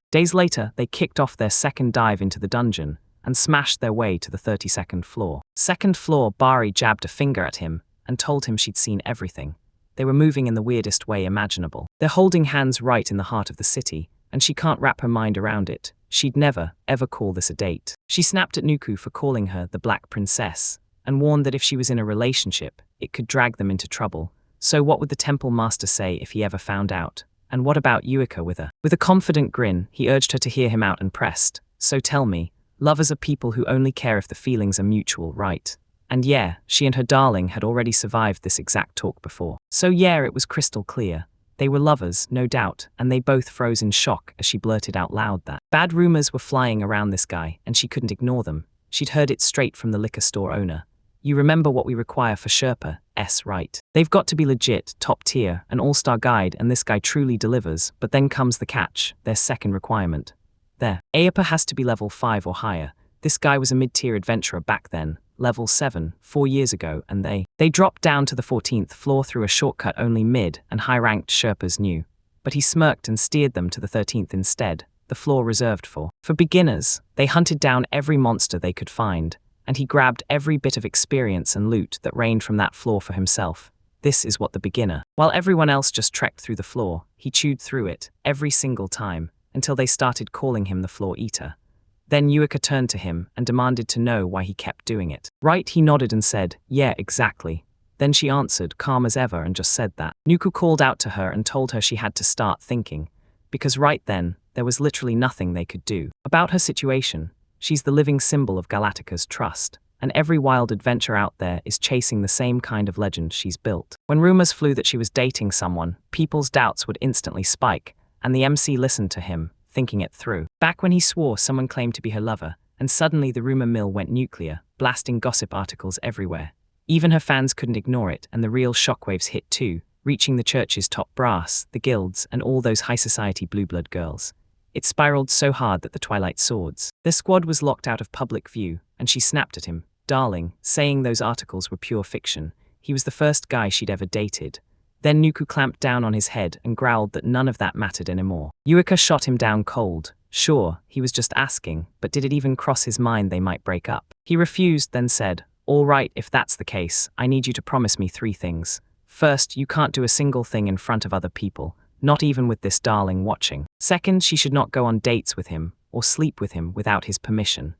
they kicked off their second dive into the dungeon and smashed their way to the 32nd floor. Second floor, Bari jabbed a finger at him and told him she'd seen everything. They were moving in the weirdest way imaginable. They're holding hands right in the heart of the city, and she can't wrap her mind around it. She'd never, ever call this a date. She snapped at Nuku for calling her the Black Princess, and warned that if she was in a relationship, it could drag them into trouble. So what would the temple master say if he ever found out? And what about Yuika with her? With a confident grin, he urged her to hear him out and pressed, "So tell me, lovers are people who only care if the feelings are mutual, right?" And yeah, she and her darling had already survived this exact talk before. So yeah, it was crystal clear. They were lovers, no doubt, and they both froze in shock as she blurted out loud that bad rumors were flying around this guy, and she couldn't ignore them. She'd heard it straight from the liquor store owner. You remember what we require for Sherpa, right? They've got to be legit, top tier, an all-star guide, and this guy truly delivers, but then comes the catch, their second requirement. Their Aepa has to be level 5 or higher. This guy was a mid-tier adventurer back then, level 7, 4 years ago, and they dropped down to the 14th floor through a shortcut only mid and high-ranked Sherpas knew. But he smirked and steered them to the 13th instead, the floor reserved for beginners. They hunted down every monster they could find, and he grabbed every bit of experience and loot that rained from that floor for himself. This is what the beginner. While everyone else just trekked through the floor, he chewed through it, every single time, until they started calling him the Floor Eater. Then Yuika turned to him and demanded to know why he kept doing it. Right, he nodded and said, yeah, exactly. Then she answered, calm as ever, and just said that. Nuku called out to her and told her she had to start thinking, because right then, there was literally nothing they could do about her situation. She's the living symbol of Galactica's trust, and every wild adventure out there is chasing the same kind of legend she's built. When rumors flew that she was dating someone, people's doubts would instantly spike, and the MC listened to him, thinking it through. Back when he swore someone claimed to be her lover, and suddenly the rumor mill went nuclear, blasting gossip articles everywhere. Even her fans couldn't ignore it, and the real shockwaves hit too, reaching the church's top brass, the guilds, and all those high society blue blood girls. It spiraled so hard that the Twilight Swords. Their squad was locked out of public view, and she snapped at him, darling, saying those articles were pure fiction. He was the first guy she'd ever dated. Then Nuku clamped down on his head and growled that none of that mattered anymore. Yuika shot him down cold. Sure, he was just asking, but did it even cross his mind they might break up? He refused, then said, all right, if that's the case, I need you to promise me 3 things. First, you can't do a single thing in front of other people, not even with this darling watching. Second, she should not go on dates with him, or sleep with him without his permission.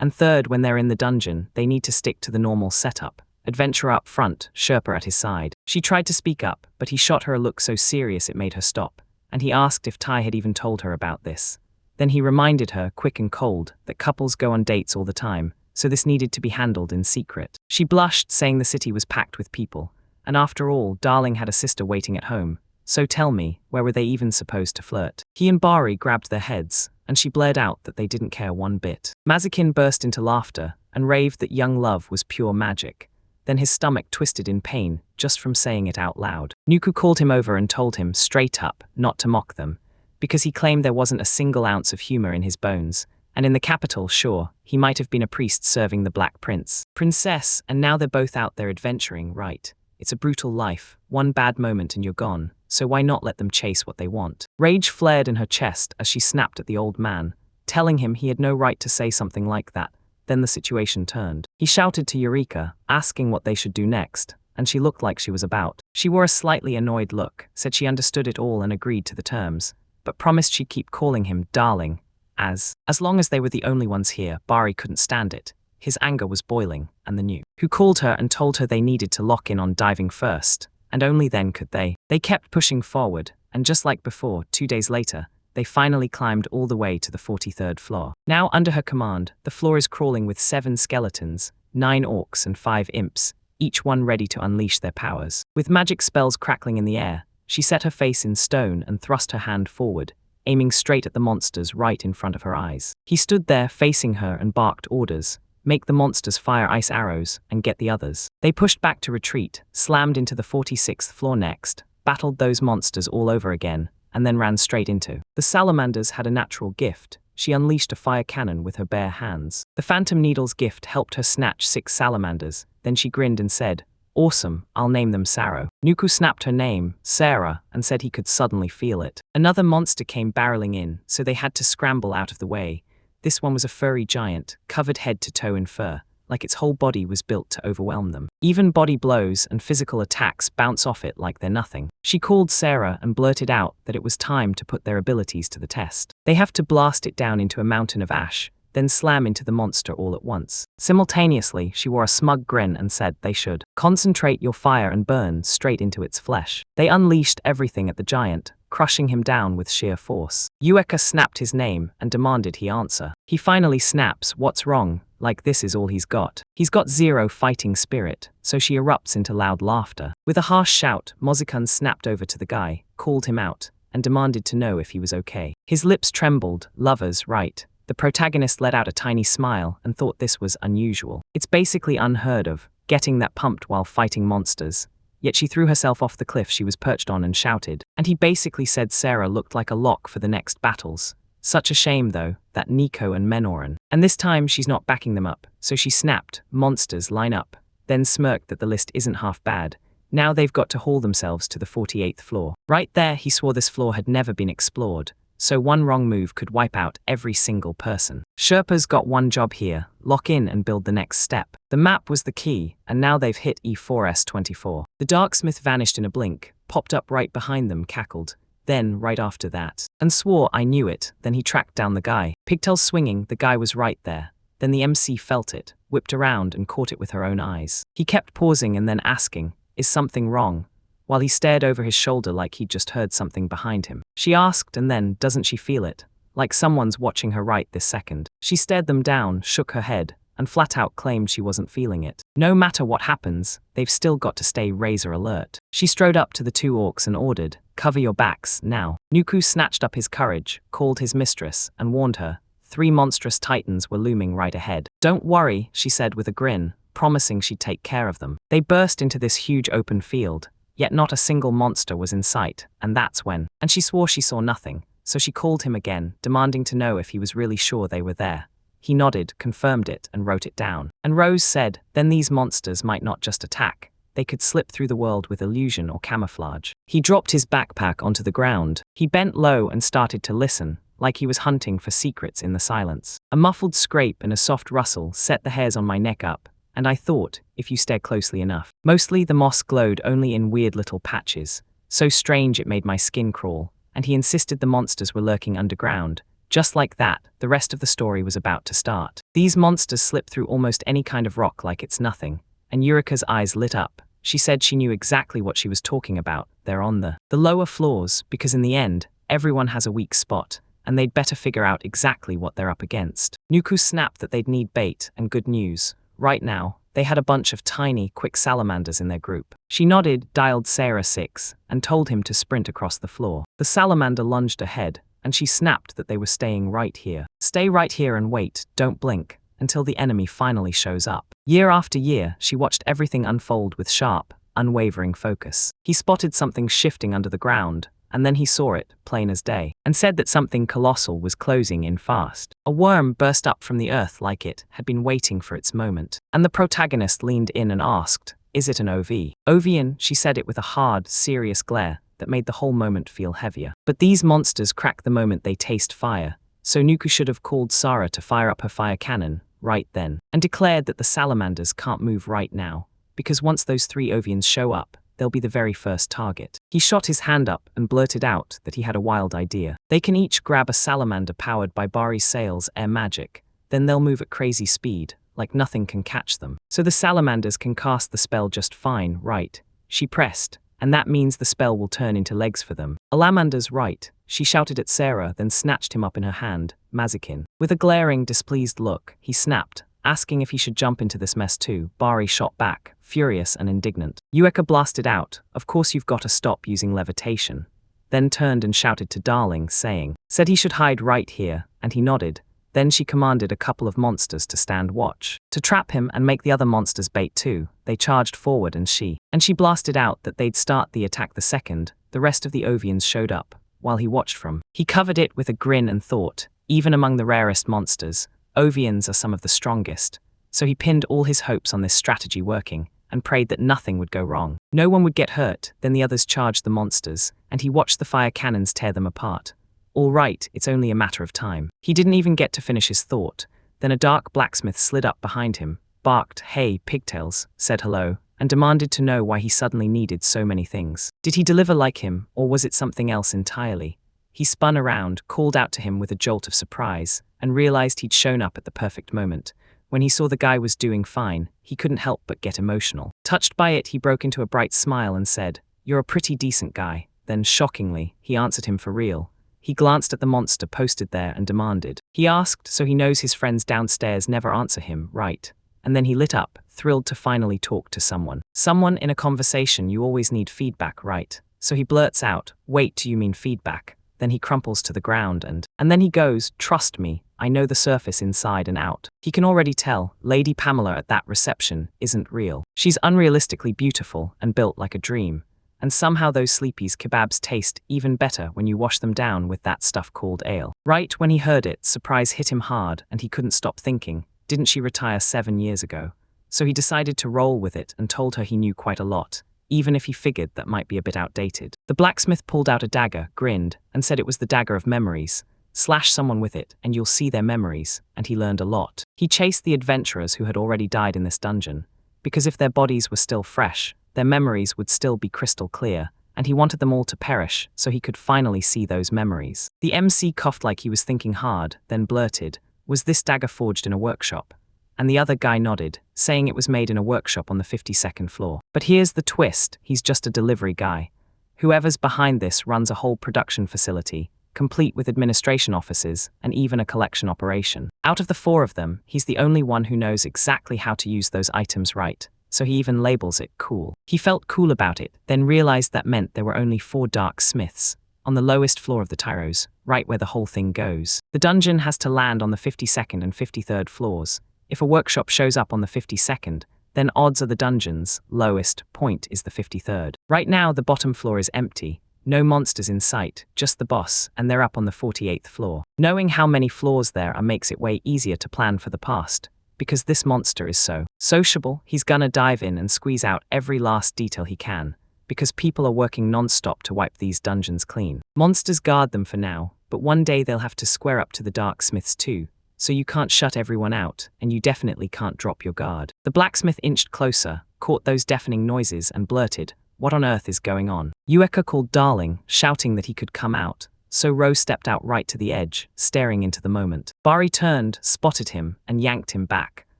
And third, when they're in the dungeon, they need to stick to the normal setup. Adventurer up front, Sherpa at his side. She tried to speak up, but he shot her a look so serious it made her stop, and he asked if Tai had even told her about this. Then he reminded her, quick and cold, that couples go on dates all the time, so this needed to be handled in secret. She blushed, saying the city was packed with people, and after all, Darling had a sister waiting at home. So tell me, where were they even supposed to flirt? He and Bari grabbed their heads, and she blared out that they didn't care one bit. Mazakin burst into laughter, and raved that young love was pure magic. Then his stomach twisted in pain, just from saying it out loud. Nuku called him over and told him, straight up, not to mock them, because he claimed there wasn't a single ounce of humor in his bones, and in the capital, sure, he might have been a priest serving the Black Princess, and now they're both out there adventuring, right? It's a brutal life, one bad moment and you're gone, so why not let them chase what they want? Rage flared in her chest as she snapped at the old man, telling him he had no right to say something like that. Then the situation turned. He shouted to Eureka, asking what they should do next, and she looked like she was about. She wore a slightly annoyed look, said she understood it all and agreed to the terms, but promised she'd keep calling him darling, as long as they were the only ones here. Bari couldn't stand it. His anger was boiling, and the new who called her and told her they needed to lock in on diving first, and only then could they. They kept pushing forward, and just like before, 2 days later, they finally climbed all the way to the 43rd floor. Now under her command, the floor is crawling with 7 skeletons, 9 orcs and 5 imps, each one ready to unleash their powers. With magic spells crackling in the air, she set her face in stone and thrust her hand forward, aiming straight at the monsters right in front of her eyes. He stood there facing her and barked orders. Make the monsters fire ice arrows, and get the others. They pushed back to retreat, slammed into the 46th floor next, battled those monsters all over again, and then ran straight into. The salamanders had a natural gift. She unleashed a fire cannon with her bare hands. The Phantom Needle's gift helped her snatch 6 salamanders, then she grinned and said, awesome, I'll name them Saro. Nuku snapped her name, Sarah, and said he could suddenly feel it. Another monster came barreling in, so they had to scramble out of the way. This one was a furry giant, covered head to toe in fur, like its whole body was built to overwhelm them. Even body blows and physical attacks bounce off it like they're nothing. She called Sarah and blurted out that it was time to put their abilities to the test. They have to blast it down into a mountain of ash, then slam into the monster all at once. Simultaneously, she wore a smug grin and said they should concentrate your fire and burn straight into its flesh. They unleashed everything at the giant, crushing him down with sheer force. Ueka snapped his name and demanded he answer. He finally snaps, what's wrong, like this is all he's got. He's got zero fighting spirit, so she erupts into loud laughter. With a harsh shout, Mozikun snapped over to the guy, called him out, and demanded to know if he was okay. His lips trembled, lovers, right. The protagonist let out a tiny smile and thought this was unusual. It's basically unheard of, getting that pumped while fighting monsters. Yet she threw herself off the cliff she was perched on and shouted. And he basically said Sarah looked like a lock for the next battles. Such a shame though, that Nico and Menoran. And this time she's not backing them up, so she snapped, monsters line up, then smirked that the list isn't half bad. Now they've got to haul themselves to the 48th floor. Right there he swore this floor had never been explored, so one wrong move could wipe out every single person. Sherpa's got one job here, lock in and build the next step. The map was the key, and now they've hit E4S24. The darksmith vanished in a blink, popped up right behind them, cackled. Then, right after that, and swore I knew it. Then he tracked down the guy. Pigtails swinging, the guy was right there. Then the MC felt it, whipped around and caught it with her own eyes. He kept pausing and then asking, is something wrong? While he stared over his shoulder like he'd just heard something behind him. She asked, and then, doesn't she feel it? Like someone's watching her right this second. She stared them down, shook her head, and flat out claimed she wasn't feeling it. No matter what happens, they've still got to stay razor alert. She strode up to the two orcs and ordered, cover your backs, now. Nuku snatched up his courage, called his mistress, and warned her. 3 monstrous titans were looming right ahead. Don't worry, she said with a grin, promising she'd take care of them. They burst into this huge open field, yet not a single monster was in sight, and that's when. And she swore she saw nothing, so she called him again, demanding to know if he was really sure they were there. He nodded, confirmed it, and wrote it down. And Rose said, then these monsters might not just attack. They could slip through the world with illusion or camouflage. He dropped his backpack onto the ground. He bent low and started to listen, like he was hunting for secrets in the silence. A muffled scrape and a soft rustle set the hairs on my neck up, and I thought, if you stare closely enough. Mostly the moss glowed only in weird little patches, so strange it made my skin crawl, and he insisted the monsters were lurking underground. Just like that, the rest of the story was about to start. These monsters slip through almost any kind of rock like it's nothing, and Eureka's eyes lit up. She said she knew exactly what she was talking about. They're on the lower floors, because in the end, everyone has a weak spot, and they'd better figure out exactly what they're up against. Nuku snapped that they'd need bait, and good news. Right now, they had a bunch of tiny, quick salamanders in their group. She nodded, dialed Sarah 6, and told him to sprint across the floor. The salamander lunged ahead, and she snapped that they were staying right here. Stay right here and wait, don't blink, until the enemy finally shows up. Year after year, she watched everything unfold with sharp, unwavering focus. He spotted something shifting under the ground, and then he saw it, plain as day, and said that something colossal was closing in fast. A worm burst up from the earth like it had been waiting for its moment, and the protagonist leaned in and asked, is it an OV? Ovian, she said it with a hard, serious glare that made the whole moment feel heavier. But these monsters crack the moment they taste fire, so Nuku should have called Sarah to fire up her fire cannon right then, and declared that the salamanders can't move right now, because once those 3 Ovians show up, they'll be the very first target. He shot his hand up and blurted out that he had a wild idea. They can each grab a salamander powered by Bari Sale's air magic, then they'll move at crazy speed, like nothing can catch them. So the salamanders can cast the spell just fine, right? She pressed, and that means the spell will turn into legs for them. Alamander's right, she shouted at Sarah, then snatched him up in her hand, Mazikin. With a glaring, displeased look, he snapped, asking if he should jump into this mess too. Bari shot back, furious and indignant. Eureka blasted out, of course you've got to stop using levitation. Then turned and shouted to Darling, said he should hide right here, and he nodded. Then she commanded a couple of monsters to stand watch. To trap him and make the other monsters bait too, they charged forward and she blasted out that they'd start the attack the second the rest of the Ovians showed up, while he watched from. He covered it with a grin and thought, even among the rarest monsters, Ovians are some of the strongest, so he pinned all his hopes on this strategy working, and prayed that nothing would go wrong. No one would get hurt. Then the others charged the monsters, and he watched the fire cannons tear them apart. All right, it's only a matter of time. He didn't even get to finish his thought. Then a dark blacksmith slid up behind him, barked, hey, pigtails, said hello, and demanded to know why he suddenly needed so many things. Did he deliver like him, or was it something else entirely? He spun around, called out to him with a jolt of surprise, and realized he'd shown up at the perfect moment. When he saw the guy was doing fine, he couldn't help but get emotional. Touched by it, he broke into a bright smile and said, you're a pretty decent guy. Then, shockingly, he answered him for real. He glanced at the monster posted there and demanded. He asked so he knows his friends downstairs never answer him, right? And then he lit up, thrilled to finally talk to someone. Someone in a conversation, you always need feedback, right? So he blurts out, wait, do you mean feedback? Then he crumples to the ground and then he goes, trust me, I know the surface inside and out. He can already tell Lady Pamela at that reception isn't real. She's unrealistically beautiful and built like a dream. And somehow those Sleepy's kebabs taste even better when you wash them down with that stuff called ale. Right when he heard it, surprise hit him hard and he couldn't stop thinking, didn't she retire 7 years ago? So he decided to roll with it and told her he knew quite a lot, even if he figured that might be a bit outdated. The blacksmith pulled out a dagger, grinned, and said it was the dagger of memories. Slash someone with it and you'll see their memories, and he learned a lot. He chased the adventurers who had already died in this dungeon, because if their bodies were still fresh, their memories would still be crystal clear, and he wanted them all to perish so he could finally see those memories. The MC coughed like he was thinking hard, then blurted, was this dagger forged in a workshop? And the other guy nodded, saying it was made in a workshop on the 52nd floor. But here's the twist, he's just a delivery guy. Whoever's behind this runs a whole production facility, complete with administration offices and even a collection operation. Out of the 4 of them, he's the only one who knows exactly how to use those items right, so he even labels it cool. He felt cool about it, then realized that meant there were only 4 dark smiths, on the lowest floor of the Tyros, right where the whole thing goes. The dungeon has to land on the 52nd and 53rd floors. If a workshop shows up on the 52nd, then odds are the dungeon's lowest point is the 53rd. Right now, the bottom floor is empty. No monsters in sight, just the boss, and they're up on the 48th floor. Knowing how many floors there are makes it way easier to plan for the past. Because this monster is so sociable, he's gonna dive in and squeeze out every last detail he can. Because people are working non-stop to wipe these dungeons clean. Monsters guard them for now, but one day they'll have to square up to the dark smiths too. So you can't shut everyone out, and you definitely can't drop your guard. The blacksmith inched closer, caught those deafening noises and blurted, what on earth is going on? Yueka called Darling, shouting that he could come out, so Ro stepped out right to the edge, staring into the moment. Bari turned, spotted him, and yanked him back,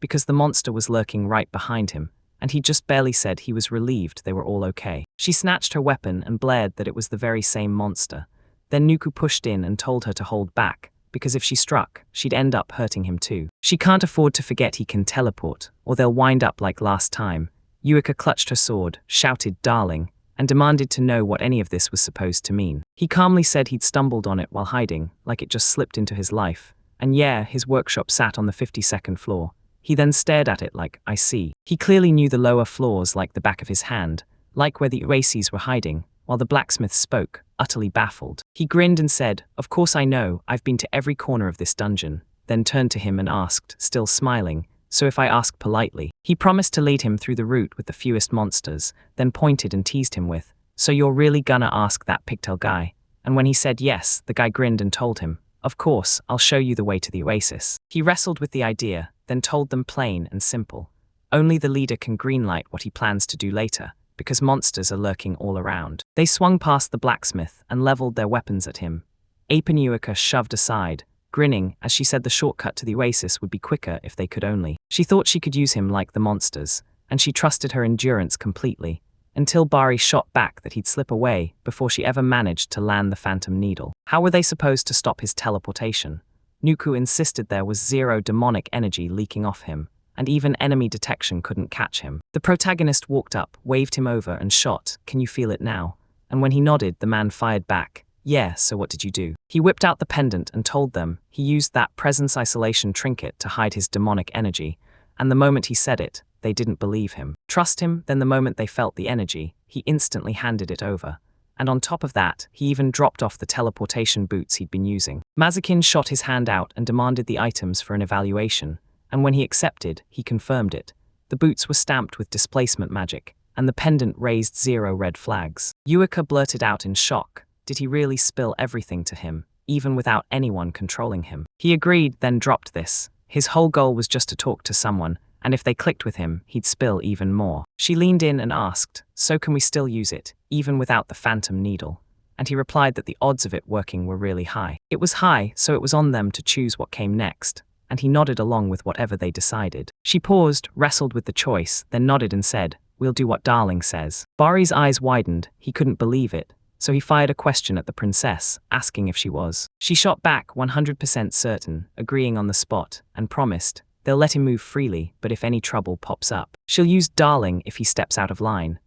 because the monster was lurking right behind him, and he just barely said he was relieved they were all okay. She snatched her weapon and blared that it was the very same monster. Then Nuku pushed in and told her to hold back, because if she struck, she'd end up hurting him too. She can't afford to forget he can teleport, or they'll wind up like last time. Yueka clutched her sword, shouted darling, and demanded to know what any of this was supposed to mean. He calmly said he'd stumbled on it while hiding, like it just slipped into his life. And yeah, his workshop sat on the 52nd floor. He then stared at it like, I see. He clearly knew the lower floors like the back of his hand, like where the oases were hiding, while the blacksmith spoke, utterly baffled. He grinned and said, of course I know, I've been to every corner of this dungeon, then turned to him and asked, still smiling, so if I ask politely. He promised to lead him through the route with the fewest monsters, then pointed and teased him with, so you're really gonna ask that pigtail guy? And when he said yes, the guy grinned and told him, of course, I'll show you the way to the oasis. He wrestled with the idea, then told them plain and simple. Only the leader can greenlight what he plans to do later, because monsters are lurking all around. They swung past the blacksmith and leveled their weapons at him. Ape and Yueka shoved aside, grinning as she said the shortcut to the oasis would be quicker if they could only. She thought she could use him like the monsters, and she trusted her endurance completely, until Bari shot back that he'd slip away before she ever managed to land the phantom needle. How were they supposed to stop his teleportation? Nuku insisted there was zero demonic energy leaking off him, and even enemy detection couldn't catch him. The protagonist walked up, waved him over and shot, can you feel it now? And when he nodded, the man fired back, yeah, so what did you do? He whipped out the pendant and told them he used that presence isolation trinket to hide his demonic energy, and the moment he said it, they didn't believe him. Trust him, then the moment they felt the energy, he instantly handed it over. And on top of that, he even dropped off the teleportation boots he'd been using. Mazakin shot his hand out and demanded the items for an evaluation, and when he accepted, he confirmed it. The boots were stamped with displacement magic, and the pendant raised 0 red flags. Yueka blurted out in shock. Did he really spill everything to him, even without anyone controlling him? He agreed, then dropped this. His whole goal was just to talk to someone, and if they clicked with him, he'd spill even more. She leaned in and asked, so can we still use it, even without the phantom needle? And he replied that the odds of it working were really high. It was high, so it was on them to choose what came next, and he nodded along with whatever they decided. She paused, wrestled with the choice, then nodded and said, we'll do what Darling says. Bari's eyes widened, he couldn't believe it. so he fired a question at the princess, asking if she was. She shot back 100% certain, agreeing on the spot, and promised, they'll let him move freely, but if any trouble pops up, she'll use darling if he steps out of line.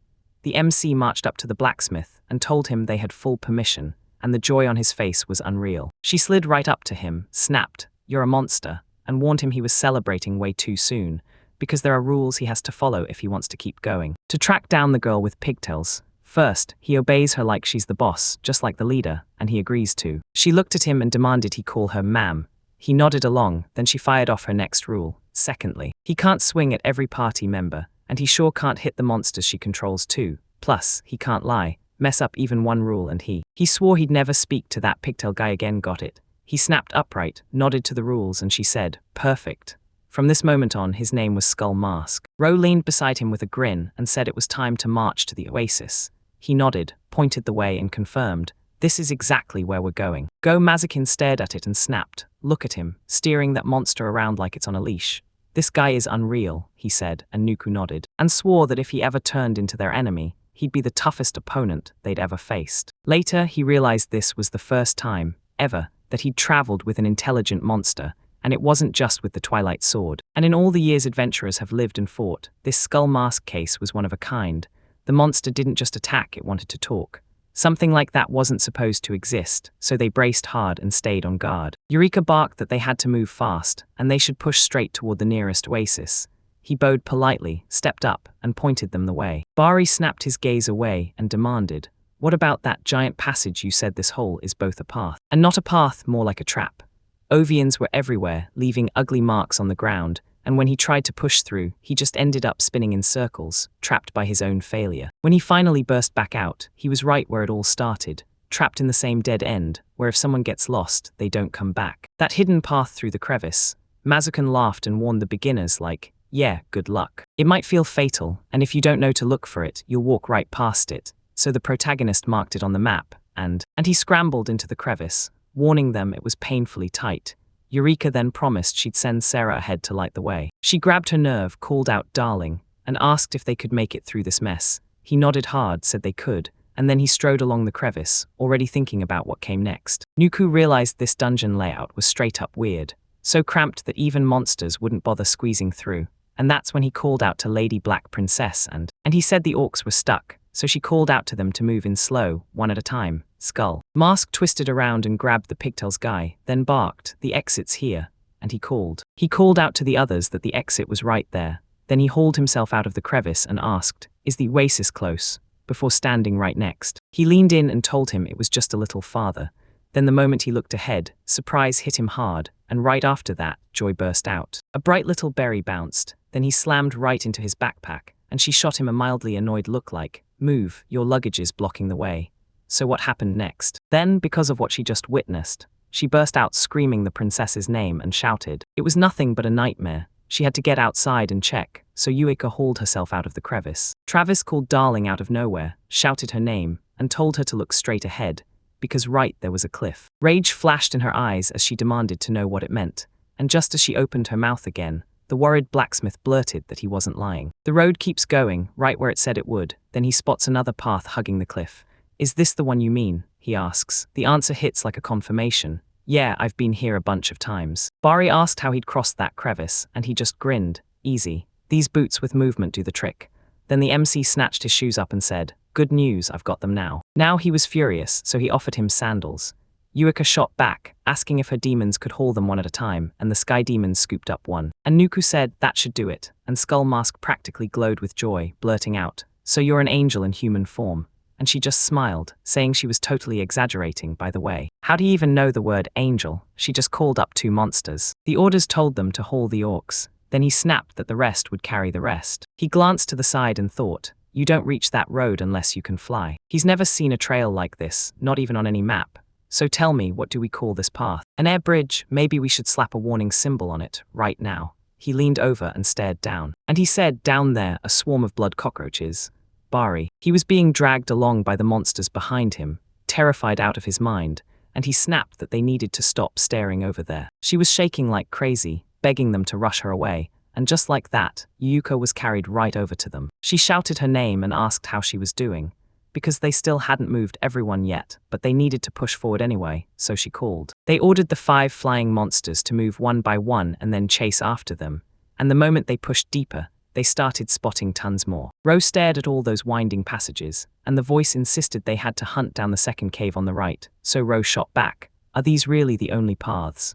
The MC marched up to the blacksmith and told him they had full permission, and the joy on his face was unreal. She slid right up to him, snapped, "You're a monster," and warned him he was celebrating way too soon, because there are rules he has to follow if he wants to keep going. To track down the girl with pigtails, first, he obeys her like she's the boss, just like the leader, and he agrees to. She looked at him and demanded he call her ma'am. He nodded along, then she fired off her next rule. Secondly, he can't swing at every party member, and he sure can't hit the monsters she controls too. Plus, he can't lie, mess up even one rule, and he swore he'd never speak to that pigtail guy again. Got it? He snapped upright, nodded to the rules, and she said, "Perfect." From this moment on, his name was Skull Mask. Ro leaned beside him with a grin and said it was time to march to the oasis. He nodded, pointed the way, and confirmed, "This is exactly where we're going." Go Mazakin stared at it and snapped, "Look at him, steering that monster around like it's on a leash." "This guy is unreal," he said, and Nuku nodded, and swore that if he ever turned into their enemy, he'd be the toughest opponent they'd ever faced. Later, he realized this was the first time, ever, that he'd traveled with an intelligent monster, and it wasn't just with the Twilight Sword. And in all the years adventurers have lived and fought, this Skull Mask case was one of a kind. The monster didn't just attack, it wanted to talk. Something like that wasn't supposed to exist, so they braced hard and stayed on guard. Eureka barked that they had to move fast, and they should push straight toward the nearest oasis. He bowed politely, stepped up, and pointed them the way. Bari snapped his gaze away and demanded, "What about that giant passage you said this hole is both a path?" "And not a path, more like a trap." Ovians were everywhere, leaving ugly marks on the ground, and when he tried to push through, he just ended up spinning in circles, trapped by his own failure. When he finally burst back out, he was right where it all started, trapped in the same dead end, where if someone gets lost, they don't come back. That hidden path through the crevice. Mazukan laughed and warned the beginners like, "Yeah, good luck. It might feel fatal, and if you don't know to look for it, you'll walk right past it." So the protagonist marked it on the map, and he scrambled into the crevice, warning them it was painfully tight. Eureka then promised she'd send Sarah ahead to light the way. She grabbed her nerve, called out "darling," and asked if they could make it through this mess. He nodded hard, said they could, and then he strode along the crevice, already thinking about what came next. Nuku realized this dungeon layout was straight up weird, so cramped that even monsters wouldn't bother squeezing through, and that's when he called out to Lady Black Princess and he said the orcs were stuck, so she called out to them to move in slow, one at a time. Skull Mask twisted around and grabbed the pigtails guy, then barked, "The exit's here," and he called. He called out to the others that the exit was right there. Then he hauled himself out of the crevice and asked, "Is the oasis close?" before standing right next. He leaned in and told him it was just a little farther. Then the moment he looked ahead, surprise hit him hard, and right after that, joy burst out. A bright little berry bounced, then he slammed right into his backpack, and she shot him a mildly annoyed look like, "Move, your luggage is blocking the way." So what happened next? Then, because of what she just witnessed, she burst out screaming the princess's name and shouted. It was nothing but a nightmare. She had to get outside and check, so Eureka hauled herself out of the crevice. Travis called darling out of nowhere, shouted her name, and told her to look straight ahead, because right there was a cliff. Rage flashed in her eyes as she demanded to know what it meant, and just as she opened her mouth again, the worried blacksmith blurted that he wasn't lying. The road keeps going, right where it said it would, then he spots another path hugging the cliff. "Is this the one you mean?" he asks. The answer hits like a confirmation. "Yeah, I've been here a bunch of times." Bari asked how he'd crossed that crevice, and he just grinned. "Easy. These boots with movement do the trick." Then the MC snatched his shoes up and said, "Good news, I've got them now." Now he was furious, so he offered him sandals. Eureka shot back, asking if her demons could haul them one at a time, and the sky demons scooped up one. And Nuku said that should do it, and Skull Mask practically glowed with joy, blurting out, "So you're an angel in human form." And she just smiled, saying she was totally exaggerating, by the way. How do you even know the word angel? She just called up two monsters. The orders told them to haul the orcs. Then he snapped that the rest would carry the rest. He glanced to the side and thought, you don't reach that road unless you can fly. He's never seen a trail like this, not even on any map. So tell me, what do we call this path? An air bridge, maybe we should slap a warning symbol on it, right now. He leaned over and stared down. And he said, down there, a swarm of blood cockroaches. Bari. He was being dragged along by the monsters behind him, terrified out of his mind, and he snapped that they needed to stop staring over there. She was shaking like crazy, begging them to rush her away, and just like that, Yuka was carried right over to them. She shouted her name and asked how she was doing. because they still hadn't moved everyone yet, but they needed to push forward anyway, so she called. They ordered the 5 flying monsters to move one by one and then chase after them, and the moment they pushed deeper, they started spotting tons more. Ro stared at all those winding passages, and the voice insisted they had to hunt down the second cave on the right, so Ro shot back. Are these really the only paths?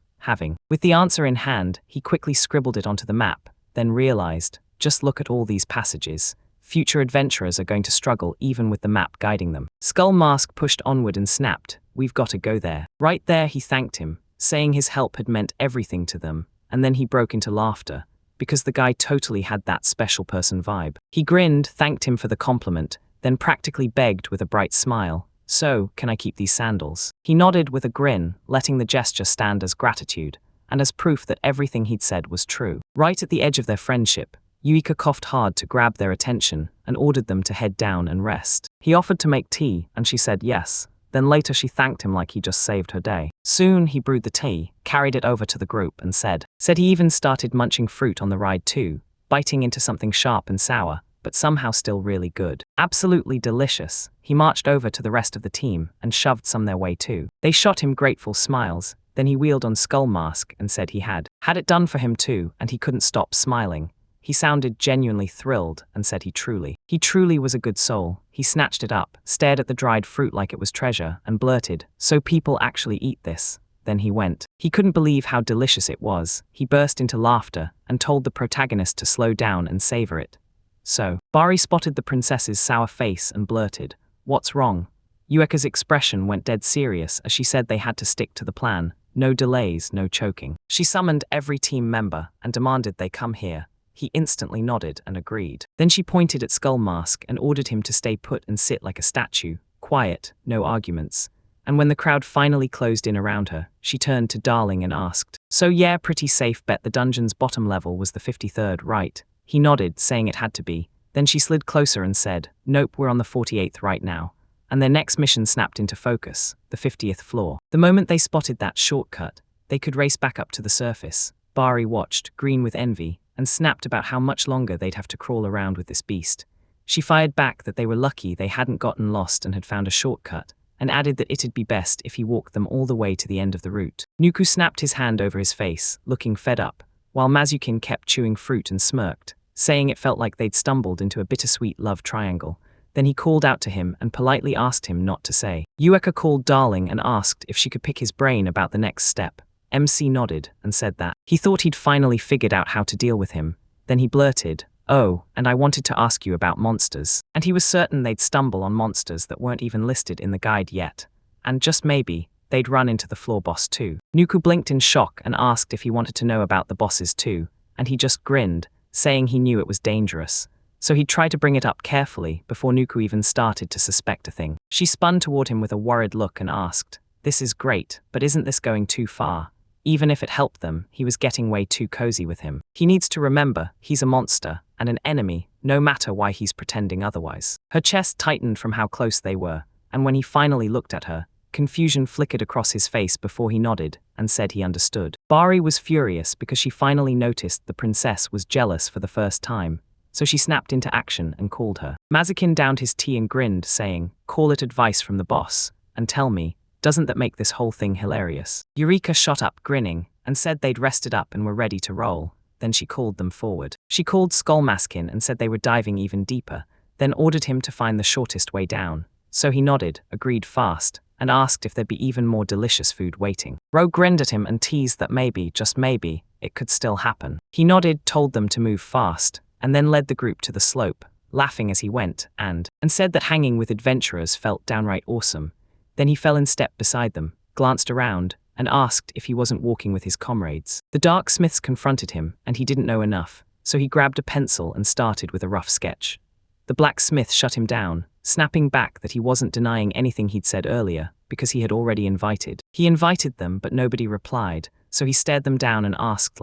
With the answer in hand, he quickly scribbled it onto the map, then realized, just look at all these passages. Future adventurers are going to struggle even with the map guiding them. Skull Mask pushed onward and snapped, we've got to go there. Right there he thanked him, saying his help had meant everything to them, and then he broke into laughter, because the guy totally had that special person vibe. He grinned, thanked him for the compliment, then practically begged with a bright smile, so, can I keep these sandals? He nodded with a grin, letting the gesture stand as gratitude, and as proof that everything he'd said was true. Right at the edge of their friendship, Yuika coughed hard to grab their attention and ordered them to head down and rest. He offered to make tea, and she said yes. Then later she thanked him like he just saved her day. Soon he brewed the tea, carried it over to the group and said he even started munching fruit on the ride too, biting into something sharp and sour, but somehow still really good. Absolutely delicious. He marched over to the rest of the team and shoved some their way too. They shot him grateful smiles, then he wheeled on Skull Mask and said he had it done for him too, and he couldn't stop smiling. He sounded genuinely thrilled and said he truly was a good soul. He snatched it up, stared at the dried fruit like it was treasure, and blurted, so people actually eat this. Then he went. He couldn't believe how delicious it was. He burst into laughter and told the protagonist to slow down and savor it. So, Bari spotted the princess's sour face and blurted, what's wrong? Yueka's expression went dead serious as she said they had to stick to the plan. No delays, no choking. She summoned every team member and demanded they come here. He instantly nodded and agreed. Then she pointed at Skull Mask and ordered him to stay put and sit like a statue, quiet, no arguments. And when the crowd finally closed in around her, she turned to Darling and asked, so yeah, pretty safe bet the dungeon's bottom level was the 53rd, right? He nodded, saying it had to be. Then she slid closer and said, nope, we're on the 48th right now. And their next mission snapped into focus, the 50th floor. The moment they spotted that shortcut, they could race back up to the surface. Bari watched, green with envy, and snapped about how much longer they'd have to crawl around with this beast. She fired back that they were lucky they hadn't gotten lost and had found a shortcut, and added that it'd be best if he walked them all the way to the end of the route. Nuku snapped his hand over his face, looking fed up, while Mazukin kept chewing fruit and smirked, saying it felt like they'd stumbled into a bittersweet love triangle. Then he called out to him and politely asked him not to say. Yueka called Darling and asked if she could pick his brain about the next step. MC nodded and said that he thought he'd finally figured out how to deal with him. Then he blurted, oh, and I wanted to ask you about monsters. And he was certain they'd stumble on monsters that weren't even listed in the guide yet. And just maybe, they'd run into the floor boss too. Nuku blinked in shock and asked if he wanted to know about the bosses too, and he just grinned, saying he knew it was dangerous. So he'd try to bring it up carefully before Nuku even started to suspect a thing. She spun toward him with a worried look and asked, this is great, but isn't this going too far? Even if it helped them, he was getting way too cozy with him. He needs to remember, he's a monster, and an enemy, no matter why he's pretending otherwise. Her chest tightened from how close they were, and when he finally looked at her, confusion flickered across his face before he nodded and said he understood. Bari was furious because she finally noticed the princess was jealous for the first time, so she snapped into action and called her. Mazukin downed his tea and grinned, saying, call it advice from the boss, and tell me, doesn't that make this whole thing hilarious? Eureka shot up, grinning, and said they'd rested up and were ready to roll. Then she called them forward. She called Skullmaskin and said they were diving even deeper, then ordered him to find the shortest way down. So he nodded, agreed fast, and asked if there'd be even more delicious food waiting. Ro grinned at him and teased that maybe, just maybe, it could still happen. He nodded, told them to move fast, and then led the group to the slope, laughing as he went, and said that hanging with adventurers felt downright awesome. Then he fell in step beside them, glanced around, and asked if he wasn't walking with his comrades. The dark smiths confronted him, and he didn't know enough, so he grabbed a pencil and started with a rough sketch. The blacksmith shut him down, snapping back that he wasn't denying anything he'd said earlier, because he had already invited. He invited them, but nobody replied, so he stared them down and asked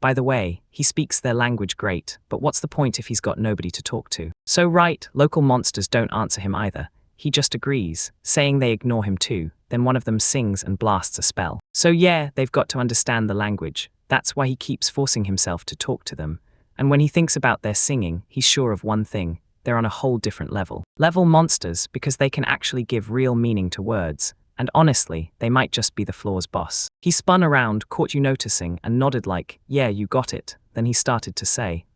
by the way, he speaks their language great, but what's the point if he's got nobody to talk to? So right, local monsters don't answer him either. He just agrees, saying they ignore him too, then one of them sings and blasts a spell. So yeah, they've got to understand the language. That's why he keeps forcing himself to talk to them. And when he thinks about their singing, he's sure of one thing. they're on a whole different level. Level monsters because they can actually give real meaning to words, and honestly, they might just be the floor's boss. He spun around, caught you noticing, and nodded like, yeah, you got it. Then he started to say,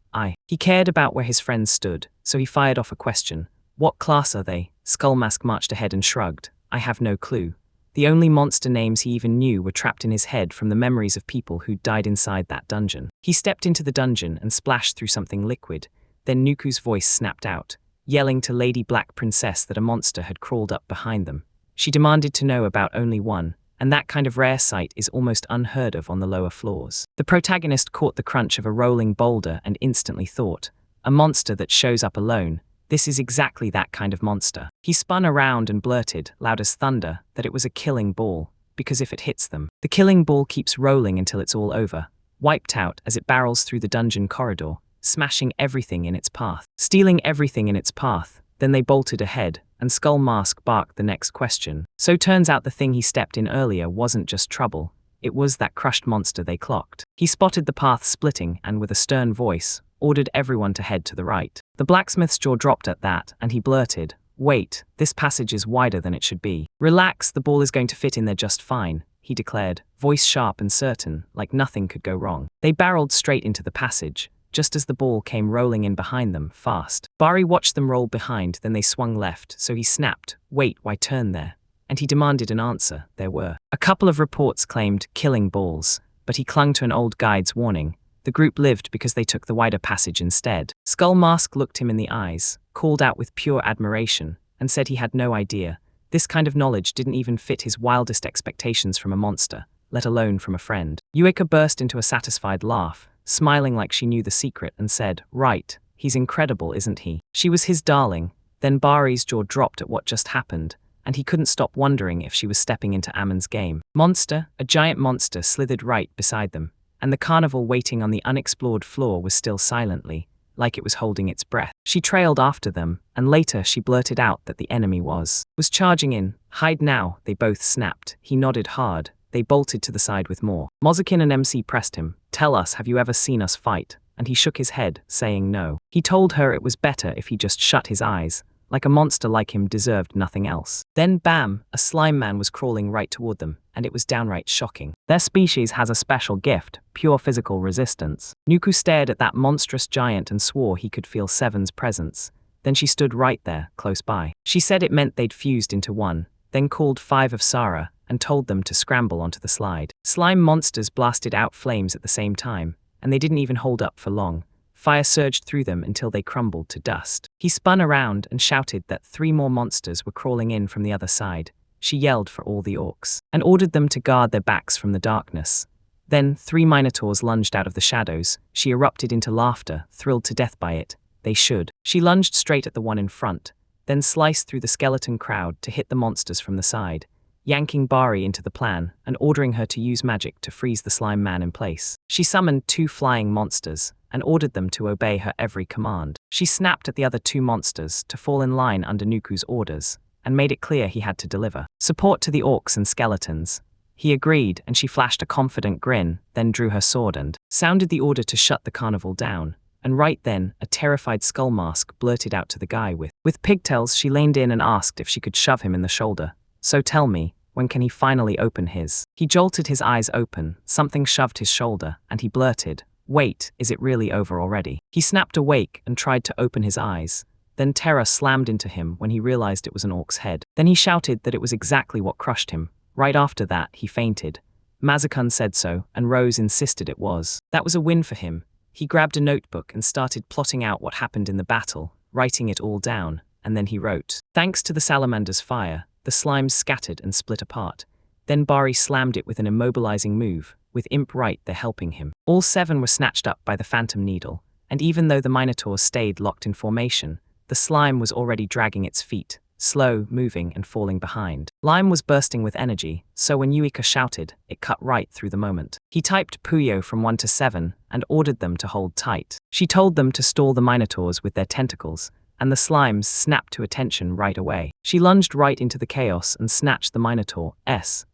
He cared about where his friends stood, so he fired off a question. What class are they? Skullmask marched ahead and shrugged. I have no clue. The only monster names he even knew were trapped in his head from the memories of people who died inside that dungeon. He stepped into the dungeon and splashed through something liquid. Then Nuku's voice snapped out, yelling to Lady Black Princess that a monster had crawled up behind them. She demanded to know about only one, and that kind of rare sight is almost unheard of on the lower floors. The protagonist caught the crunch of a rolling boulder and instantly thought, a monster that shows up alone. This is exactly that kind of monster. He spun around and blurted, loud as thunder, that it was a killing ball, because if it hits them, the killing ball keeps rolling until it's all over, wiped out as it barrels through the dungeon corridor, smashing everything in its path. Stealing everything in its path, then they bolted ahead, and Skull Mask barked the next question. So turns out the thing he stepped in earlier wasn't just trouble, it was that crushed monster they clocked. He spotted the path splitting and with a stern voice, ordered everyone to head to the right. The blacksmith's jaw dropped at that, and he blurted, wait, this passage is wider than it should be. Relax, the ball is going to fit in there just fine, he declared, voice sharp and certain, like nothing could go wrong. They barreled straight into the passage, just as the ball came rolling in behind them, fast. Bari watched them roll behind, then they swung left, so he snapped, wait, why turn there? And he demanded an answer. There were. A couple of reports claimed killing balls, but he clung to an old guide's warning. The group lived because they took the wider passage instead. Skull Mask looked him in the eyes, called out with pure admiration, and said he had no idea. This kind of knowledge didn't even fit his wildest expectations from a monster, let alone from a friend. Yuika burst into a satisfied laugh, smiling like she knew the secret, and said, right, he's incredible, isn't he? She was his darling. Then Bari's jaw dropped at what just happened, and he couldn't stop wondering if she was stepping into Ammon's game. Monster, a giant monster, slithered right beside them, and the carnival waiting on the unexplored floor was still silently, like it was holding its breath. She trailed after them, and later she blurted out that the enemy was charging in. Hide now, they both snapped. He nodded hard. They bolted to the side with more. Mozakin and MC pressed him. Tell us, have you ever seen us fight? And he shook his head, saying no. He told her it was better if he just shut his eyes, like a monster like him deserved nothing else. Then bam, a slime man was crawling right toward them, and it was downright shocking. Their species has a special gift, pure physical resistance. Nuku stared at that monstrous giant and swore he could feel Seven's presence. Then she stood right there, close by. She said it meant they'd fused into one, then called 5 of Sara, and told them to scramble onto the slide. Slime monsters blasted out flames at the same time, and they didn't even hold up for long. Fire surged through them until they crumbled to dust. He spun around and shouted that 3 more monsters were crawling in from the other side. She yelled for all the orcs, and ordered them to guard their backs from the darkness. Then 3 minotaurs lunged out of the shadows. She erupted into laughter, thrilled to death by it. They should. She lunged straight at the one in front, then sliced through the skeleton crowd to hit the monsters from the side, yanking Bari into the plan and ordering her to use magic to freeze the slime man in place. She summoned 2 flying monsters and ordered them to obey her every command. She snapped at the other 2 monsters to fall in line under Nuku's orders and made it clear he had to deliver support to the orcs and skeletons. He agreed, and she flashed a confident grin, then drew her sword and sounded the order to shut the carnival down. And right then, a terrified Skull Mask blurted out to the guy with pigtails. She leaned in and asked if she could shove him in the shoulder. So tell me, when can he finally open his? He jolted his eyes open, something shoved his shoulder, and he blurted, wait, is it really over already? He snapped awake and tried to open his eyes. Then terror slammed into him when he realized it was an orc's head. Then he shouted that it was exactly what crushed him. Right after that, he fainted. Mazakun said so, and Rose insisted it was. That was a win for him. He grabbed a notebook and started plotting out what happened in the battle, writing it all down, and then he wrote, thanks to the salamander's fire, the slimes scattered and split apart. Then Bari slammed it with an immobilizing move, with Imp right there helping him. All 7 were snatched up by the phantom needle, and even though the minotaurs stayed locked in formation, the slime was already dragging its feet, slow, moving, and falling behind. Lime was bursting with energy, so when Yuika shouted, it cut right through the moment. He typed Puyo from 1 to 7 and ordered them to hold tight. She told them to stall the minotaurs with their tentacles, and the slimes snapped to attention right away. She lunged right into the chaos and snatched the minotaur,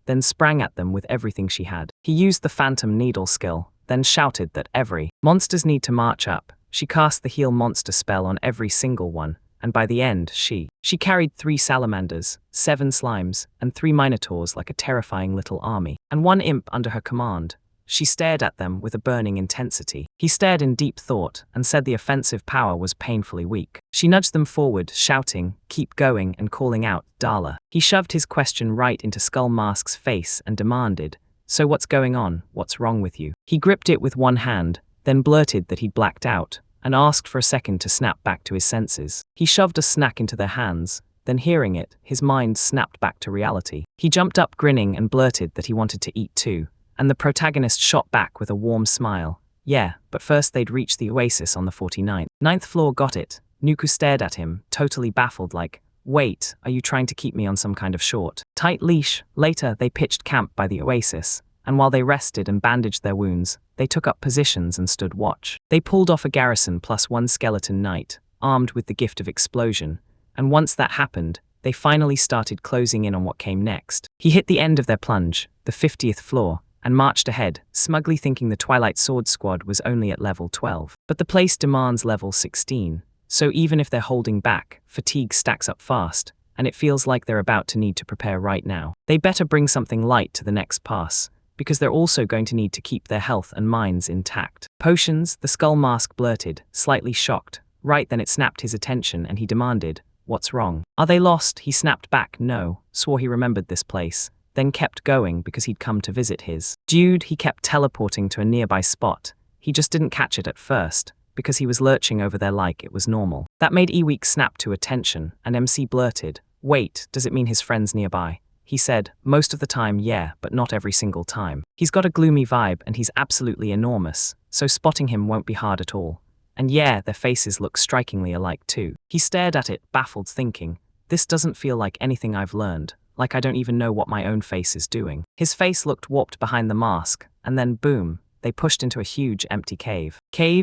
then sprang at them with everything she had. He used the phantom needle skill, then shouted that every monsters need to march up. She cast the heal monster spell on every single one, and by the end, she carried 3 salamanders, 7 slimes, and 3 minotaurs like a terrifying little army, and 1 imp under her command. She stared at them with a burning intensity. He stared in deep thought and said the offensive power was painfully weak. She nudged them forward, shouting, "Keep going," and calling out, "Dala." He shoved his question right into Skull Mask's face and demanded, "So what's going on? What's wrong with you?" He gripped it with one hand, then blurted that he'd blacked out, and asked for a second to snap back to his senses. He shoved a snack into their hands, then hearing it, his mind snapped back to reality. He jumped up grinning and blurted that he wanted to eat too, and the protagonist shot back with a warm smile. Yeah, but first they'd reach the oasis on the 49th. Ninth floor. Got it. Nuku stared at him, totally baffled like, "Wait, are you trying to keep me on some kind of short, tight leash?" Later, they pitched camp by the oasis, and while they rested and bandaged their wounds, they took up positions and stood watch. They pulled off a garrison plus 1 skeleton knight, armed with the gift of explosion, and once that happened, they finally started closing in on what came next. He hit the end of their plunge, the 50th floor, and marched ahead, smugly thinking the Twilight Sword Squad was only at level 12. But the place demands level 16, so even if they're holding back, fatigue stacks up fast, and it feels like they're about to need to prepare right now. They better bring something light to the next pass, because they're also going to need to keep their health and minds intact. "Potions," the Skull Mask blurted, slightly shocked. Right then it snapped his attention and he demanded, "What's wrong? Are they lost?" He snapped back, "No," swore he remembered this place, then kept going because he'd come to visit his dude. He kept teleporting to a nearby spot. He just didn't catch it at first, because he was lurching over there like it was normal. That made Eweek snap to attention, and MC blurted, "Wait, does it mean his friend's nearby?" He said, "Most of the time, yeah, but not every single time. He's got a gloomy vibe and he's absolutely enormous, so spotting him won't be hard at all. And yeah, their faces look strikingly alike too." He stared at it, baffled, thinking, "This doesn't feel like anything I've learned, like I don't even know what my own face is doing." His face looked warped behind the mask, and then boom, they pushed into a huge empty cave.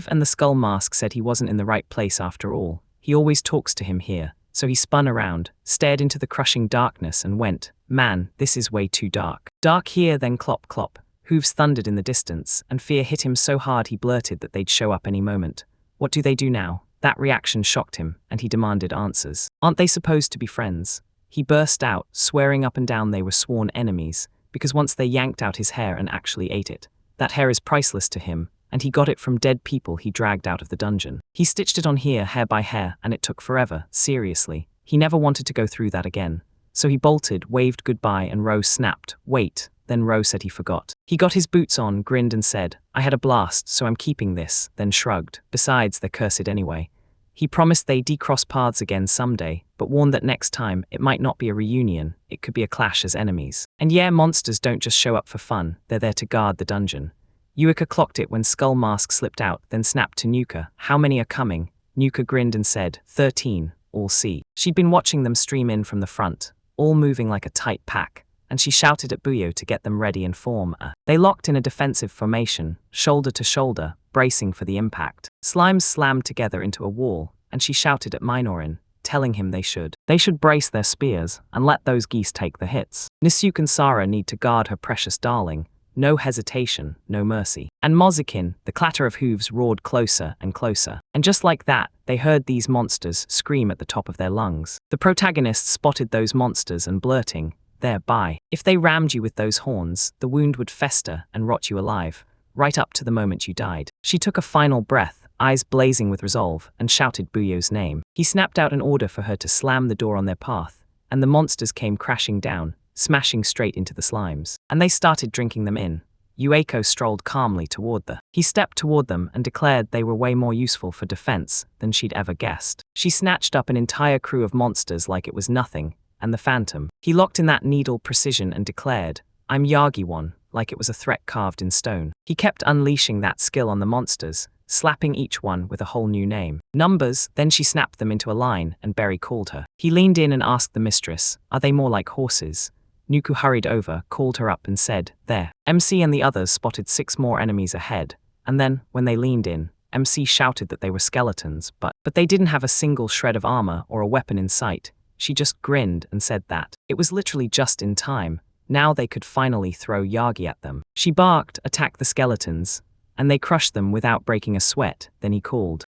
And the Skull Mask said he wasn't in the right place after all. He always talks to him here. So he spun around, stared into the crushing darkness and went, "Man, this is way too dark." Dark here, then clop clop. Hooves thundered in the distance, and fear hit him so hard he blurted that they'd show up any moment. What do they do now? That reaction shocked him, and he demanded answers. Aren't they supposed to be friends? He burst out, swearing up and down they were sworn enemies, because once they yanked out his hair and actually ate it. That hair is priceless to him, and he got it from dead people he dragged out of the dungeon. He stitched it on here hair by hair, and it took forever, seriously. He never wanted to go through that again. So he bolted, waved goodbye, and Ro snapped, "Wait," then Ro said he forgot. He got his boots on, grinned and said, "I had a blast, so I'm keeping this," then shrugged. Besides, they're cursed anyway. He promised they'd decross paths again someday, but warned that next time it might not be a reunion, it could be a clash as enemies. And yeah, monsters don't just show up for fun, they're there to guard the dungeon. Yuika clocked it when Skull Mask slipped out, then snapped to Nuka, "How many are coming?" Nuka grinned and said, 13, all see. She'd been watching them stream in from the front, all moving like a tight pack, and she shouted at Buyo to get them ready and form. They locked in a defensive formation, shoulder to shoulder, bracing for the impact. Slimes slammed together into a wall, and she shouted at Minorin, telling him they should brace their spears and let those geese take the hits. Nisuke and Sara need to guard her precious darling. No hesitation, no mercy. And Mozikin, the clatter of hooves roared closer and closer. And just like that, they heard these monsters scream at the top of their lungs. The protagonist spotted those monsters and blurting, "Thereby, if they rammed you with those horns, the wound would fester and rot you alive, right up to the moment you died." She took a final breath, eyes blazing with resolve, and shouted Buyo's name. He snapped out an order for her to slam the door on their path, and the monsters came crashing down, smashing straight into the slimes. And they started drinking them in. Ueko strolled calmly toward them. He stepped toward them and declared they were way more useful for defense than she'd ever guessed. She snatched up an entire crew of monsters like it was nothing, and the Phantom. He locked in that needle precision and declared, "I'm Yagi-one," like it was a threat carved in stone. He kept unleashing that skill on the monsters, slapping each one with a whole new name. Numbers, then she snapped them into a line, and Berry called her. He leaned in and asked the mistress, "Are they more like horses?" Nuku hurried over, called her up and said, "There." MC and the others spotted 6 more enemies ahead, and then, when they leaned in, MC shouted that they were skeletons, but they didn't have a single shred of armor or a weapon in sight. She just grinned and said that it was literally just in time. Now they could finally throw Yagi at them. She barked, "Attack the skeletons," and they crushed them without breaking a sweat. Then he called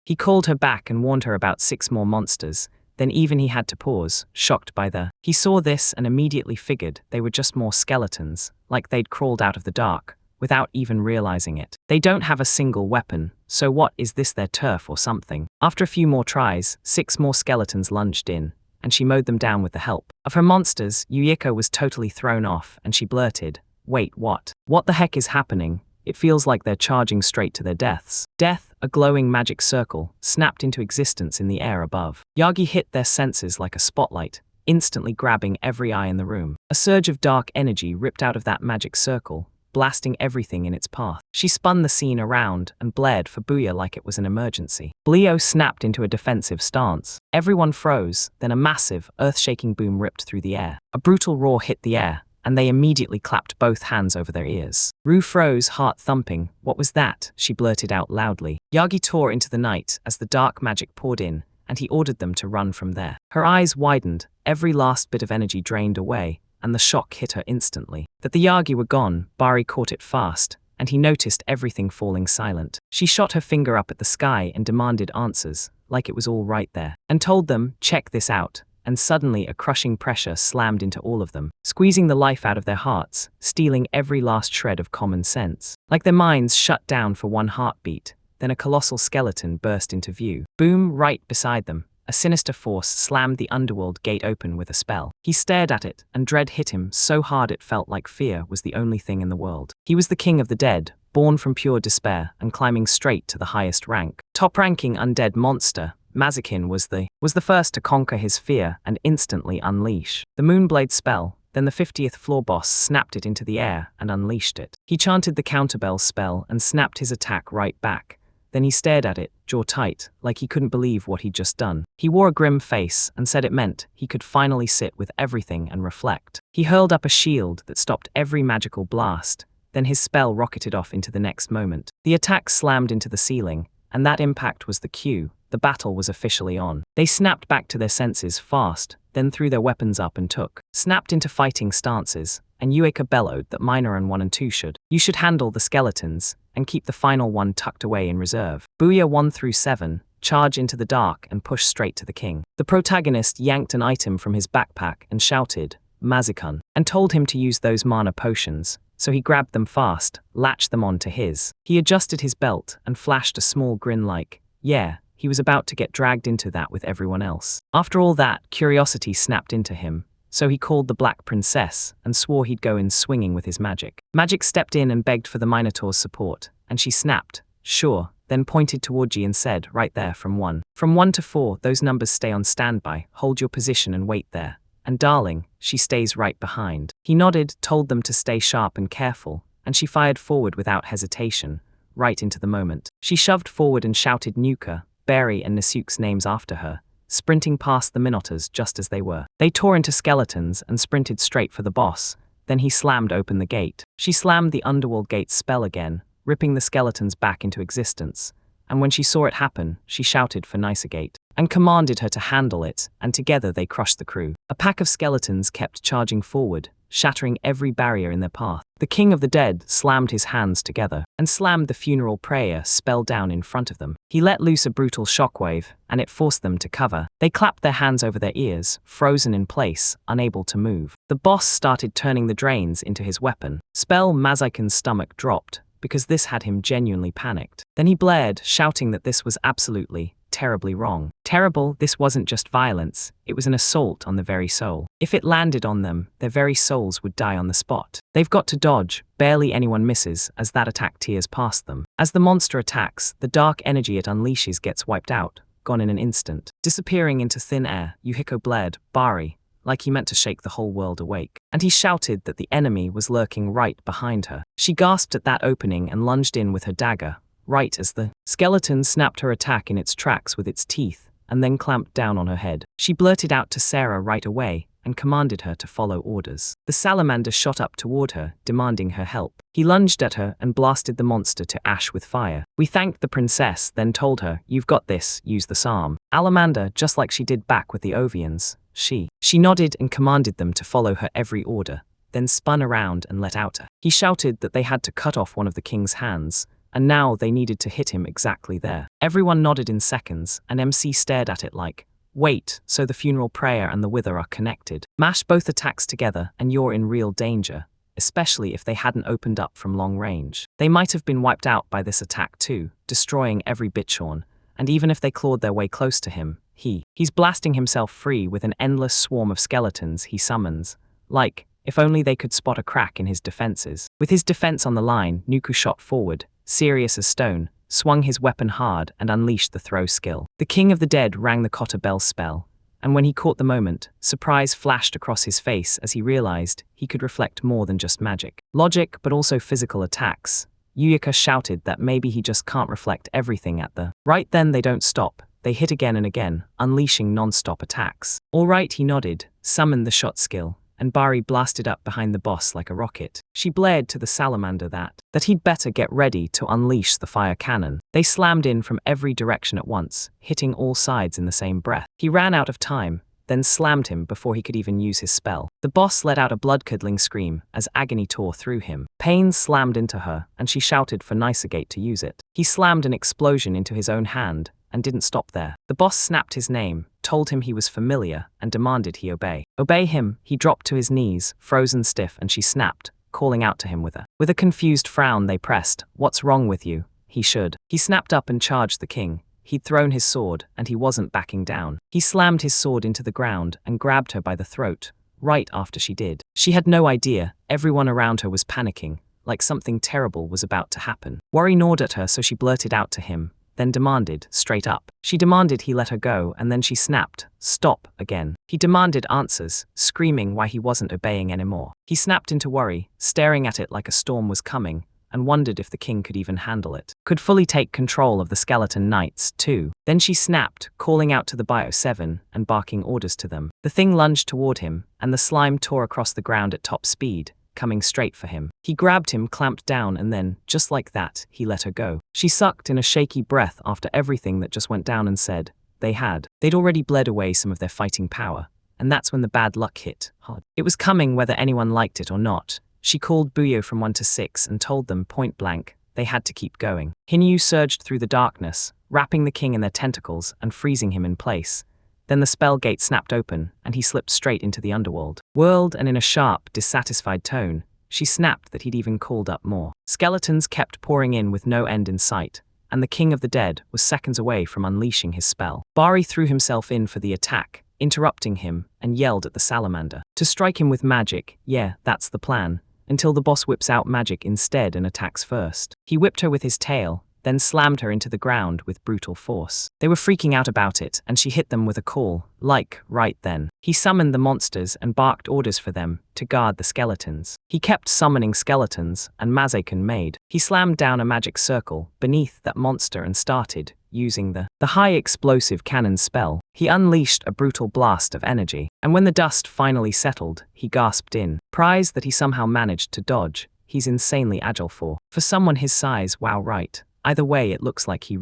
her back and warned her about 6 more monsters. Then even he had to pause, shocked by He saw this and immediately figured they were just more skeletons, like they'd crawled out of the dark, without even realizing it. They don't have a single weapon, so what, is this their turf or something? After a few more tries, 6 more skeletons lunged in, and she mowed them down with the help of her monsters. Yuyiko was totally thrown off, and she blurted, "Wait, what? What the heck is happening? It feels like they're charging straight to their deaths." Death, a glowing magic circle, snapped into existence in the air above. Yagi hit their senses like a spotlight, instantly grabbing every eye in the room. A surge of dark energy ripped out of that magic circle, blasting everything in its path. She spun the scene around and blared for Booyah like it was an emergency. Leo snapped into a defensive stance. Everyone froze, then a massive, earth-shaking boom ripped through the air. A brutal roar hit the air, and they immediately clapped both hands over their ears. Rue froze, heart thumping. "What was that?" she blurted out loudly. Yagi tore into the night as the dark magic poured in, and he ordered them to run from there. Her eyes widened, every last bit of energy drained away, and the shock hit her instantly. That the Yagi were gone, Bari caught it fast, and he noticed everything falling silent. She shot her finger up at the sky and demanded answers, like it was all right there, and told them, "Check this out." And suddenly a crushing pressure slammed into all of them, squeezing the life out of their hearts, stealing every last shred of common sense. Like their minds shut down for one heartbeat, then a colossal skeleton burst into view. Boom, right beside them. A sinister force slammed the underworld gate open with a spell. He stared at it, and dread hit him so hard it felt like fear was the only thing in the world. He was the king of the dead, born from pure despair and climbing straight to the highest rank. Top-ranking undead monster, Mazakin was the first to conquer his fear and instantly unleash the Moonblade spell. Then the 50th floor boss snapped it into the air and unleashed it. He chanted the counterbell spell and snapped his attack right back. Then he stared at it, jaw tight, like he couldn't believe what he'd just done. He wore a grim face and said it meant he could finally sit with everything and reflect. He hurled up a shield that stopped every magical blast, then his spell rocketed off into the next moment. The attack slammed into the ceiling, and that impact was the cue. The battle was officially on. They snapped back to their senses fast, then threw their weapons up and snapped into fighting stances, and Yueka bellowed that Minor 1 and 2 You should handle the skeletons, and keep the final one tucked away in reserve. Booyah 1 through 7, charge into the dark and push straight to the king. The protagonist yanked an item from his backpack and shouted, "Mazikun," and told him to use those mana potions, so he grabbed them fast, latched them onto his. He adjusted his belt and flashed a small grin like, yeah, he was about to get dragged into that with everyone else. After all that, curiosity snapped into him, so he called the Black Princess and swore he'd go in swinging with his magic. Magic stepped in and begged for the Minotaur's support, and she snapped, "Sure," then pointed toward G and said, "Right there, from 1 to 4, those numbers stay on standby, hold your position and wait there. And darling, she stays right behind." He nodded, told them to stay sharp and careful, and she fired forward without hesitation, right into the moment. She shoved forward and shouted Nuka, Barry and Nasuke's names after her, sprinting past the Minotaurs just as they were. They tore into skeletons and sprinted straight for the boss, then he slammed open the gate. She slammed the underworld gate's spell again, ripping the skeletons back into existence, and when she saw it happen, she shouted for Nisagate, and commanded her to handle it, and together they crushed the crew. A pack of skeletons kept charging forward, shattering every barrier in their path. The king of the dead slammed his hands together, and slammed the funeral prayer spell down in front of them. He let loose a brutal shockwave, and it forced them to cover. They clapped their hands over their ears, frozen in place, unable to move. The boss started turning the drains into his weapon. Spell Mazakin's stomach dropped, because this had him genuinely panicked. Then he blared, shouting that this was absolutely, terribly wrong. Terrible, this wasn't just violence, it was an assault on the very soul. If it landed on them, their very souls would die on the spot. They've got to dodge, barely anyone misses as that attack tears past them. As the monster attacks, the dark energy it unleashes gets wiped out, gone in an instant. Disappearing into thin air, Yuhiko blared, Bari, like he meant to shake the whole world awake. And he shouted that the enemy was lurking right behind her. She gasped at that opening and lunged in with her dagger, right as the skeleton snapped her attack in its tracks with its teeth, and then clamped down on her head. She blurted out to Sarah right away, and commanded her to follow orders. The salamander shot up toward her, demanding her help. He lunged at her and blasted the monster to ash with fire. We thanked the princess, then told her, "You've got this, use the psalm." Alamander, just like she did back with the Ovians, she nodded and commanded them to follow her every order, then spun around and let out her. He shouted that they had to cut off one of the king's hands, and now they needed to hit him exactly there. Everyone nodded in seconds, and MC stared at it like, Wait, so the funeral prayer and the wither are connected. Mash both attacks together and you're in real danger, especially if they hadn't opened up from long range. They might have been wiped out by this attack too, destroying every Bitchorn, and even if they clawed their way close to him, he's blasting himself free with an endless swarm of skeletons he summons. Like, if only they could spot a crack in his defenses. With his defense on the line, Nuku shot forward, serious as stone, swung his weapon hard and unleashed the throw skill. The King of the Dead rang the Cotter Bell spell, and when he caught the moment, surprise flashed across his face as he realized he could reflect more than just magic. Logic, but also physical attacks. Yuyika shouted that maybe he just can't reflect everything at the right. Then they don't stop. They hit again and again, unleashing non-stop attacks. All right, he nodded, summoned the shot skill, and Bari blasted up behind the boss like a rocket. She blared to the salamander that he'd better get ready to unleash the fire cannon. They slammed in from every direction at once, hitting all sides in the same breath. He ran out of time, then slammed him before he could even use his spell. The boss let out a blood-curdling scream as agony tore through him. Pain slammed into her, and she shouted for Nisegate to use it. He slammed an explosion into his own hand, and didn't stop there. The boss snapped his name, told him he was familiar, and demanded he obey. Obey him, he dropped to his knees, frozen stiff, and she snapped, calling out to him with a confused frown. They pressed, "What's wrong with you?" He should. He snapped up and charged the king. He'd thrown his sword, and he wasn't backing down. He slammed his sword into the ground and grabbed her by the throat, right after she did. She had no idea. Everyone around her was panicking, like something terrible was about to happen. Worry gnawed at her, so she blurted out to him, then demanded, straight up. She demanded he let her go, and then she snapped, "Stop," again. He demanded answers, screaming why he wasn't obeying anymore. He snapped into Worry, staring at it like a storm was coming, and wondered if the king could even handle it. Could fully take control of the skeleton knights, too. Then she snapped, calling out to the Bio 7 and barking orders to them. The thing lunged toward him, and the slime tore across the ground at top speed, coming straight for him. He grabbed him, clamped down, and then, just like that, he let her go. She sucked in a shaky breath after everything that just went down and said, they'd already bled away some of their fighting power, and that's when the bad luck hit hard. It was coming whether anyone liked it or not. She called Buyo from 1 to 6 and told them point blank they had to keep going. Hinyu surged through the darkness, wrapping the king in their tentacles and freezing him in place. Then the spell gate snapped open, and he slipped straight into the underworld. And in a sharp, dissatisfied tone, she snapped that he'd even called up more. Skeletons kept pouring in with no end in sight, and the King of the Dead was seconds away from unleashing his spell. Bari threw himself in for the attack, interrupting him, and yelled at the salamander to strike him with magic. Yeah, that's the plan, until the boss whips out magic instead and attacks first. He whipped her with his tail, then slammed her into the ground with brutal force. They were freaking out about it, and she hit them with a call, right then. He summoned the monsters and barked orders for them to guard the skeletons. He kept summoning skeletons, and Mazekin made. He slammed down a magic circle beneath that monster and started using the high explosive cannon spell. He unleashed a brutal blast of energy, and when the dust finally settled, he gasped in praise that he somehow managed to dodge. He's insanely agile for someone his size. Wow, right. Either way, it looks like he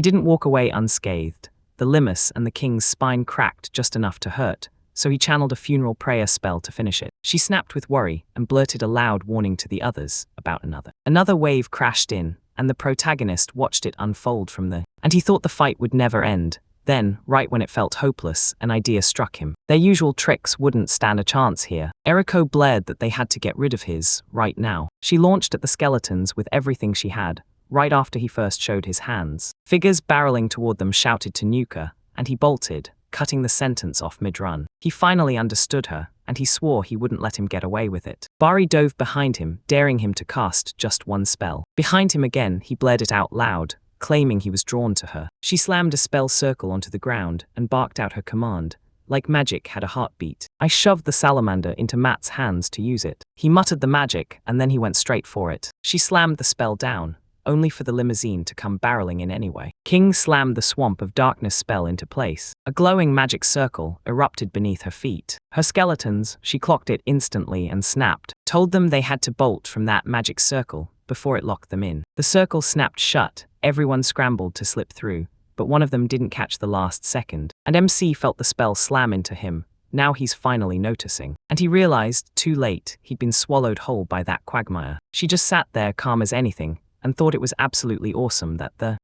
didn't walk away unscathed. The limace and the king's spine cracked just enough to hurt, so he channeled a funeral prayer spell to finish it. She snapped with worry and blurted a loud warning to the others about another. Another wave crashed in, and the protagonist watched it unfold and he thought the fight would never end. Then, right when it felt hopeless, an idea struck him. Their usual tricks wouldn't stand a chance here. Eriko blared that they had to get rid of his, right now. She launched at the skeletons with everything she had, right after he first showed his hands. Figures barreling toward them shouted to Nuka, and he bolted, cutting the sentence off mid-run. He finally understood her, and he swore he wouldn't let him get away with it. Bari dove behind him, daring him to cast just one spell. Behind him again, he blared it out loud, claiming he was drawn to her. She slammed a spell circle onto the ground and barked out her command, like magic had a heartbeat. I shoved the salamander into Matt's hands to use it. He muttered the magic, and then he went straight for it. She slammed the spell down, only for the limousine to come barreling in anyway. King slammed the Swamp of Darkness spell into place. A glowing magic circle erupted beneath her feet. Her skeletons, she clocked it instantly and snapped, told them they had to bolt from that magic circle before it locked them in. The circle snapped shut, everyone scrambled to slip through, but one of them didn't catch the last second, and MC felt the spell slam into him. Now he's finally noticing. And he realized, too late, he'd been swallowed whole by that quagmire. She just sat there calm as anything, and thought it was absolutely awesome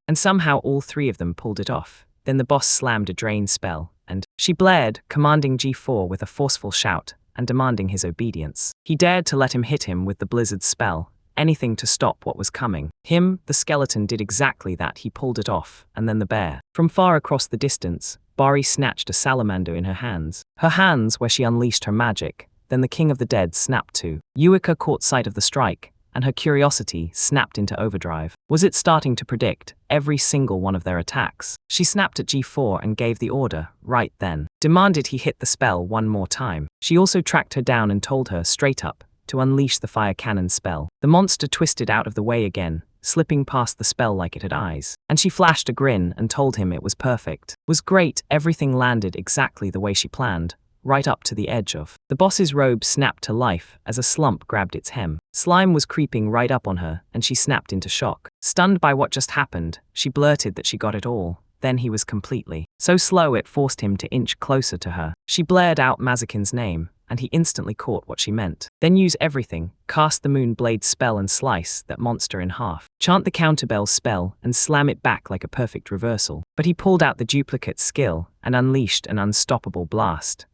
and somehow all three of them pulled it off. Then the boss slammed a drain spell, and she blared, commanding G4 with a forceful shout and demanding his obedience. He dared to let him hit him with the blizzard spell, anything to stop what was coming. The skeleton did exactly that. He pulled it off, and then the bear. From far across the distance, Bari snatched a salamander in her hands. Where she unleashed her magic. Then the king of the dead snapped too. Yuika caught sight of the strike, and her curiosity snapped into overdrive. Was it starting to predict every single one of their attacks? She snapped at G4 and gave the order, right then. Demanded he hit the spell one more time. She also tracked her down and told her, straight up, to unleash the fire cannon spell. The monster twisted out of the way again, slipping past the spell like it had eyes. And she flashed a grin and told him it was perfect. Was great, everything landed exactly the way she planned, right up to the edge of. The boss's robe snapped to life as a slump grabbed its hem. Slime was creeping right up on her, and she snapped into shock. Stunned by what just happened, she blurted that she got it all. Then he was completely so slow it forced him to inch closer to her. She blared out Mazakin's name, and he instantly caught what she meant. Then use everything, cast the moon blade spell and slice that monster in half. Chant the counterbell spell and slam it back like a perfect reversal. But he pulled out the duplicate skill and unleashed an unstoppable blast.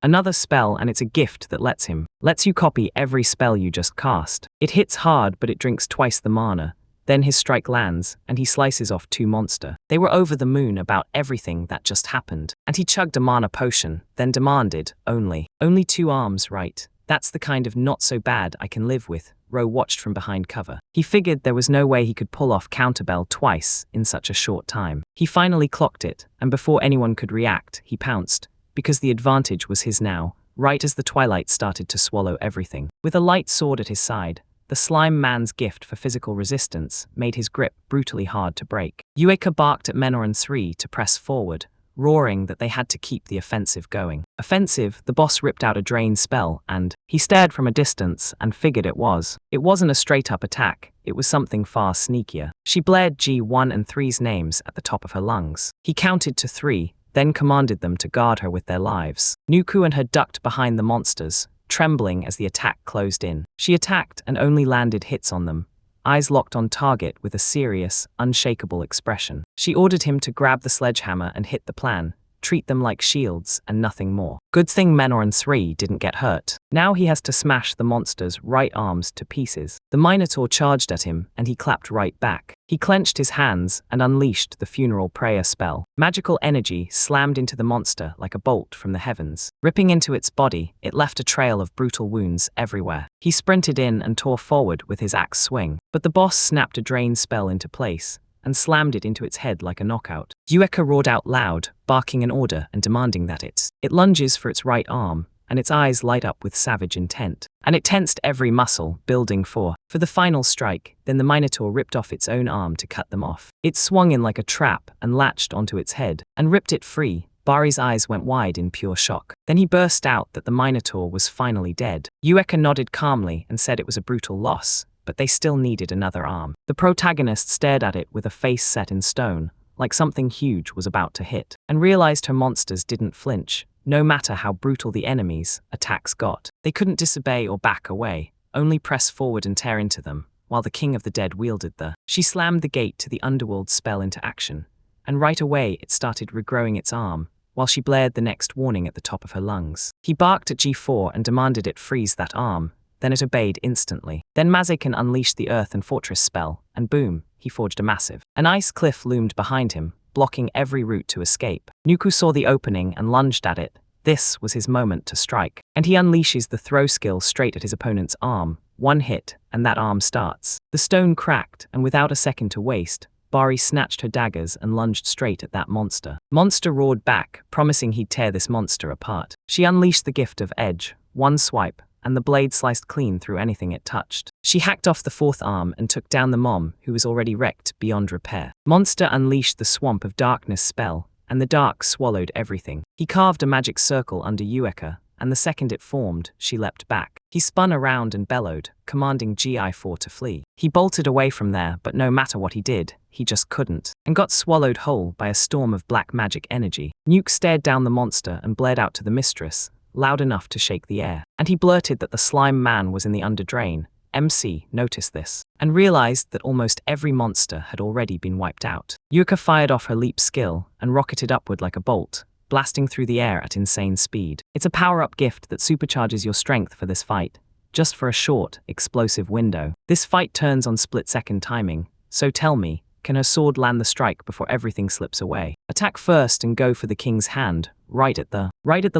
Another spell, and it's a gift that lets you copy every spell you just cast. It hits hard, but it drinks twice the mana. Then his strike lands, and he slices off 2 monster. They were over the moon about everything that just happened. And he chugged a mana potion, then demanded, only 2 arms, right? That's the kind of not so bad I can live with. Ro watched from behind cover. He figured there was no way he could pull off counterbell twice in such a short time. He finally clocked it, and before anyone could react, he pounced. Because the advantage was his now, right as the twilight started to swallow everything. With a light sword at his side, the slime man's gift for physical resistance made his grip brutally hard to break. Yuika barked at Menoran 3 to press forward, roaring that they had to keep the offensive going. Offensive, the boss ripped out a drain spell, and he stared from a distance and figured it wasn't a straight-up attack, it was something far sneakier. She blared G1 and 3's names at the top of her lungs. He counted to 3, then commanded them to guard her with their lives. Nuku and her ducked behind the monsters, trembling as the attack closed in. She attacked and only landed hits on them, eyes locked on target with a serious, unshakable expression. She ordered him to grab the sledgehammer and hit the plan, treat them like shields and nothing more. Good thing Menoran 3 didn't get hurt. Now he has to smash the monster's right arms to pieces. The Minotaur charged at him, and he clapped right back. He clenched his hands and unleashed the funeral prayer spell. Magical energy slammed into the monster like a bolt from the heavens. Ripping into its body, it left a trail of brutal wounds everywhere. He sprinted in and tore forward with his axe swing. But the boss snapped a drain spell into place and slammed it into its head like a knockout. Yueka roared out loud, barking an order and demanding that it lunges for its right arm, and its eyes light up with savage intent. And it tensed every muscle, building for the final strike. Then the Minotaur ripped off its own arm to cut them off. It swung in like a trap and latched onto its head, and ripped it free. Bari's eyes went wide in pure shock. Then he burst out that the Minotaur was finally dead. Yueka nodded calmly and said it was a brutal loss, but they still needed another arm. The protagonist stared at it with a face set in stone, like something huge was about to hit, and realized her monsters didn't flinch, no matter how brutal the enemies' attacks got. They couldn't disobey or back away, only press forward and tear into them, while the king of the dead wielded She slammed the gate to the underworld spell into action, and right away it started regrowing its arm, while she blared the next warning at the top of her lungs. He barked at G4 and demanded it freeze that arm. Then it obeyed instantly. Then Mazakin unleashed the Earth and Fortress spell, and boom, he forged a massive. An ice cliff loomed behind him, blocking every route to escape. Nuku saw the opening and lunged at it. This was his moment to strike. And he unleashes the throw skill straight at his opponent's arm. One hit, and that arm starts. The stone cracked, and without a second to waste, Bari snatched her daggers and lunged straight at that monster. Monster roared back, promising he'd tear this monster apart. She unleashed the gift of edge, one swipe, and the blade sliced clean through anything it touched. She hacked off the 4th arm and took down the mom, who was already wrecked beyond repair. Monster unleashed the Swamp of Darkness spell, and the dark swallowed everything. He carved a magic circle under Yueka, and the second it formed, she leapt back. He spun around and bellowed, commanding Gi4 to flee. He bolted away from there, but no matter what he did, he just couldn't, and got swallowed whole by a storm of black magic energy. Nuke stared down the monster and blared out to the mistress, loud enough to shake the air. And he blurted that the slime man was in the underdrain. MC noticed this, and realized that almost every monster had already been wiped out. Yuka fired off her leap skill, and rocketed upward like a bolt, blasting through the air at insane speed. It's a power-up gift that supercharges your strength for this fight, just for a short, explosive window. This fight turns on split-second timing, so tell me, can her sword land the strike before everything slips away? Attack first and go for the king's hand, right at the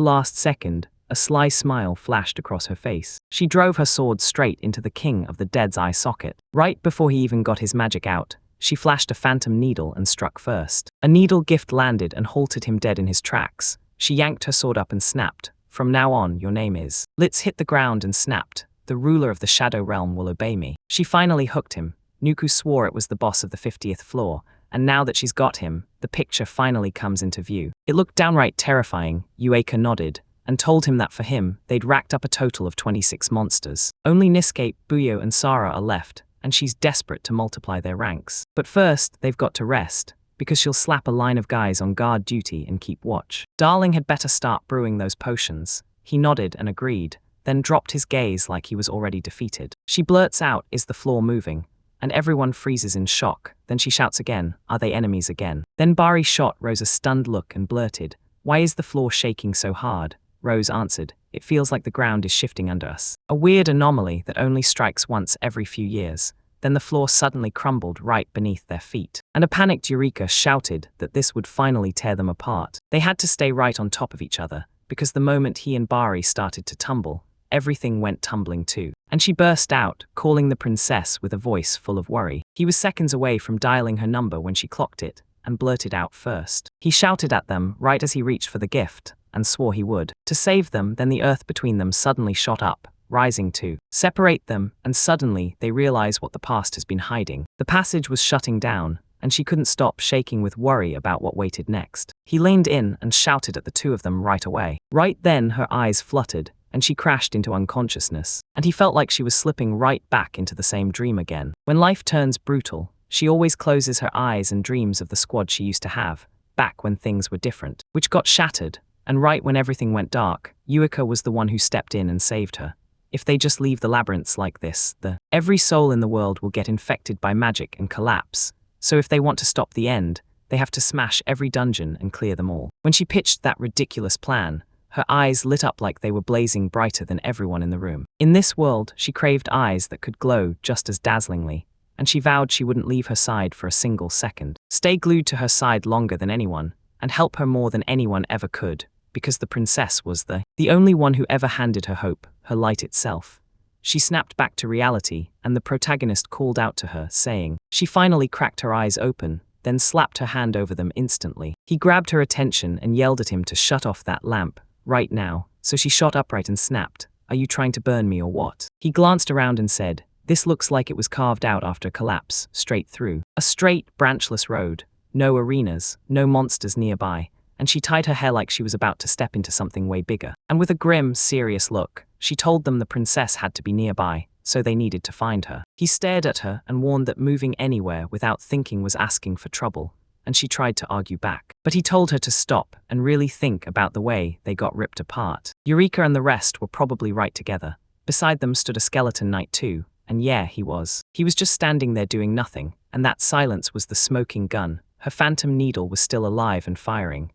last second. A sly smile flashed across her face. She drove her sword straight into the king of the dead's eye socket. Right before he even got his magic out, she flashed a phantom needle and struck first. A needle gift landed and halted him dead in his tracks. She yanked her sword up and snapped. From now on, your name is. Litz hit the ground and snapped. The ruler of the Shadow Realm will obey me. She finally hooked him. Nuku swore it was the boss of the 50th floor, and now that she's got him, the picture finally comes into view. It looked downright terrifying. Yueka nodded, and told him that for him, they'd racked up a total of 26 monsters. Only Niske, Buyo and Sara are left, and she's desperate to multiply their ranks. But first, they've got to rest, because she'll slap a line of guys on guard duty and keep watch. Darling had better start brewing those potions. He nodded and agreed, then dropped his gaze like he was already defeated. She blurts out, is the floor moving? And everyone freezes in shock. Then she shouts again, are they enemies again? Then Bari shot Rose a stunned look and blurted, why is the floor shaking so hard? Rose answered, it feels like the ground is shifting under us. A weird anomaly that only strikes once every few years. Then the floor suddenly crumbled right beneath their feet. And a panicked Eureka shouted that this would finally tear them apart. They had to stay right on top of each other, because the moment he and Bari started to tumble, everything went tumbling too. And she burst out, calling the princess with a voice full of worry. He was seconds away from dialing her number when she clocked it, and blurted out first. He shouted at them right as he reached for the gift, and swore he would. To save them, then the earth between them suddenly shot up, rising to separate them, and suddenly they realize what the past has been hiding. The passage was shutting down, and she couldn't stop shaking with worry about what waited next. He leaned in and shouted at the two of them right away. Right then her eyes fluttered, and she crashed into unconsciousness, and he felt like she was slipping right back into the same dream again. When life turns brutal, she always closes her eyes and dreams of the squad she used to have, back when things were different, which got shattered, and right when everything went dark, Yuika was the one who stepped in and saved her. If they just leave the labyrinths like this, every soul in the world will get infected by magic and collapse, so if they want to stop the end, they have to smash every dungeon and clear them all. When she pitched that ridiculous plan, her eyes lit up like they were blazing brighter than everyone in the room. In this world, she craved eyes that could glow just as dazzlingly, and she vowed she wouldn't leave her side for a single second. Stay glued to her side longer than anyone, and help her more than anyone ever could, because the princess was the only one who ever handed her hope, her light itself. She snapped back to reality, and the protagonist called out to her, saying, she finally cracked her eyes open, then slapped her hand over them instantly. He grabbed her attention and yelled at him to shut off that lamp, right now, so she shot upright and snapped, are you trying to burn me or what? He glanced around and said, this looks like it was carved out after collapse, straight through. A straight, branchless road, no arenas, no monsters nearby, and she tied her hair like she was about to step into something way bigger. And with a grim, serious look, she told them the princess had to be nearby, so they needed to find her. He stared at her and warned that moving anywhere without thinking was asking for trouble, and she tried to argue back. But he told her to stop and really think about the way they got ripped apart. Eureka and the rest were probably right together. Beside them stood a skeleton knight too, and yeah, he was. He was just standing there doing nothing, and that silence was the smoking gun. Her phantom needle was still alive and firing.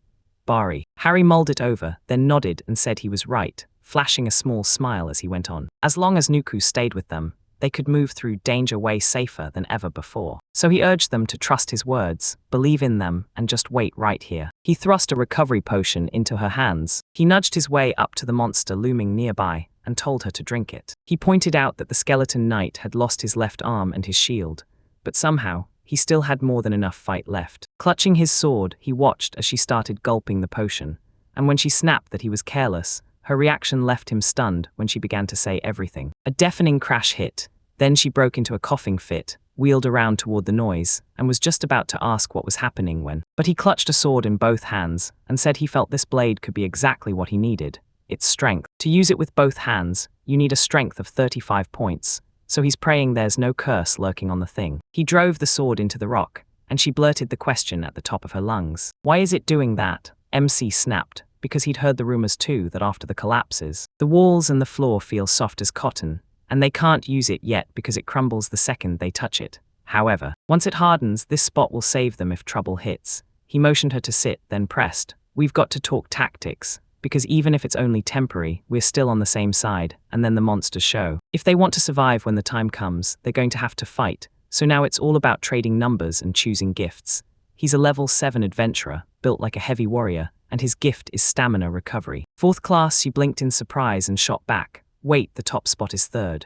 Bari. Harry mulled it over, then nodded and said he was right, flashing a small smile as he went on. As long as Nuku stayed with them, they could move through danger way safer than ever before. So he urged them to trust his words, believe in them, and just wait right here. He thrust a recovery potion into her hands. He nudged his way up to the monster looming nearby and told her to drink it. He pointed out that the skeleton knight had lost his left arm and his shield, but somehow, he still had more than enough fight left. Clutching his sword, he watched as she started gulping the potion, and when she snapped that he was careless, her reaction left him stunned when she began to say everything. A deafening crash hit, then she broke into a coughing fit, wheeled around toward the noise, and was just about to ask what was happening when, but he clutched a sword in both hands, and said he felt this blade could be exactly what he needed, its strength. To use it with both hands, you need a strength of 35 points, so he's praying there's no curse lurking on the thing. He drove the sword into the rock, and she blurted the question at the top of her lungs. Why is it doing that? MC snapped, because he'd heard the rumors too that after the collapses, the walls and the floor feel soft as cotton, and they can't use it yet because it crumbles the second they touch it. However, once it hardens, this spot will save them if trouble hits. He motioned her to sit, then pressed, we've got to talk tactics, because even if it's only temporary, we're still on the same side, and then the monsters show. If they want to survive when the time comes, they're going to have to fight, so now it's all about trading numbers and choosing gifts. He's a level 7 adventurer, built like a heavy warrior, and his gift is stamina recovery. 4th class, she blinked in surprise and shot back. Wait, the top spot is 3rd.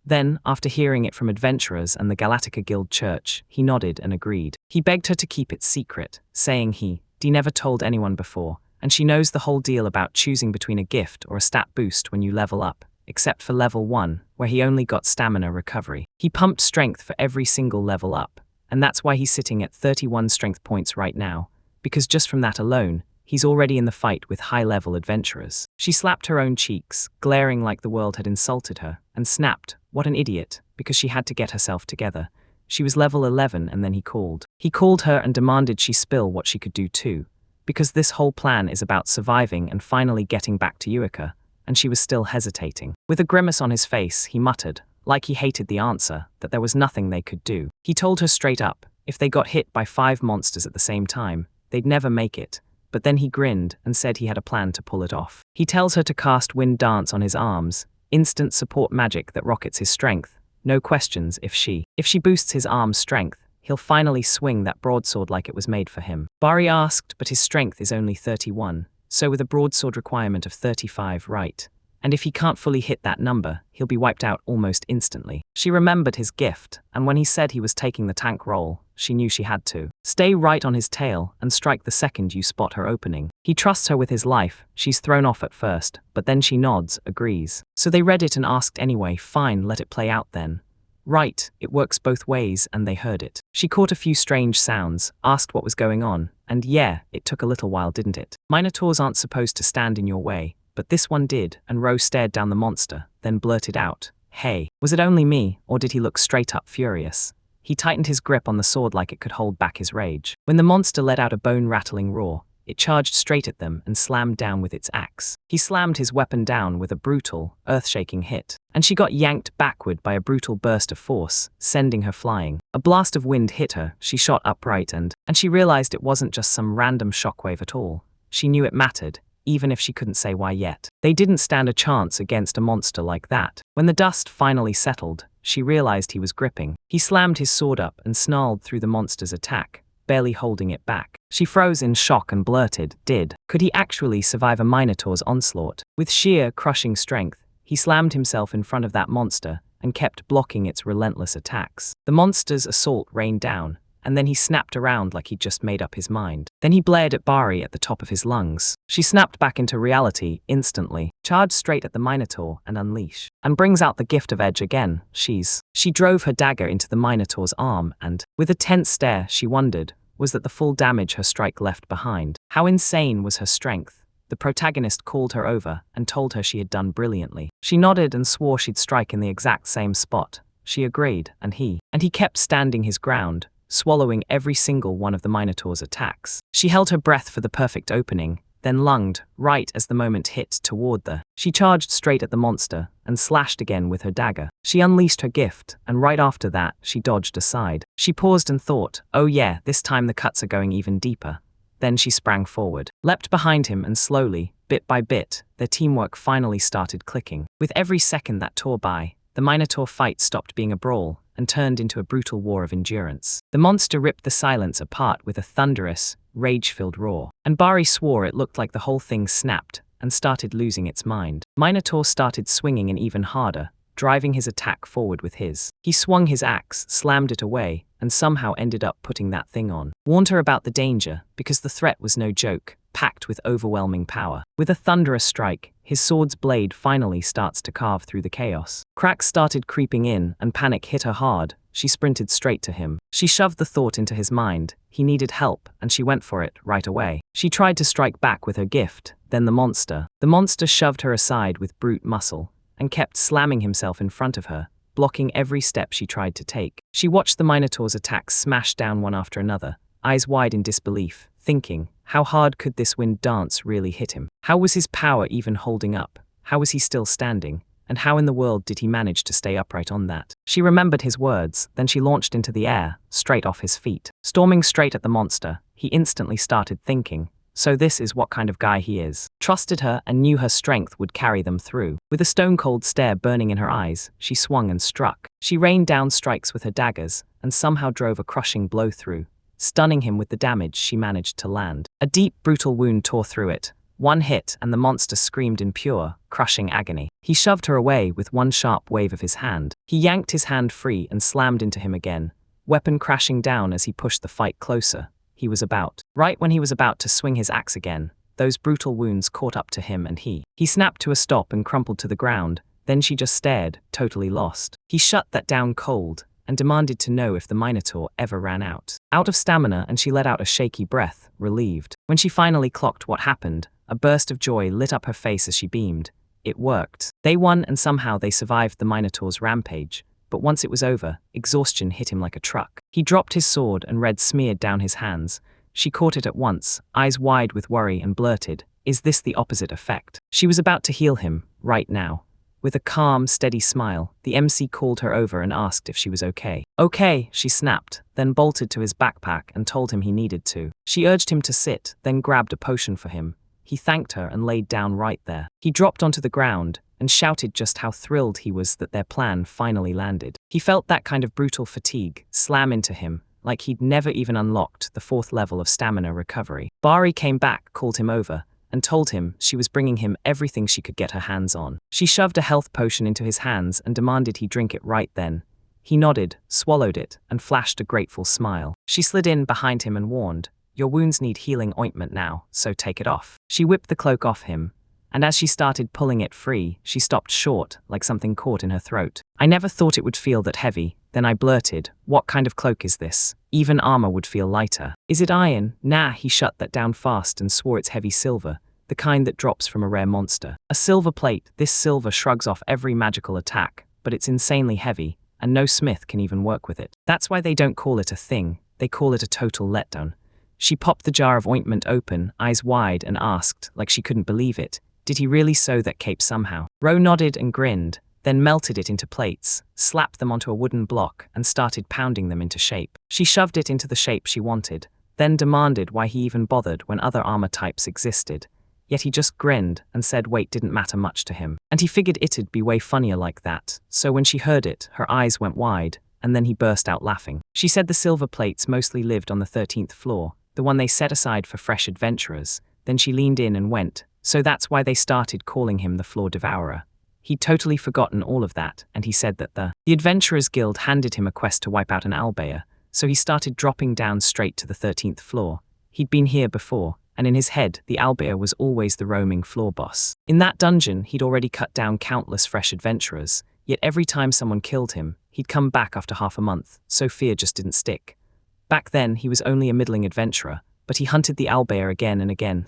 Then, after hearing it from adventurers and the Galactica Guild Church, he nodded and agreed. He begged her to keep it secret, saying he'd never told anyone before, and she knows the whole deal about choosing between a gift or a stat boost when you level up, except for level 1, where he only got stamina recovery. He pumped strength for every single level up, and that's why he's sitting at 31 strength points right now, because just from that alone, he's already in the fight with high-level adventurers. She slapped her own cheeks, glaring like the world had insulted her, and snapped, "What an idiot," because she had to get herself together. She was level 11 and then he called. He called her and demanded she spill what she could do too, because this whole plan is about surviving and finally getting back to Utica, and she was still hesitating. With a grimace on his face, he muttered, like he hated the answer, that there was nothing they could do. He told her straight up, if they got hit by 5 monsters at the same time, they'd never make it, but then he grinned and said he had a plan to pull it off. He tells her to cast Wind Dance on his arms, instant support magic that rockets his strength, no questions if she boosts his arm's strength, he'll finally swing that broadsword like it was made for him. Bari asked, but his strength is only 31, so with a broadsword requirement of 35, right? And if he can't fully hit that number, he'll be wiped out almost instantly. She remembered his gift, and when he said he was taking the tank role, she knew she had to. Stay right on his tail and strike the second you spot her opening. He trusts her with his life. She's thrown off at first, but then she nods, agrees. So they read it and asked anyway, fine, let it play out then. Right, it works both ways, and they heard it. She caught a few strange sounds, asked what was going on, and yeah, it took a little while, didn't it? Minotaurs aren't supposed to stand in your way, but this one did, and Ro stared down the monster, then blurted out, "Hey, was it only me, or did he look straight up furious?" He tightened his grip on the sword like it could hold back his rage. When the monster let out a bone-rattling roar, it charged straight at them and slammed down with its axe. He slammed his weapon down with a brutal, earth-shaking hit, and she got yanked backward by a brutal burst of force, sending her flying. A blast of wind hit her, she shot upright and she realized it wasn't just some random shockwave at all. She knew it mattered, even if she couldn't say why yet. They didn't stand a chance against a monster like that. When the dust finally settled, she realized he was gripping. He slammed his sword up and snarled through the monster's attack, barely holding it back. She froze in shock and blurted, could he actually survive a Minotaur's onslaught? With sheer, crushing strength, he slammed himself in front of that monster and kept blocking its relentless attacks. The monster's assault rained down, and then he snapped around like he'd just made up his mind. Then he blared at Bari at the top of his lungs. She snapped back into reality instantly, charged straight at the Minotaur and unleash, and brings out the gift of edge again. She drove her dagger into the Minotaur's arm and, with a tense stare, she wondered, was that the full damage her strike left behind? How insane was her strength? The protagonist called her over and told her she had done brilliantly. She nodded and swore she'd strike in the exact same spot. She agreed, and he kept standing his ground, swallowing every single one of the Minotaur's attacks. She held her breath for the perfect opening, then lunged, right as the moment hit toward the. She charged straight at the monster, and slashed again with her dagger. She unleashed her gift, and right after that, she dodged aside. She paused and thought, oh yeah, this time the cuts are going even deeper. Then she sprang forward, leapt behind him, and slowly, bit by bit, their teamwork finally started clicking. With every second that tore by, the Minotaur fight stopped being a brawl, and turned into a brutal war of endurance. The monster ripped the silence apart with a thunderous, rage-filled roar, and Bari swore it looked like the whole thing snapped and started losing its mind. Minotaur started swinging in even harder, driving his attack forward with his. He swung his axe, slammed it away, and somehow ended up putting that thing on. Warned her about the danger, because the threat was no joke, packed with overwhelming power. With a thunderous strike, his sword's blade finally starts to carve through the chaos. Cracks started creeping in, and panic hit her hard. She sprinted straight to him. She shoved the thought into his mind. He needed help, and she went for it right away. She tried to strike back with her gift, then the monster. The monster shoved her aside with brute muscle, and kept slamming himself in front of her, blocking every step she tried to take. She watched the Minotaur's attacks smash down one after another, eyes wide in disbelief, thinking, how hard could this wind dance really hit him? How was his power even holding up? How was he still standing? And how in the world did he manage to stay upright on that? She remembered his words, then she launched into the air, straight off his feet. Storming straight at the monster, he instantly started thinking, So this is what kind of guy he is. Trusted her and knew her strength would carry them through. With a stone-cold stare burning in her eyes, she swung and struck. She rained down strikes with her daggers, and somehow drove a crushing blow through, stunning him with the damage she managed to land. A deep, brutal wound tore through it. One hit and the monster screamed in pure, crushing agony. He shoved her away with one sharp wave of his hand. He yanked his hand free and slammed into him again, weapon crashing down as he pushed the fight closer. Right when he was about to swing his axe again, those brutal wounds caught up to him and he snapped to a stop and crumpled to the ground. Then she just stared, totally lost. He shut that down cold and demanded to know if the Minotaur ever ran out of stamina, and she let out a shaky breath, relieved. When she finally clocked what happened, a burst of joy lit up her face as she beamed. It worked. They won, and somehow they survived the Minotaur's rampage. But once it was over, exhaustion hit him like a truck. He dropped his sword and red smeared down his hands. She caught it at once, eyes wide with worry, and blurted, "Is this the opposite effect?" She was about to heal him, right now. With a calm, steady smile, the MC called her over and asked if she was okay. "Okay," she snapped, then bolted to his backpack and told him he needed to. She urged him to sit, then grabbed a potion for him. He thanked her and laid down right there. He dropped onto the ground and shouted just how thrilled he was that their plan finally landed. He felt that kind of brutal fatigue slam into him, like he'd never even unlocked the 4th level of stamina recovery. Bari came back, called him over, and told him she was bringing him everything she could get her hands on. She shoved a health potion into his hands and demanded he drink it right then. He nodded, swallowed it, and flashed a grateful smile. She slid in behind him and warned, "Your wounds need healing ointment now, so take it off." She whipped the cloak off him, and as she started pulling it free, she stopped short, like something caught in her throat. "I never thought it would feel that heavy." Then I blurted, "What kind of cloak is this? Even armor would feel lighter." "Is it iron?" "Nah," he shut that down fast and swore it's heavy silver, the kind that drops from a rare monster. "A silver plate. This silver shrugs off every magical attack, but it's insanely heavy, and no smith can even work with it. That's why they don't call it a thing, they call it a total letdown." She popped the jar of ointment open, eyes wide, and asked, like she couldn't believe it, "Did he really sew that cape somehow?" Ro nodded and grinned, then melted it into plates, slapped them onto a wooden block, and started pounding them into shape. She shoved it into the shape she wanted, then demanded why he even bothered when other armor types existed. Yet he just grinned and said weight didn't matter much to him. And he figured it'd be way funnier like that, so when she heard it, her eyes went wide, and then he burst out laughing. She said the silver plates mostly lived on the 13th floor, the one they set aside for fresh adventurers. Then she leaned in and went, "So that's why they started calling him the Floor Devourer." He'd totally forgotten all of that, and he said that the Adventurers Guild handed him a quest to wipe out an owlbear, so he started dropping down straight to the 13th floor. He'd been here before, and in his head, the owlbear was always the roaming floor boss. In that dungeon, he'd already cut down countless fresh adventurers, yet every time someone killed him, he'd come back after half a month, so fear just didn't stick. Back then, he was only a middling adventurer, but he hunted the owlbear again,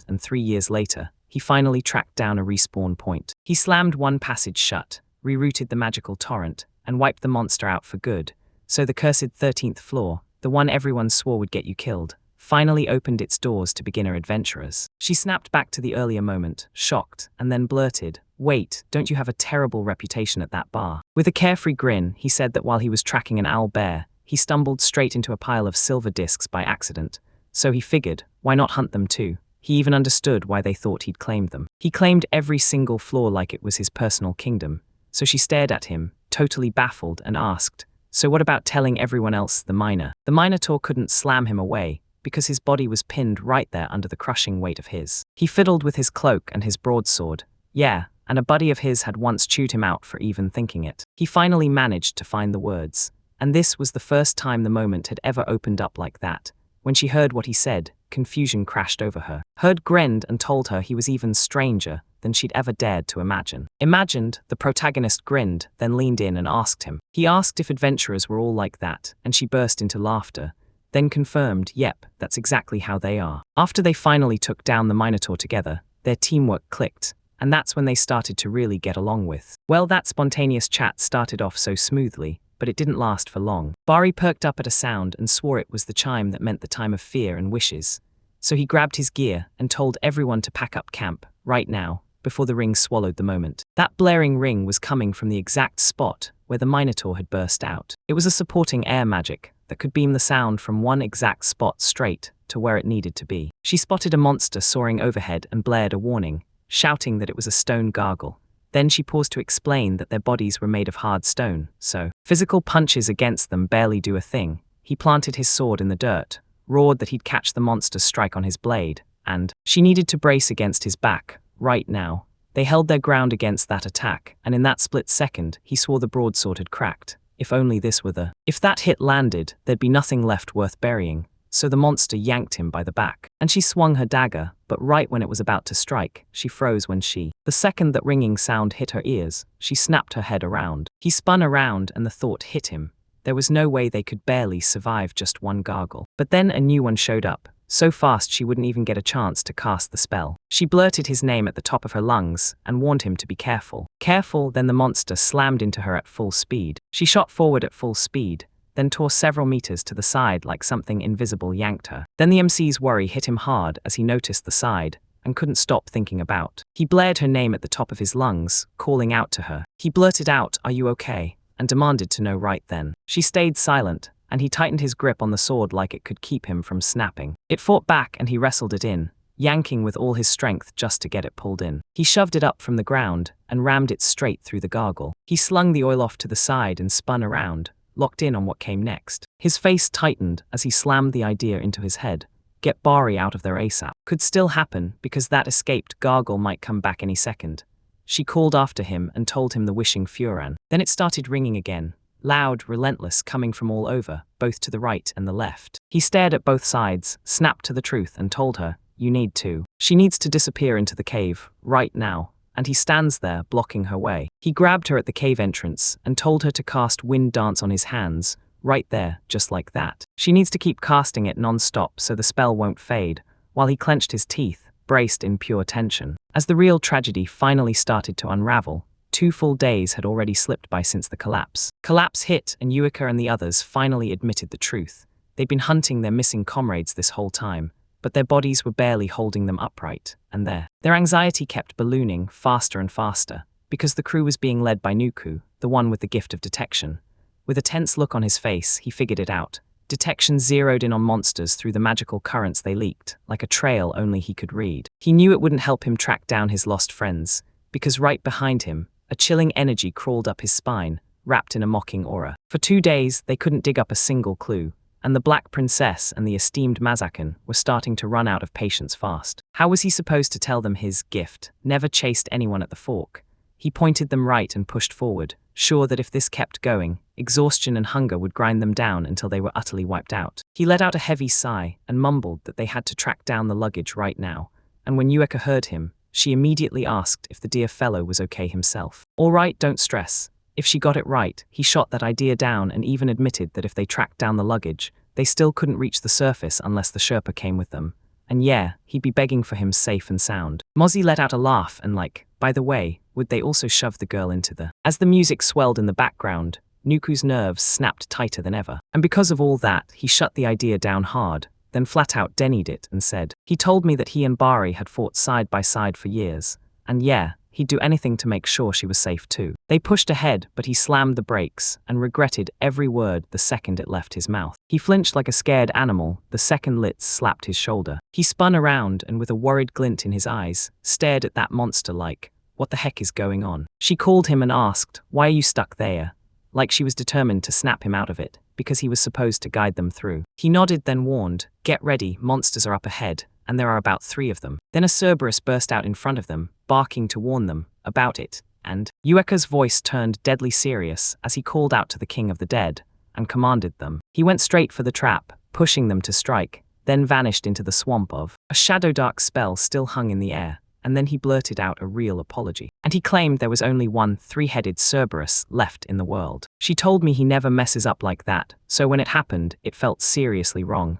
and 3 years later, he finally tracked down a respawn point. He slammed one passage shut, rerouted the magical torrent, and wiped the monster out for good. So the cursed 13th floor, the one everyone swore would get you killed, finally opened its doors to beginner adventurers. She snapped back to the earlier moment, shocked, and then blurted, "Wait, don't you have a terrible reputation at that bar?" With a carefree grin, he said that while he was tracking an owlbear, he stumbled straight into a pile of silver discs by accident. So he figured, why not hunt them too? He even understood why they thought he'd claimed them. He claimed every single floor like it was his personal kingdom. So she stared at him, totally baffled, and asked, "So what about telling everyone else the miner?" The Minotaur couldn't slam him away, because his body was pinned right there under the crushing weight of his. He fiddled with his cloak and his broadsword. Yeah, and a buddy of his had once chewed him out for even thinking it. He finally managed to find the words. And this was the first time the moment had ever opened up like that. When she heard what he said, confusion crashed over her. Herd grinned and told her he was even stranger than she'd ever dared to imagine. Imagined, the protagonist grinned, then leaned in and asked him. He asked if adventurers were all like that, and she burst into laughter, then confirmed, yep, that's exactly how they are. After they finally took down the Minotaur together, their teamwork clicked, and that's when they started to really get along with. Well, that spontaneous chat started off so smoothly, but it didn't last for long. Bari perked up at a sound and swore it was the chime that meant the time of fear and wishes. So he grabbed his gear and told everyone to pack up camp, right now, before the ring swallowed the moment. That blaring ring was coming from the exact spot where the Minotaur had burst out. It was a supporting air magic that could beam the sound from one exact spot straight to where it needed to be. She spotted a monster soaring overhead and blared a warning, shouting that it was a stone gargle. Then she paused to explain that their bodies were made of hard stone, so physical punches against them barely do a thing. He planted his sword in the dirt, roared that he'd catch the monster's strike on his blade, and she needed to brace against his back, right now. They held their ground against that attack, and in that split second, he swore the broadsword had cracked. If only this were the... If that hit landed, there'd be nothing left worth burying. So the monster yanked him by the back, and she swung her dagger, but right when it was about to strike, she froze when the second that ringing sound hit her ears, she snapped her head around. He spun around and the thought hit him. There was no way they could barely survive just one gargle. But then a new one showed up, so fast she wouldn't even get a chance to cast the spell. She blurted his name at the top of her lungs and warned him to be careful. Careful, then the monster slammed into her at full speed. She shot forward at full speed, then tore several meters to the side like something invisible yanked her. Then the MC's worry hit him hard as he noticed the side and couldn't stop thinking about. He blared her name at the top of his lungs, calling out to her. He blurted out, "Are you okay?" and demanded to know right then. She stayed silent, and he tightened his grip on the sword like it could keep him from snapping. It fought back and he wrestled it in, yanking with all his strength just to get it pulled in. He shoved it up from the ground and rammed it straight through the gargle. He slung the oil off to the side and spun around, locked in on what came next. His face tightened as he slammed the idea into his head. Get Bari out of there ASAP. Could still happen because that escaped gargle might come back any second. She called after him and told him the wishing Furan. Then it started ringing again, loud, relentless, coming from all over, both to the right and the left. He stared at both sides, snapped to the truth and told her, "You need to. She needs to disappear into the cave, right now." And he stands there, blocking her way. He grabbed her at the cave entrance and told her to cast Wind Dance on his hands, right there, just like that. She needs to keep casting it non-stop so the spell won't fade, while he clenched his teeth, braced in pure tension. As the real tragedy finally started to unravel, 2 full days had already slipped by since the collapse. Collapse hit and Yuika and the others finally admitted the truth. They'd been hunting their missing comrades this whole time, but their bodies were barely holding them upright, and their anxiety kept ballooning faster and faster, because the crew was being led by Nuku, the one with the gift of detection. With a tense look on his face, he figured it out. Detection zeroed in on monsters through the magical currents they leaked, like a trail only he could read. He knew it wouldn't help him track down his lost friends, because right behind him, a chilling energy crawled up his spine, wrapped in a mocking aura. For 2 days, they couldn't dig up a single clue, and the Black Princess and the esteemed Mazakan were starting to run out of patience fast. How was he supposed to tell them his gift never chased anyone at the fork? He pointed them right and pushed forward, sure that if this kept going, exhaustion and hunger would grind them down until they were utterly wiped out. He let out a heavy sigh and mumbled that they had to track down the luggage right now, and when Yueka heard him, she immediately asked if the dear fellow was okay himself. All right, don't stress. If she got it right, he shot that idea down and even admitted that if they tracked down the luggage, they still couldn't reach the surface unless the Sherpa came with them. And yeah, he'd be begging for him safe and sound. Mozzie let out a laugh and by the way, would they also shove the girl into the... As the music swelled in the background, Nuku's nerves snapped tighter than ever. And because of all that, he shut the idea down hard, then flat out denied it and said, "He told me that he and Bari had fought side by side for years, and yeah, he'd do anything to make sure she was safe too." They pushed ahead, but he slammed the brakes and regretted every word the second it left his mouth. He flinched like a scared animal the second Litz slapped his shoulder. He spun around and with a worried glint in his eyes, stared at that monster like, what the heck is going on? She called him and asked, "Why are you stuck there?" Like she was determined to snap him out of it, because he was supposed to guide them through. He nodded then warned, "Get ready, monsters are up ahead, and there are about 3 of them." Then a Cerberus burst out in front of them, barking to warn them about it, and Yueka's voice turned deadly serious as he called out to the King of the Dead and commanded them. He went straight for the trap, pushing them to strike, then vanished into the swamp of... A shadow dark spell still hung in the air, and then he blurted out a real apology. And he claimed there was only one 3-headed Cerberus left in the world. She told me he never messes up like that, so when it happened, it felt seriously wrong.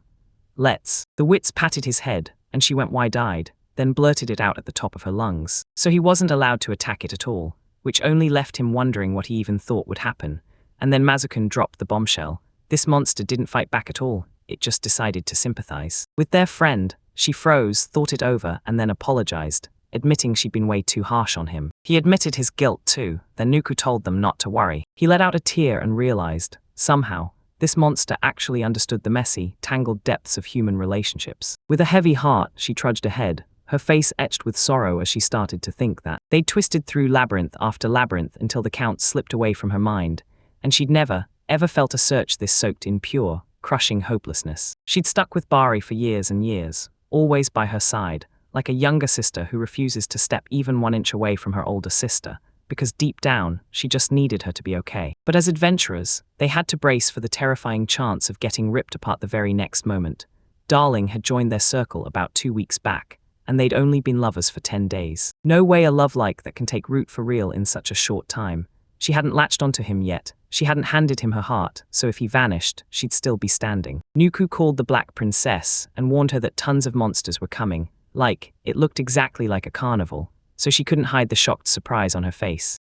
The wits patted his head, and she went wide-eyed, then blurted it out at the top of her lungs. So he wasn't allowed to attack it at all, which only left him wondering what he even thought would happen. And then Mazakan dropped the bombshell. This monster didn't fight back at all, it just decided to sympathize with their friend. She froze, thought it over, and then apologized, admitting she'd been way too harsh on him. He admitted his guilt too, then Nuku told them not to worry. He let out a tear and realized, somehow, This monster actually understood the messy, tangled depths of human relationships. With a heavy heart, she trudged ahead, her face etched with sorrow as she started to think that they'd twisted through labyrinth after labyrinth until the count slipped away from her mind, and she'd never, ever felt a search this soaked in pure, crushing hopelessness. She'd stuck with Bari for years and years, always by her side, like a younger sister who refuses to step even 1 inch away from her older sister, because deep down, she just needed her to be okay. But as adventurers, they had to brace for the terrifying chance of getting ripped apart the very next moment. Darling had joined their circle about 2 weeks back, and they'd only been lovers for 10 days. No way a love like that can take root for real in such a short time. She hadn't latched onto him yet. She hadn't handed him her heart, so if he vanished, she'd still be standing. Nuku called the Black Princess and warned her that tons of monsters were coming. It looked exactly like a carnival, so she couldn't hide the shocked surprise on her face.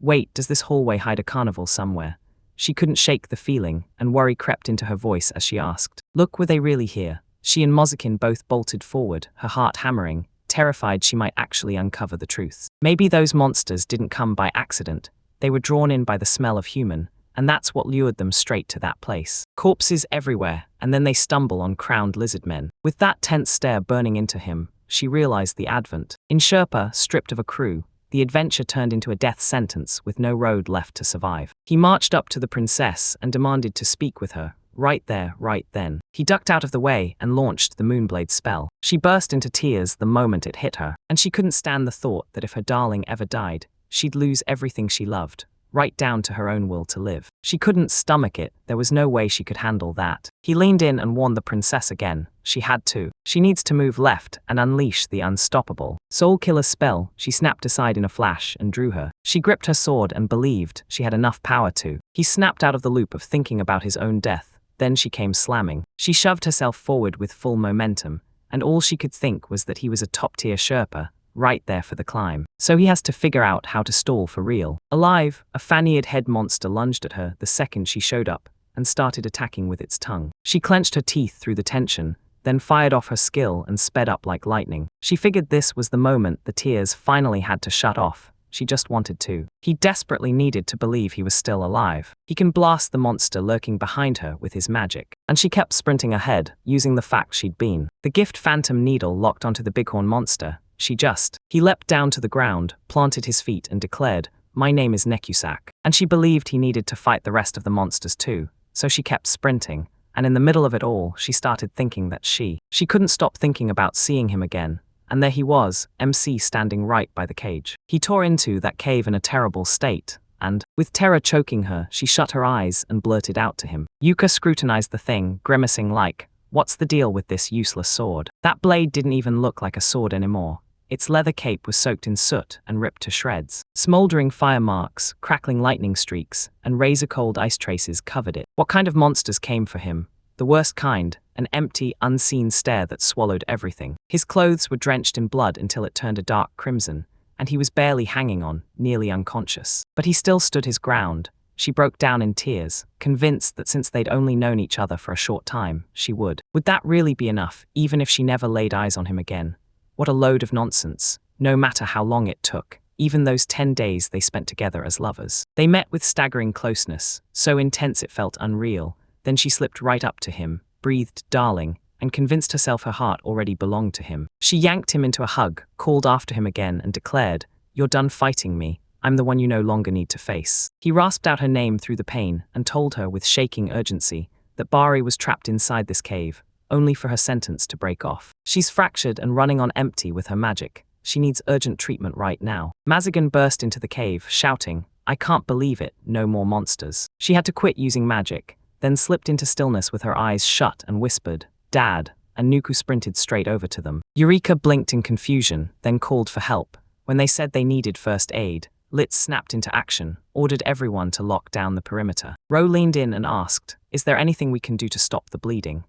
Wait, does this hallway hide a carnival somewhere? She couldn't shake the feeling, and worry crept into her voice as she asked. Look, were they really here? She and Mozukin both bolted forward, her heart hammering, terrified she might actually uncover the truth. Maybe those monsters didn't come by accident. They were drawn in by the smell of human, and that's what lured them straight to that place. Corpses everywhere, and then they stumble on crowned lizard men. With that tense stare burning into him, she realized the advent. In Sherpa, stripped of a crew, the adventure turned into a death sentence with no road left to survive. He marched up to the princess and demanded to speak with her, right there, right then. He ducked out of the way and launched the Moonblade spell. She burst into tears the moment it hit her, and she couldn't stand the thought that if her darling ever died, she'd lose everything she loved, right down to her own will to live. She couldn't stomach it, there was no way she could handle that. He leaned in and warned the princess again. She had to. She needs to move left and unleash the unstoppable soul killer spell. She snapped aside in a flash and drew her. She gripped her sword and believed she had enough power to. He snapped out of the loop of thinking about his own death. Then she came slamming. She shoved herself forward with full momentum, and all she could think was that he was a top-tier Sherpa, right there for the climb. So he has to figure out how to stall for real. Alive, a fanny-eared head monster lunged at her the second she showed up and started attacking with its tongue. She clenched her teeth through the tension, then fired off her skill and sped up like lightning. She figured this was the moment the tears finally had to shut off. She just wanted to. He desperately needed to believe he was still alive. He can blast the monster lurking behind her with his magic. And she kept sprinting ahead, using the fact she'd been. The gift phantom needle locked onto the bighorn monster. He leapt down to the ground, planted his feet and declared, "My name is Nekusak." And she believed he needed to fight the rest of the monsters too, so she kept sprinting. And in the middle of it all, she started thinking that she couldn't stop thinking about seeing him again. And there he was, MC standing right by the cage. He tore into that cave in a terrible state, and, with terror choking her, she shut her eyes and blurted out to him. Yuka scrutinized the thing, grimacing like, "What's the deal with this useless sword?" That blade didn't even look like a sword anymore. Its leather cape was soaked in soot and ripped to shreds. Smoldering fire marks, crackling lightning streaks, and razor-cold ice traces covered it. What kind of monsters came for him? The worst kind, an empty, unseen stare that swallowed everything. His clothes were drenched in blood until it turned a dark crimson, and he was barely hanging on, nearly unconscious. But he still stood his ground. She broke down in tears, convinced that since they'd only known each other for a short time, she would. Would that really be enough, even if she never laid eyes on him again? What a load of nonsense, no matter how long it took, even those 10 days they spent together as lovers. They met with staggering closeness, so intense it felt unreal. Then she slipped right up to him, breathed "darling," and convinced herself her heart already belonged to him. She yanked him into a hug, called after him again and declared, "You're done fighting me. I'm the one you no longer need to face." He rasped out her name through the pain and told her with shaking urgency that Bari was trapped inside this cave, only for her sentence to break off. She's fractured and running on empty with her magic. She needs urgent treatment right now. Mazigan burst into the cave, shouting, "I can't believe it, no more monsters." She had to quit using magic, then slipped into stillness with her eyes shut and whispered, "Dad," and Nuku sprinted straight over to them. Eureka blinked in confusion, then called for help. When they said they needed first aid, Litz snapped into action, ordered everyone to lock down the perimeter. Ro leaned in and asked, "Is there anything we can do to stop the bleeding?"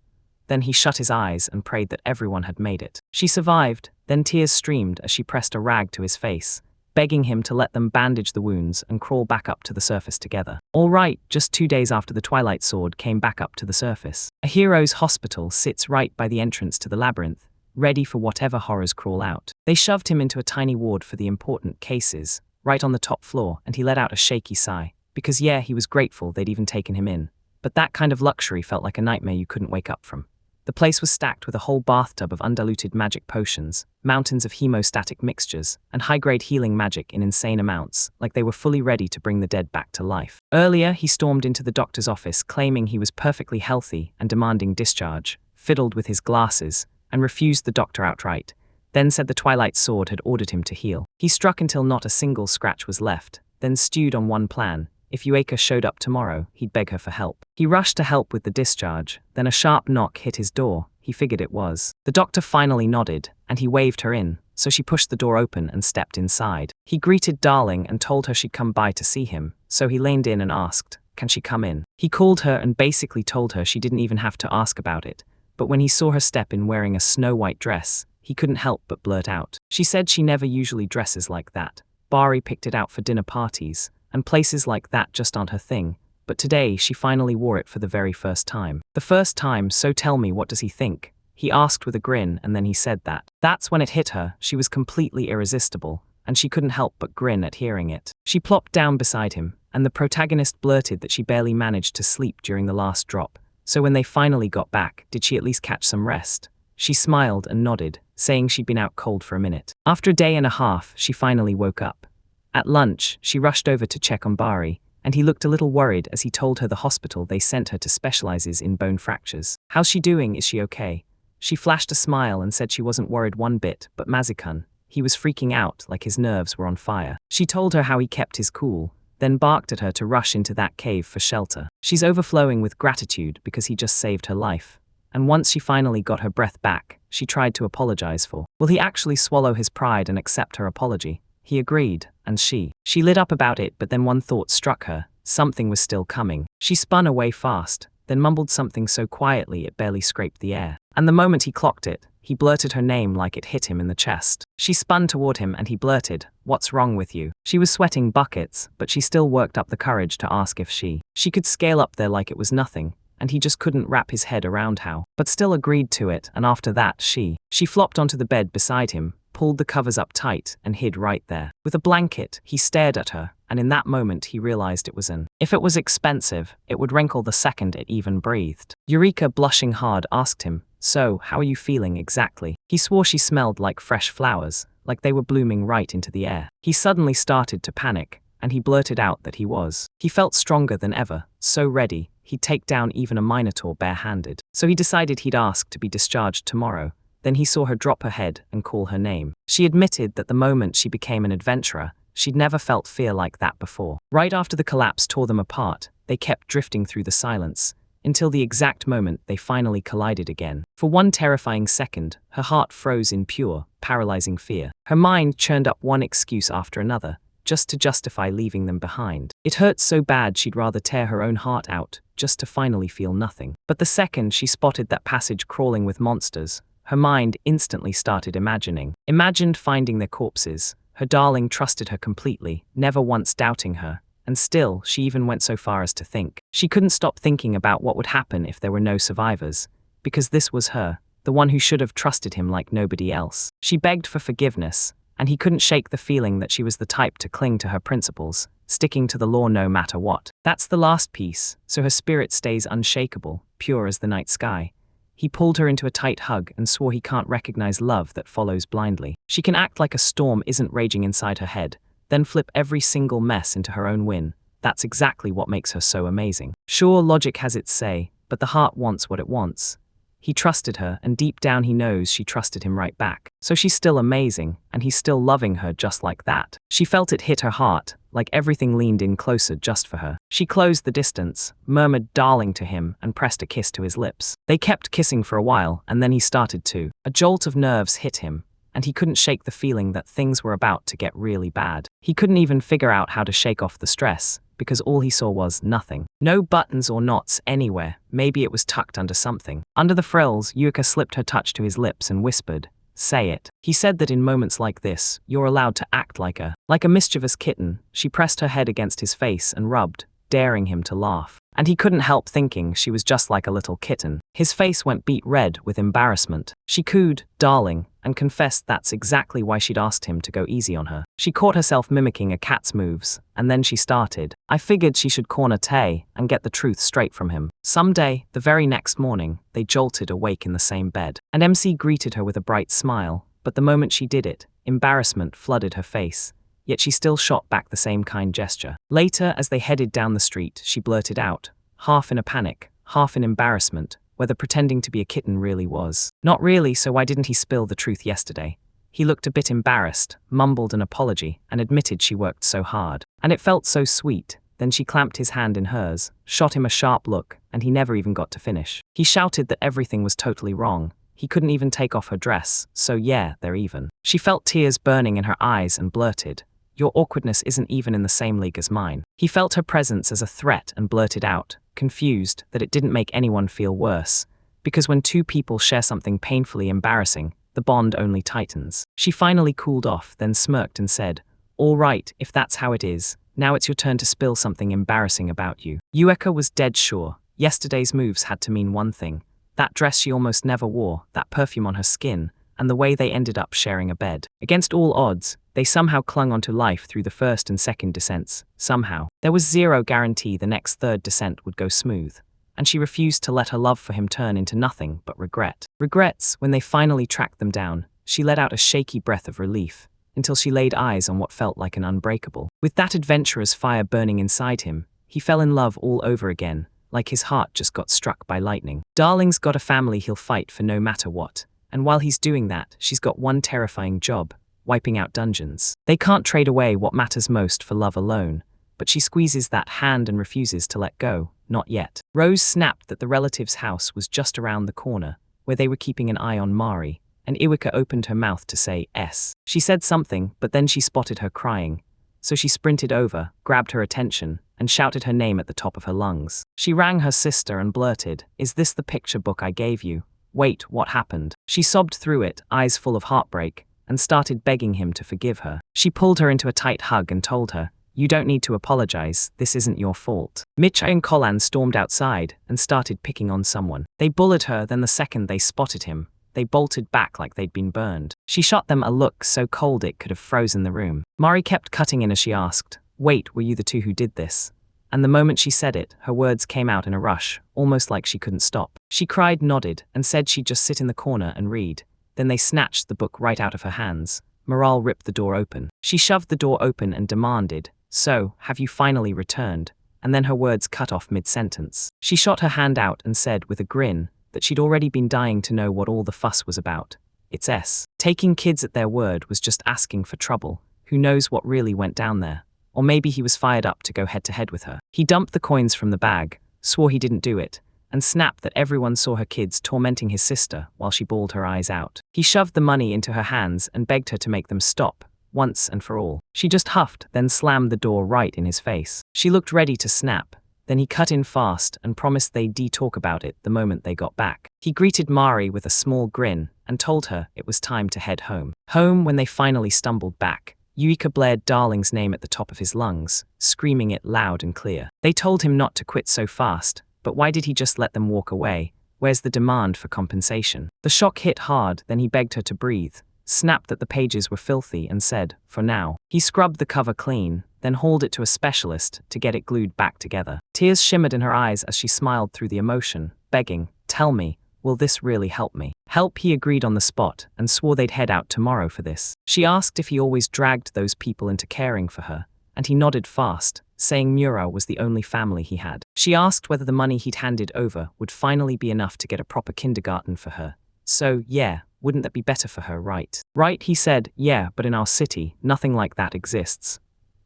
Then he shut his eyes and prayed that everyone had made it. She survived, then tears streamed as she pressed a rag to his face, begging him to let them bandage the wounds and crawl back up to the surface together. All right, just 2 days after the Twilight Sword came back up to the surface. A hero's hospital sits right by the entrance to the labyrinth, ready for whatever horrors crawl out. They shoved him into a tiny ward for the important cases, right on the top floor, and he let out a shaky sigh, because he was grateful they'd even taken him in. but that kind of luxury felt like a nightmare you couldn't wake up from. The place was stacked with a whole bathtub of undiluted magic potions, mountains of hemostatic mixtures, and high-grade healing magic in insane amounts, like they were fully ready to bring the dead back to life. Earlier, he stormed into the doctor's office claiming he was perfectly healthy and demanding discharge, fiddled with his glasses, and refused the doctor outright, then said the Twilight Sword had ordered him to heal. He struck until not a single scratch was left, then stewed on one plan. If Yueka showed up tomorrow, he'd beg her for help. He rushed to help with the discharge, then a sharp knock hit his door. He figured it was. The doctor finally nodded, and he waved her in, so she pushed the door open and stepped inside. He greeted Darling and told her she'd come by to see him, so he leaned in and asked, "Can she come in?" He called her and basically told her she didn't even have to ask about it, but when he saw her step in wearing a snow-white dress, he couldn't help but blurt out. She said she never usually dresses like that. Bari picked it out for dinner parties, and places like that just aren't her thing, but today she finally wore it for the very first time. The first time, so tell me, what does he think? He asked with a grin, and then he said that. That's when it hit her, she was completely irresistible, and she couldn't help but grin at hearing it. She plopped down beside him, and the protagonist blurted that she barely managed to sleep during the last drop, so when they finally got back, did she at least catch some rest? She smiled and nodded, saying she'd been out cold for a minute. After a day and a half, she finally woke up. At lunch, she rushed over to check on Bari, and he looked a little worried as he told her the hospital they sent her to specializes in bone fractures. "How's she doing? Is she okay?" She flashed a smile and said she wasn't worried one bit, but Mazikun, he was freaking out like his nerves were on fire. She told her how he kept his cool, then barked at her to rush into that cave for shelter. She's overflowing with gratitude because he just saved her life. And once she finally got her breath back, she tried to apologize for. Will he actually swallow his pride and accept her apology? He agreed, and she lit up about it, but then one thought struck her. Something was still coming. She spun away fast, then mumbled something so quietly it barely scraped the air. And the moment he clocked it, he blurted her name like it hit him in the chest. She spun toward him and he blurted, "What's wrong with you?" She was sweating buckets, but she still worked up the courage to ask if she could scale up there like it was nothing, and he just couldn't wrap his head around how, but still agreed to it, and after that she flopped onto the bed beside him, pulled the covers up tight, and hid right there. With a blanket, he stared at her, and in that moment he realized it was if it was expensive, it would wrinkle the second it even breathed. Eureka, blushing hard, asked him, "So, how are you feeling exactly?" He swore she smelled like fresh flowers, like they were blooming right into the air. He suddenly started to panic, and he blurted out that he felt stronger than ever, so ready, he'd take down even a minotaur barehanded. So he decided he'd ask to be discharged tomorrow. Then he saw her drop her head and call her name. She admitted that the moment she became an adventurer, she'd never felt fear like that before. Right after the collapse tore them apart, they kept drifting through the silence, until the exact moment they finally collided again. For one terrifying second, her heart froze in pure, paralyzing fear. Her mind churned up one excuse after another, just to justify leaving them behind. It hurt so bad she'd rather tear her own heart out, just to finally feel nothing. But the second she spotted that passage crawling with monsters, her mind instantly started imagined finding their corpses. Her darling trusted her completely, never once doubting her, and still, she even went so far as to think. She couldn't stop thinking about what would happen if there were no survivors, because this was her, the one who should have trusted him like nobody else. She begged for forgiveness, and he couldn't shake the feeling that she was the type to cling to her principles, sticking to the law no matter what. That's the last piece, so her spirit stays unshakable, pure as the night sky. He pulled her into a tight hug and swore he can't recognize love that follows blindly. She can act like a storm isn't raging inside her head, then flip every single mess into her own win. That's exactly what makes her so amazing. Sure, logic has its say, but the heart wants what it wants. He trusted her, and deep down he knows she trusted him right back. So she's still amazing, and he's still loving her just like that. She felt it hit her heart, like everything leaned in closer just for her. She closed the distance, murmured "darling" to him, and pressed a kiss to his lips. They kept kissing for a while, and then he started to. A jolt of nerves hit him, and he couldn't shake the feeling that things were about to get really bad. He couldn't even figure out how to shake off the stress, because all he saw was nothing. No buttons or knots anywhere. Maybe it was tucked under something. Under the frills, Yuka slipped her touch to his lips and whispered, "Say it." He said that in moments like this, you're allowed to act like a mischievous kitten. She pressed her head against his face and rubbed, daring him to laugh. and he couldn't help thinking she was just like a little kitten. His face went beet red with embarrassment. She cooed, "Darling," and confessed that's exactly why she'd asked him to go easy on her. She caught herself mimicking a cat's moves, and then she started. "I figured she should corner Tay and get the truth straight from him." Someday, the very next morning, they jolted awake in the same bed. And MC greeted her with a bright smile, but the moment she did it, embarrassment flooded her face. Yet she still shot back the same kind gesture. Later, as they headed down the street, she blurted out, half in a panic, half in embarrassment, whether pretending to be a kitten really was. "Not really, so why didn't he spill the truth yesterday?" He looked a bit embarrassed, mumbled an apology, and admitted she worked so hard. And it felt so sweet. Then she clamped his hand in hers, shot him a sharp look, and he never even got to finish. He shouted that everything was totally wrong. He couldn't even take off her dress, so yeah, they're even. She felt tears burning in her eyes and blurted, "Your awkwardness isn't even in the same league as mine." He felt her presence as a threat and blurted out, confused that it didn't make anyone feel worse, because when two people share something painfully embarrassing, the bond only tightens. She finally cooled off, then smirked and said, "All right, if that's how it is, now it's your turn to spill something embarrassing about you." Yueka was dead sure. Yesterday's moves had to mean one thing. That dress she almost never wore, that perfume on her skin, and the way they ended up sharing a bed. Against all odds, they somehow clung onto life through the first and second descents, somehow. There was zero guarantee the next third descent would go smooth, and she refused to let her love for him turn into nothing but regret. Regrets, when they finally tracked them down, she let out a shaky breath of relief, until she laid eyes on what felt like an unbreakable. With that adventurous fire burning inside him, he fell in love all over again, like his heart just got struck by lightning. Darling's got a family he'll fight for no matter what. And while he's doing that, she's got one terrifying job, wiping out dungeons. They can't trade away what matters most for love alone, but she squeezes that hand and refuses to let go, not yet. Rose snapped that the relative's house was just around the corner, where they were keeping an eye on Mari, and Iwika opened her mouth to say S. She said something, but then she spotted her crying, so she sprinted over, grabbed her attention, and shouted her name at the top of her lungs. She rang her sister and blurted, "Is this the picture book I gave you? Wait, what happened?" She sobbed through it, eyes full of heartbreak, and started begging him to forgive her. She pulled her into a tight hug and told her, "You don't need to apologize, this isn't your fault." Mitch and Colin stormed outside and started picking on someone. They bullied her, then the second they spotted him, they bolted back like they'd been burned. She shot them a look so cold it could have frozen the room. Mari kept cutting in as she asked, "Wait, were you the two who did this?" And the moment she said it, her words came out in a rush, almost like she couldn't stop. She cried, nodded, and said she'd just sit in the corner and read. Then they snatched the book right out of her hands. Morale ripped the door open. She shoved the door open and demanded, "So, have you finally returned?" And then her words cut off mid-sentence. She shot her hand out and said with a grin that she'd already been dying to know what all the fuss was about. It's S. Taking kids at their word was just asking for trouble. Who knows what really went down there? Or maybe he was fired up to go head-to-head with her. He dumped the coins from the bag, swore he didn't do it, and snapped that everyone saw her kids tormenting his sister while she bawled her eyes out. He shoved the money into her hands and begged her to make them stop, once and for all. She just huffed, then slammed the door right in his face. She looked ready to snap. Then he cut in fast and promised they'd talk about it the moment they got back. He greeted Mari with a small grin and told her it was time to head home. Home when they finally stumbled back. Yuika blared Darling's name at the top of his lungs, screaming it loud and clear. They told him not to quit so fast, but why did he just let them walk away? Where's the demand for compensation? The shock hit hard, then he begged her to breathe, snapped that the pages were filthy and said, "For now." He scrubbed the cover clean, then hauled it to a specialist to get it glued back together. Tears shimmered in her eyes as she smiled through the emotion, begging, "Tell me, will this really help me?" Help, he agreed on the spot, and swore they'd head out tomorrow for this. She asked if he always dragged those people into caring for her, and he nodded fast, saying Mura was the only family he had. She asked whether the money he'd handed over would finally be enough to get a proper kindergarten for her. So, yeah, wouldn't that be better for her, right? Right, he said, yeah, but in our city, nothing like that exists.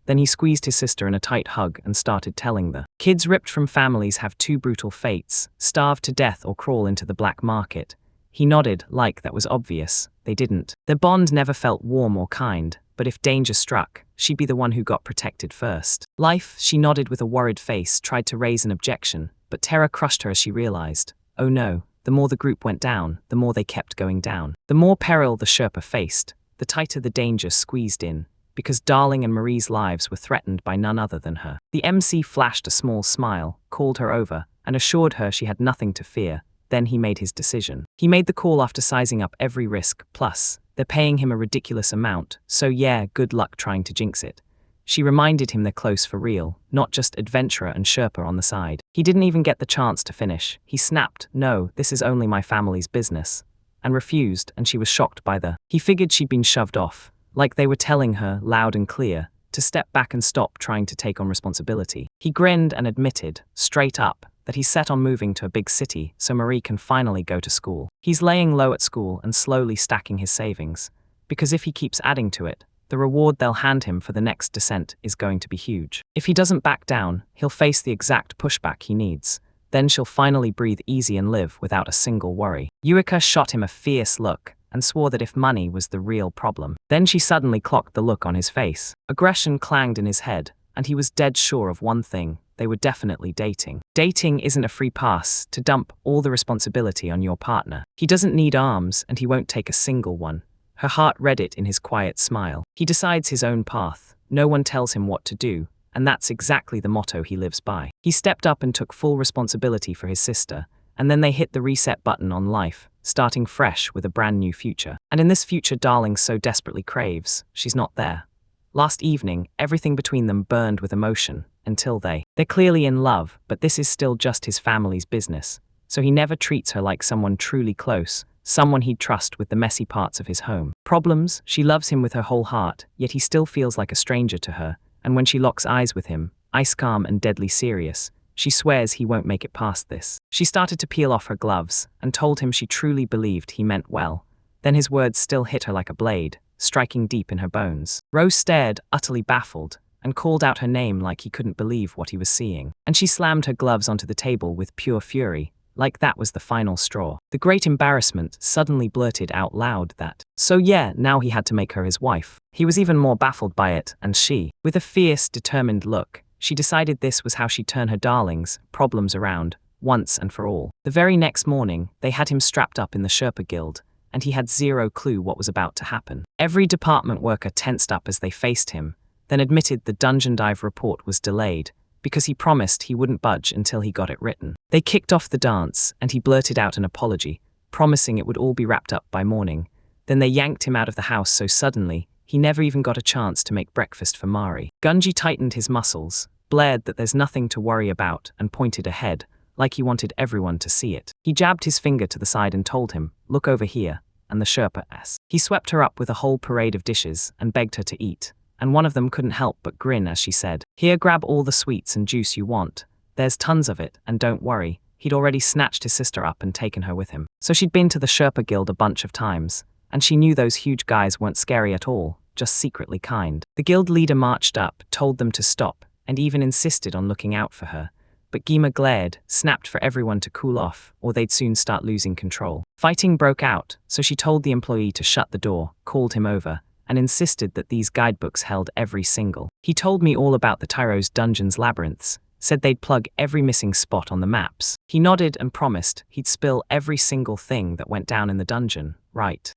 Then he squeezed his sister in a tight hug and started telling the kids ripped from families have two brutal fates, starve to death or crawl into the black market. He nodded, like that was obvious. They didn't. Their bond never felt warm or kind, but if danger struck, she'd be the one who got protected first. Life, she nodded with a worried face, tried to raise an objection, but terror crushed her as she realized, oh no, the more the group went down, the more they kept going down. The more peril the Sherpa faced, the tighter the danger squeezed in. because Darling and Marie's lives were threatened by none other than her. The MC flashed a small smile, called her over, and assured her she had nothing to fear. Then he made his decision. He made the call after sizing up every risk, plus, they're paying him a ridiculous amount, so yeah, good luck trying to jinx it. She reminded him they're close for real, not just adventurer and Sherpa on the side. He didn't even get the chance to finish. He snapped, "No, this is only my family's business," and refused, and she was shocked by He figured she'd been shoved off, like they were telling her, loud and clear, to step back and stop trying to take on responsibility. He grinned and admitted, straight up, that he's set on moving to a big city so Marie can finally go to school. He's laying low at school and slowly stacking his savings, because if he keeps adding to it, the reward they'll hand him for the next descent is going to be huge. If he doesn't back down, he'll face the exact pushback he needs. Then she'll finally breathe easy and live without a single worry. Yuika shot him a fierce look and swore that if money was the real problem. Then she suddenly clocked the look on his face. Aggression clanged in his head, and he was dead sure of one thing: they were definitely dating. Dating isn't a free pass to dump all the responsibility on your partner. He doesn't need arms, and he won't take a single one. Her heart read it in his quiet smile. He decides his own path. No one tells him what to do, and that's exactly the motto he lives by. He stepped up and took full responsibility for his sister, and then they hit the reset button on life, starting fresh with a brand new future. And in this future Darling so desperately craves, she's not there. Last evening, everything between them burned with emotion, until they're clearly in love, but this is still just his family's business. So he never treats her like someone truly close, someone he'd trust with the messy parts of his home. Problems, she loves him with her whole heart, yet he still feels like a stranger to her, and when she locks eyes with him, ice calm and deadly serious, she swears he won't make it past this. She started to peel off her gloves, and told him she truly believed he meant well. Then his words still hit her like a blade, striking deep in her bones. Rose stared, utterly baffled, and called out her name like he couldn't believe what he was seeing. And she slammed her gloves onto the table with pure fury, like that was the final straw. The great embarrassment suddenly blurted out loud that, so yeah, now he had to make her his wife. He was even more baffled by it, and she, with a fierce, determined look, she decided this was how she'd turn her darling's problems around, once and for all. The very next morning, they had him strapped up in the Sherpa Guild, and he had zero clue what was about to happen. Every department worker tensed up as they faced him, then admitted the dungeon dive report was delayed, because he promised he wouldn't budge until he got it written. They kicked off the dance, and he blurted out an apology, promising it would all be wrapped up by morning. Then they yanked him out of the house so suddenly, he never even got a chance to make breakfast for Mari. Gunji tightened his muscles, blared that there's nothing to worry about, and pointed ahead, like he wanted everyone to see it. He jabbed his finger to the side and told him, "Look over here," and the Sherpa asked. He swept her up with a whole parade of dishes and begged her to eat, and one of them couldn't help but grin as she said, "Here, grab all the sweets and juice you want. There's tons of it, and don't worry." He'd already snatched his sister up and taken her with him. So she'd been to the Sherpa Guild a bunch of times, and she knew those huge guys weren't scary at all, just secretly kind. The guild leader marched up, told them to stop, and even insisted on looking out for her. But Gima glared, snapped for everyone to cool off, or they'd soon start losing control. Fighting broke out, so she told the employee to shut the door, called him over, and insisted that these guidebooks held every single. He told me all about the Tyro's dungeons labyrinths, said they'd plug every missing spot on the maps. He nodded and promised he'd spill every single thing that went down in the dungeon, right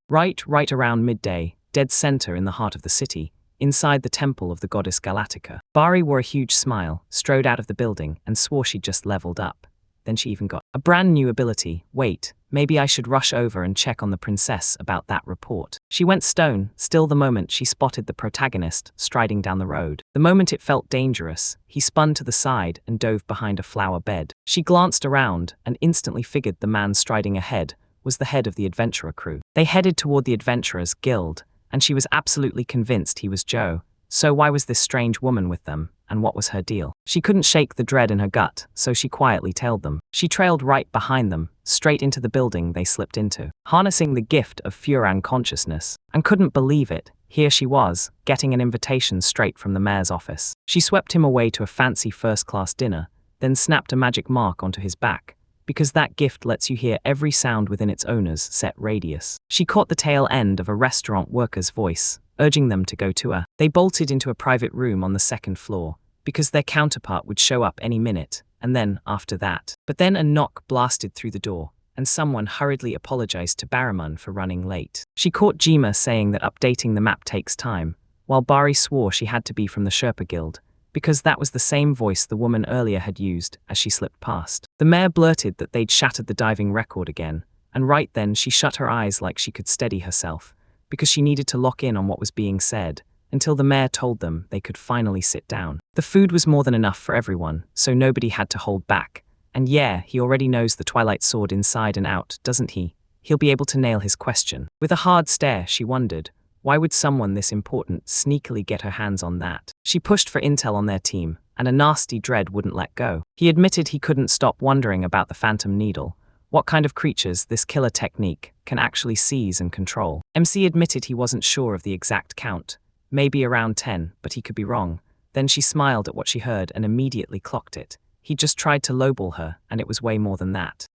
around midday, dead center in the heart of the city, inside the temple of the goddess Galatica. Bari wore a huge smile, strode out of the building, and swore she'd just leveled up. Then she even got a brand new ability. Wait, maybe I should rush over and check on the princess about that report. She went stone, still the moment she spotted the protagonist striding down the road. The moment it felt dangerous, he spun to the side and dove behind a flower bed. She glanced around and instantly figured the man striding ahead was the head of the adventurer crew. They headed toward the adventurers' guild, and she was absolutely convinced he was Joe. So why was this strange woman with them, and what was her deal? She couldn't shake the dread in her gut, so she quietly tailed them. She trailed right behind them, straight into the building they slipped into, harnessing the gift of Furan consciousness, and couldn't believe it. Here she was, getting an invitation straight from the mayor's office. She swept him away to a fancy first-class dinner, then snapped a magic mark onto his back, because that gift lets you hear every sound within its owner's set radius. She caught the tail end of a restaurant worker's voice, urging them to go to her. They bolted into a private room on the second floor, because their counterpart would show up any minute, and then, after that. But then a knock blasted through the door, and someone hurriedly apologized to Baramun for running late. She caught Jima saying that updating the map takes time, while Bari swore she had to be from the Sherpa Guild, because that was the same voice the woman earlier had used as she slipped past. The mayor blurted that they'd shattered the diving record again, and right then she shut her eyes like she could steady herself, because she needed to lock in on what was being said, until the mayor told them they could finally sit down. The food was more than enough for everyone, so nobody had to hold back. And yeah, he already knows the Twilight Sword inside and out, doesn't he? He'll be able to nail his question. With a hard stare, she wondered, why would someone this important sneakily get her hands on that? She pushed for intel on their team, and a nasty dread wouldn't let go. He admitted he couldn't stop wondering about the Phantom Needle, what kind of creatures this killer technique can actually seize and control. MC admitted he wasn't sure of the exact count, maybe around 10, but he could be wrong. Then she smiled at what she heard and immediately clocked it. He just tried to lowball her, and it was way more than that.